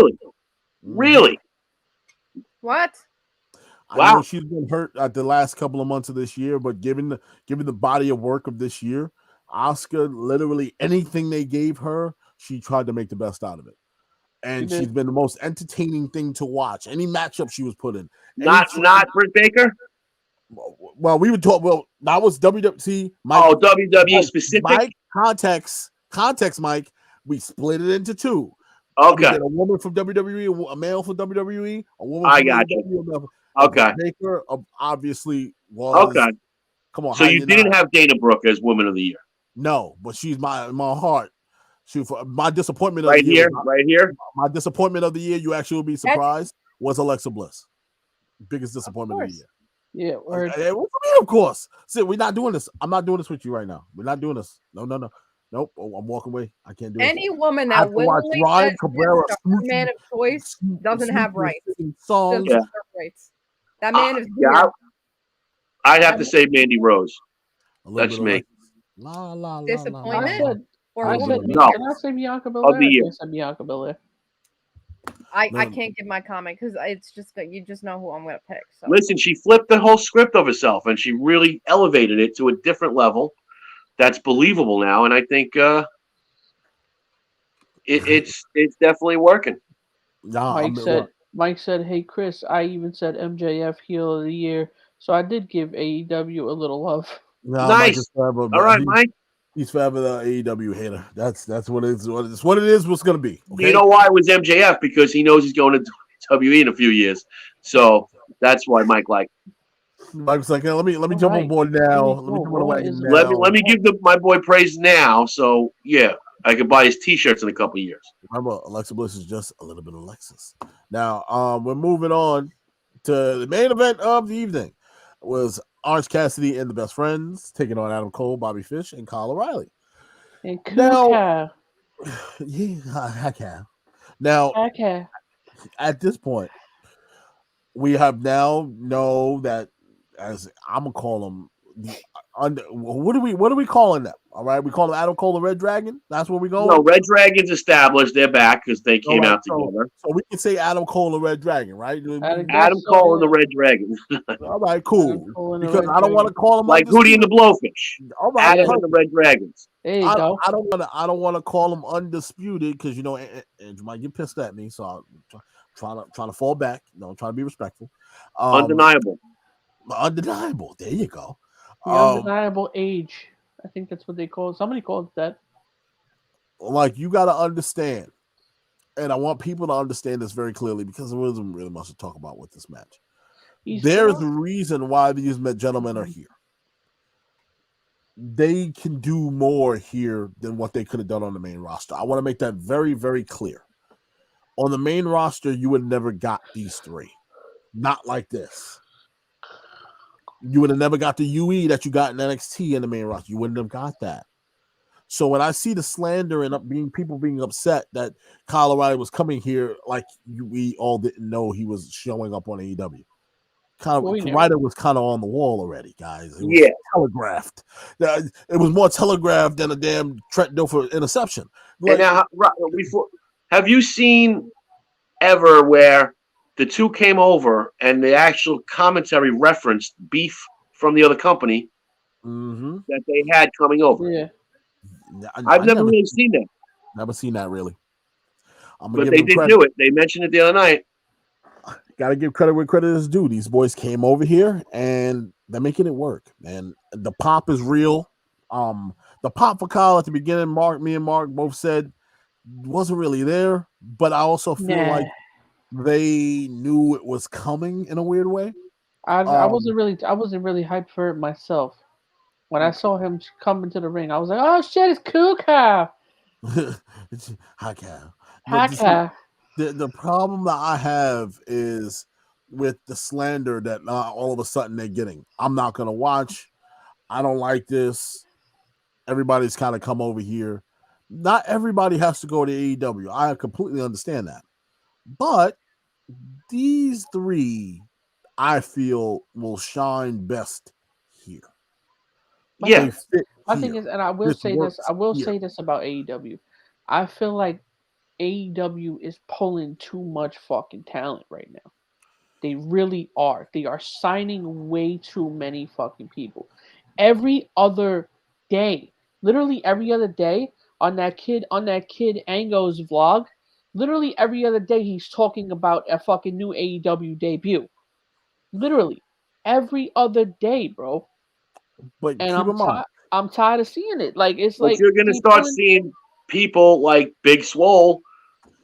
Really? What? I know she's been hurt at the last couple of months of this year, but given the body of work of this year, Oscar, literally anything they gave her, she tried to make the best out of it. And she's been the most entertaining thing to watch. Any matchup she was put in. Not Britt Baker? Well, we would talk. Well, that was WWE. WWE specific? Mike, context, Mike. We split it into two. Okay. A woman from WWE, a male from WWE, a woman from WWE. Okay. Baker obviously was. Okay. Come on. So you didn't have Dana Brooke as Woman of the Year? No, but she's my heart. My disappointment right of the year. Right here. My disappointment of the year, you actually will be surprised, was Alexa Bliss. Biggest disappointment of the year. Yeah. What do you mean, of course? See, we're not doing this. I'm not doing this with you right now. We're not doing this. No. Nope. Oh, I'm walking away. I can't do it. Any woman that willingly a man of choice doesn't have rights. Songs. Rights. That man is I'd have to say Mandy Rose. That's me. Disappointment? Can I say Bianca Belair? Of the year. I said Bianca Belair. I can't give my comment because it's just that you just know who I'm going to pick. So. Listen, she flipped the whole script of herself and she really elevated it to a different level. That's believable now, and I think it's definitely working. Mike said, "Hey Chris, I even said MJF heel of the year, so I did give AEW a little love." No, nice. All right, Mike. He's forever the AEW hater. That's what it is. What it is. What's going to be? Okay? You know why it was MJF? Because he knows he's going to WWE in a few years, so that's why Mike liked. Mike's like, let me jump on board now. Let me give my boy praise now. So yeah, I could buy his T-shirts in a couple of years. Remember, Alexa Bliss is just a little bit of Lexus. Now, we're moving on to the main event of the evening. It was Orange Cassidy and the Best Friends taking on Adam Cole, Bobby Fish, and Kyle O'Reilly. And now, I can. Now, at this point, we have now know that. As I'm gonna call them, what are we calling them? All right, we call them Adam Cole and Red Dragon. That's what we go. No, Red Dragon's established. They're back because they came out together. So we can say Adam Cole and Red Dragon, right? Adam Cole and the Red Dragon. All right, cool. Because I don't want to call them like Hootie and the Blowfish. All right, Adam and the Red Dragons. There you go. I don't want to call them undisputed because Andrew might get pissed at me. So I'm trying to fall back. I'm trying to be respectful. Undeniable. Undeniable. There you go. The undeniable age. I think that's what they call it. Somebody called it that. Like, you got to understand, and I want people to understand this very clearly because there wasn't really much to talk about with this match. There's a reason why these gentlemen are here. They can do more here than what they could have done on the main roster. I want to make that very, very clear. On the main roster, you would have never got these three. Not like this. You would have never got the UE that you got in NXT in the main roster. You wouldn't have got that. So when I see the slander and people being upset that Kyle O'Reilly was coming here, like we all didn't know he was showing up on AEW. Ryder was kind of on the wall already, guys. It was telegraphed. It was more telegraphed than a damn Trent Dilfer interception. Like, and now, have you seen ever where the two came over and the actual commentary referenced beef from the other company that they had coming over? Yeah. I've never really seen that. Never seen that, really. But they did do it. They mentioned it the other night. Got to give credit where credit is due. These boys came over here, and they're making it work, man. The pop is real. The pop for Kyle at the beginning, me and Mark both said wasn't really there, but I also feel like they knew it was coming in a weird way. I wasn't really hyped for it myself. When I saw him come into the ring, I was like, "Oh shit, it's Kuka!" Hi, Cal. Hi, But Cal. the problem that I have is with the slander that all of a sudden they're getting. I'm not gonna watch. I don't like this. Everybody's kind of come over here. Not everybody has to go to AEW. I completely understand that. But these three, I feel, will shine best here. Yeah. My thing is, and I will say this. I will say this about AEW. I feel like AEW is pulling too much fucking talent right now. They really are. They are signing way too many fucking people. Every other day, literally every other day on that kid Ango's vlog, literally every other day he's talking about a fucking new AEW debut. Literally every other day, bro. But And keep in mind, I'm tired of seeing it. Like it's But like you're going to start seeing people like Big Swole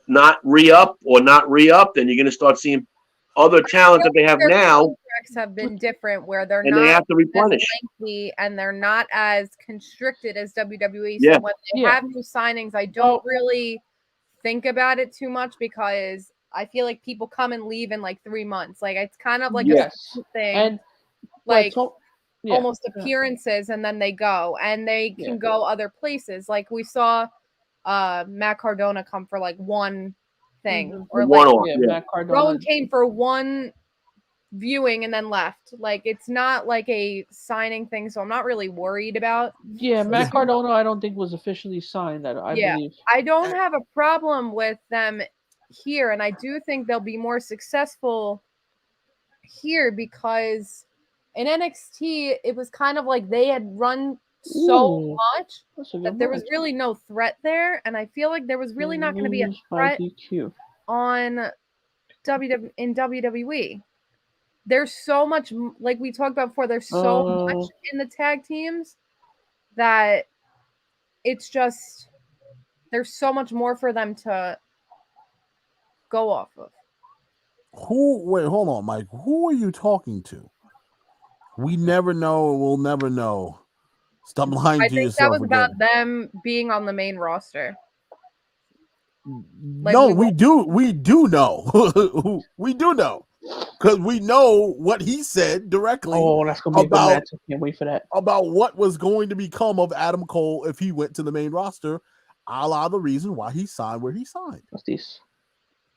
not re-up or not re-up. Then you're going to start seeing other talent that they have now. Contracts have been different where they're and not they have to replenish. as lengthy and they're not as constricted as WWE. Yeah. So when they have new signings, I don't really think about it too much because I feel like people come and leave in like 3 months. Like it's kind of like a thing, and like almost appearances, and then they go and they can go other places. Like we saw Matt Cardona come for like one thing, or like Matt Cardona. Rowan came for one viewing and then left. Like it's not like a signing thing, so I'm not really worried about. Yeah, Matt Cardona I don't think was officially signed. I believe. I don't have a problem with them here, and I do think they'll be more successful here because in NXT it was kind of like they had run so much that there was really no threat there, and I feel like there was really not going to be a threat on WWE. There's so much, like we talked about before, there's so much in the tag teams that it's just there's so much more for them to go off of. Wait, hold on, Mike. Who are you talking to? We never know. We'll never know. Stop lying to yourself. That was about them being on the main roster. Like no, we do know. We do know. Because we know what he said directly. Oh, that's gonna be about, a good match. I can't wait for that. About what was going to become of Adam Cole if he went to the main roster, a la the reason why he signed where he signed. What's this?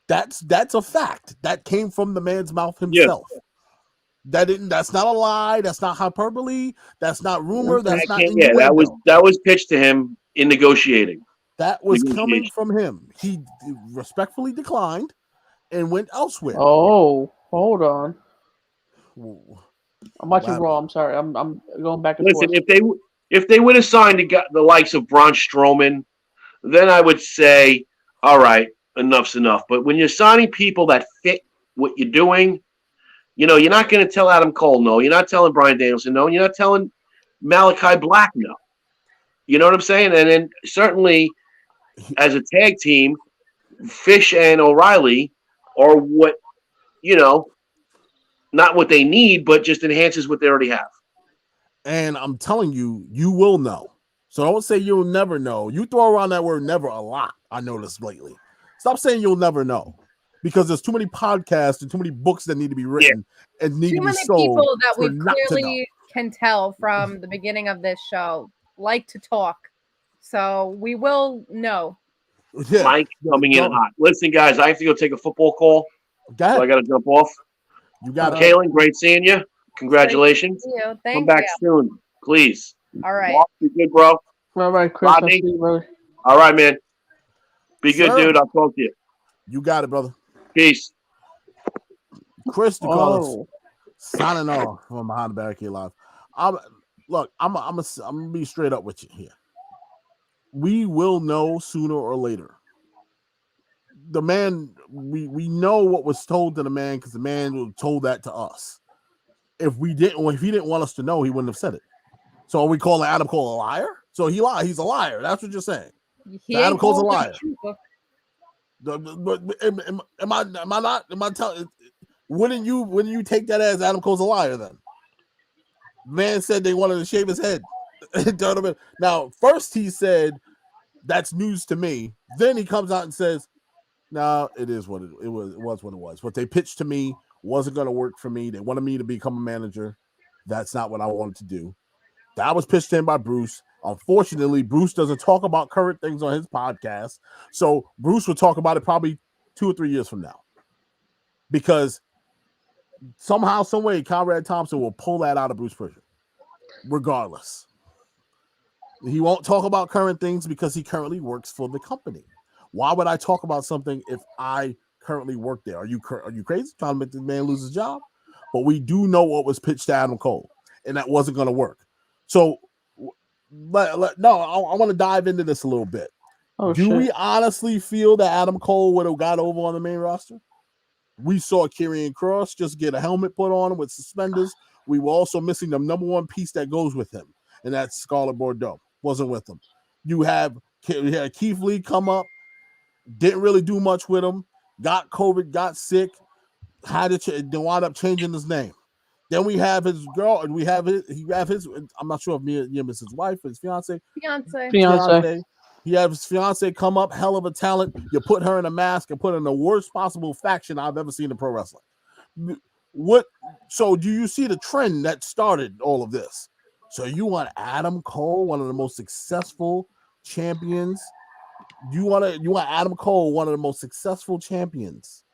That's a fact. That came from the man's mouth himself. Yeah. That's not a lie. That's not hyperbole. That's not rumor. That's not innuendo. That was pitched to him in negotiating. That was coming from him. He respectfully declined and went elsewhere. Oh, hold on. I'm watching Raw. I'm sorry. I'm going back and forth. If they would have signed the likes of Braun Strowman, then I would say, all right, enough's enough. But when you're signing people that fit what you're doing, you're not going to tell Adam Cole no. You're not telling Bryan Danielson no. And you're not telling Malachi Black no. You know what I'm saying? And then certainly as a tag team, Fish and O'Reilly are what, not what they need, but just enhances what they already have. And I'm telling you, you will know. So don't say you'll never know. You throw around that word never a lot, I noticed lately. Stop saying you'll never know. Because there's too many podcasts and too many books that need to be written and need to be sold. Too many people that we clearly can tell from the beginning of this show like to talk. So we will know. Yeah. Mike coming in hot. Listen, guys, I have to go take a football call. So I got to jump off. You got it. Kaylin, great seeing you. Congratulations. Thank you. Thank Come back soon, please. All right. Be good, bro. All right, Chris. Rodney. All right, man. Be good, dude. I'll talk to you. You got it, brother. Peace. Chris DeCarlos signing off from Behind the Barricade Live. I'm gonna be straight up with you here. We will know sooner or later. The man, we know what was told to the man because the man told that to us. If he didn't want us to know, he wouldn't have said it. So are we calling Adam Cole a liar? So he's a liar. That's what you're saying. So Adam Cole's a liar. Am I not? Am I telling? Wouldn't you take that as Adam Cole's a liar then? Man said they wanted to shave his head. Now, first he said that's news to me. Then he comes out and says, "No, it is what it was. It was what it was. What they pitched to me wasn't going to work for me. They wanted me to become a manager. That's not what I wanted to do. That was pitched in by Bruce. Unfortunately, Bruce doesn't talk about current things on his podcast. So Bruce will talk about it probably 2 or 3 years from now. Because somehow, some way, Conrad Thompson will pull that out of Bruce Prichard. Regardless. He won't talk about current things because he currently works for the company. Why would I talk about something if I currently work there? Are you crazy trying to make this man lose his job? But we do know what was pitched to Adam Cole, and that wasn't going to work. So, I want to dive into this a little bit. Do we honestly feel that Adam Cole would have got over on the main roster? We saw Karrion Kross just get a helmet put on him with suspenders. We were also missing the number one piece that goes with him, and that's Scarlett Bordeaux. Wasn't with him. You had Keith Lee come up, didn't really do much with him, got COVID, got sick, had to wound up changing his name. Then we have his girl, and we have his. I'm not sure if Mia is his wife, his fiance. He has his fiance come up, hell of a talent. You put her in a mask and put her in the worst possible faction I've ever seen in pro wrestling. So do you see the trend that started all of this? So you want Adam Cole, one of the most successful champions. You want Adam Cole, one of the most successful champions.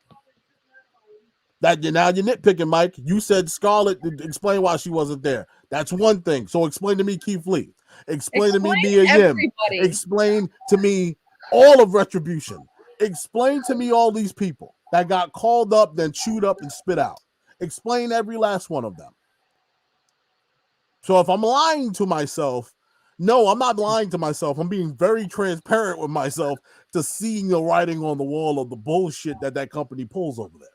Now you're nitpicking, Mike. You said Scarlett. Explain why she wasn't there. That's one thing. So explain to me Keith Lee. Explain to me Mia Yim. Explain to me all of Retribution. Explain to me all these people that got called up, then chewed up and spit out. Explain every last one of them. So if I'm lying to myself, no, I'm not lying to myself. I'm being very transparent with myself to seeing the writing on the wall of the bullshit that company pulls over there.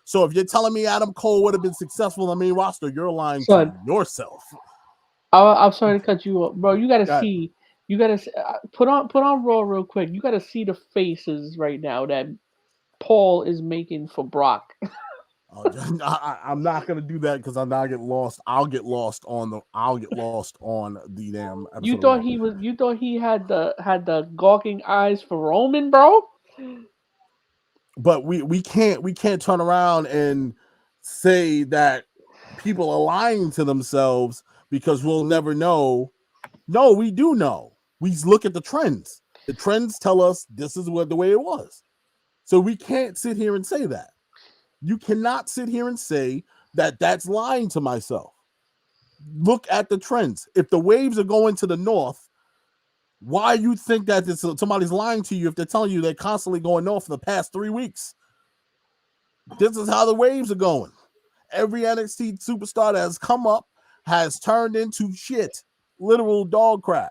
So if you're telling me Adam Cole would have been successful on the main roster, you're lying to yourself. I'm sorry to cut you off, bro. You gotta see. You gotta put on Raw real quick. You gotta see the faces right now that Paul is making for Brock. I'm not gonna do that because I'm not get lost. I'll get lost on the damn episode. You thought he had the gawking eyes for Roman, bro? But we can't turn around and say that people are lying to themselves because we'll never know. No, we do know. We look at the trends. The trends tell us this is the way it was. So we can't sit here and say that. You cannot sit here and say that that's lying to myself. Look at the trends. If the waves are going to the north, why you think that somebody's lying to you if they're telling you they're constantly going north for the past 3 weeks? This is how the waves are going. Every NXT superstar that has come up has turned into shit. Literal dog crap.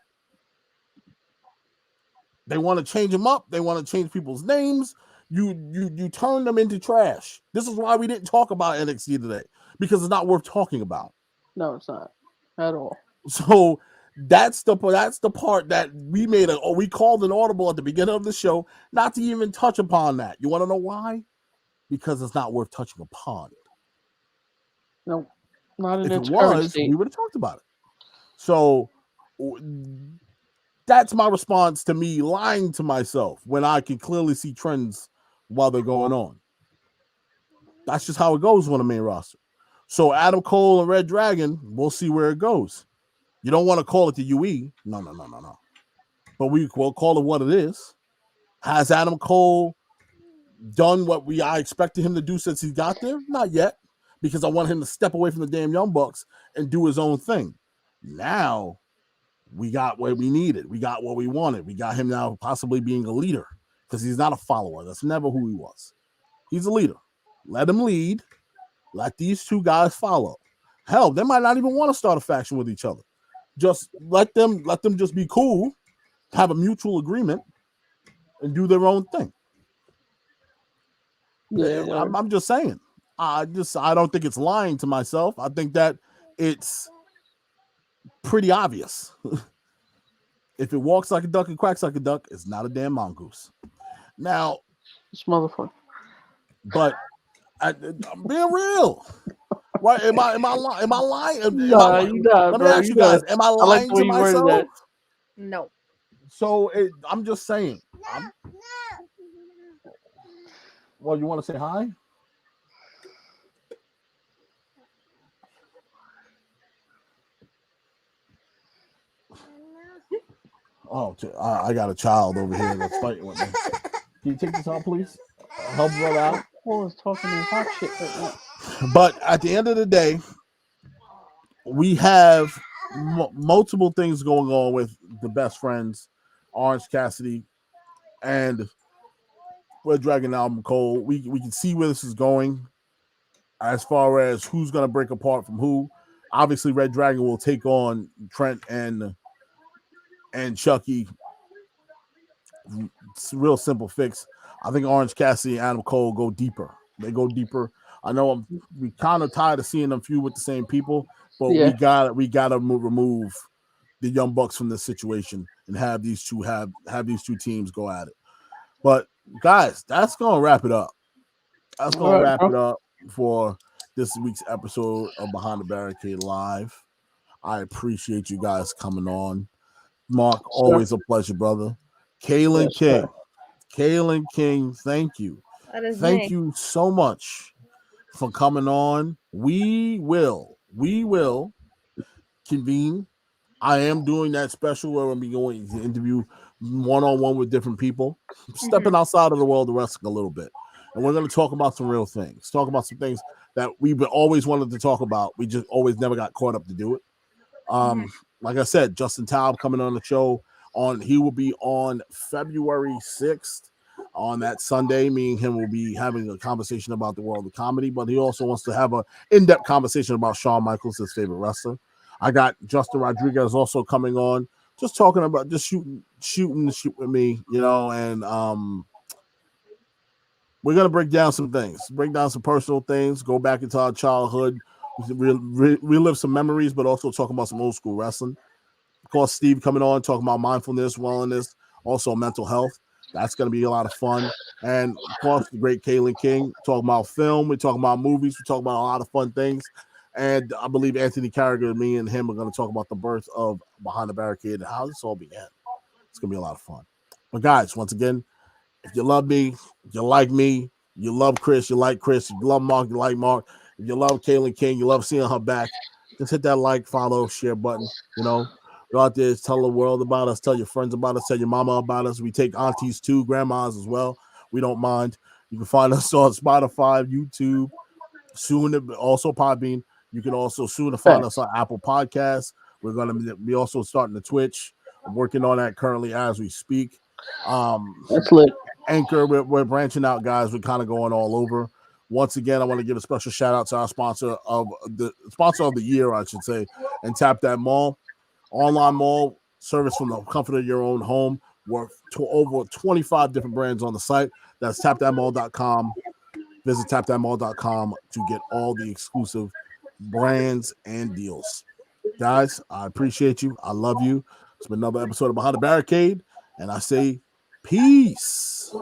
They want to change them up. They want to change people's names. You turn them into trash. This is why we didn't talk about NXT today, because it's not worth talking about. No, it's not at all. So that's the part that we called an audible at the beginning of the show, not to even touch upon that. You want to know why? Because it's not worth touching upon. No, not in if its it was, state. we would have talked about it. So that's my response to me lying to myself when I can clearly see trends while they're going on. That's just how it goes on the main roster. So Adam Cole and Red Dragon, we'll see where it goes. You don't want to call it the UE. No. But we'll call it what it is. Has Adam Cole done what I expected him to do since he got there? Not yet, because I want him to step away from the damn Young Bucks and do his own thing. Now we got what we needed. We got what we wanted. We got him now possibly being a leader, because he's not a follower. That's never who he was. He's a leader. Let him lead. Let these two guys follow. Hell, they might not even want to start a faction with each other. Just let them just be cool, have a mutual agreement, and do their own thing. Yeah, I'm just saying. I don't think it's lying to myself. I think that it's pretty obvious. If it walks like a duck and quacks like a duck, it's not a damn mongoose. Now, it's motherfucker. But I'm being real. What am I lying? Let me bro, ask you guys, am I I like lying the way to you worded myself? that. No. So I'm just saying. Well, you want to say hi? Oh, I got a child over here that's fighting with me. Can you take this out, please? Help brother out. Paul is talking his hot shit right now. But at the end of the day, we have multiple things going on with the best friends, Orange Cassidy, and Red Dragon album Cole. We can see where this is going as far as who's going to break apart from who. Obviously, Red Dragon will take on Trent and Chucky. It's a real simple fix. I think Orange Cassidy and Adam Cole go deeper. They go deeper. I know we kind of tired of seeing them feud with the same people, but we gotta remove the Young Bucks from this situation and have these two teams go at it. But guys, that's gonna wrap it up. That's gonna wrap it up for this week's episode of Behind the Barricade Live. I appreciate you guys coming on. Mark, always a pleasure, brother. Kaylin King, thank you. Thank you so much for coming on. We will convene. I am doing that special where I'm going to interview one-on-one with different people, stepping outside of the world of wrestling a little bit. And we're going to talk about some real things, talk about some things that we've always wanted to talk about. We just always never got caught up to do it. Like I said, Justin Taub coming on the show. He will be on February 6th. On that Sunday, me and him will be having a conversation about the world of comedy, but he also wants to have an in-depth conversation about Shawn Michaels, his favorite wrestler. I got Justin Rodriguez also coming on, just talking about just shooting the shit with me, and we're gonna break down some things, break down some personal things, go back into our childhood, relive some memories, but also talk about some old school wrestling. Of course, Steve coming on, talking about mindfulness, wellness, also mental health. That's going to be a lot of fun. And, of course, the great Kaylin King, talking about film. We're talking about movies. We're talking about a lot of fun things. And I believe Anthony Carragher, me and him are going to talk about the birth of Behind the Barricade and how this all began. It's going to be a lot of fun. But, guys, once again, if you love me, you like me, you love Chris, you like Chris, you love Mark, you like Mark, if you love Kaylin King, you love seeing her back, just hit that like, follow, share button, Go out there, tell the world about us, tell your friends about us, tell your mama about us. We take aunties too, grandmas as well. We don't mind. You can find us on Spotify, YouTube, soon also Podbean. You can also soon find us on Apple Podcasts. We're going to be also starting the Twitch. I'm working on that currently as we speak. That's lit. Anchor, we're branching out, guys. We're kind of going all over. Once again, I want to give a special shout out to our sponsor of the year, I should say, and Tap That Mall. Online mall service from the comfort of your own home. We're over 25 different brands on the site. That's tapthatmall.com. Visit tapthatmall.com to get all the exclusive brands and deals. Guys, I appreciate you. I love you. It's been another episode of Behind the Barricade, and I say peace.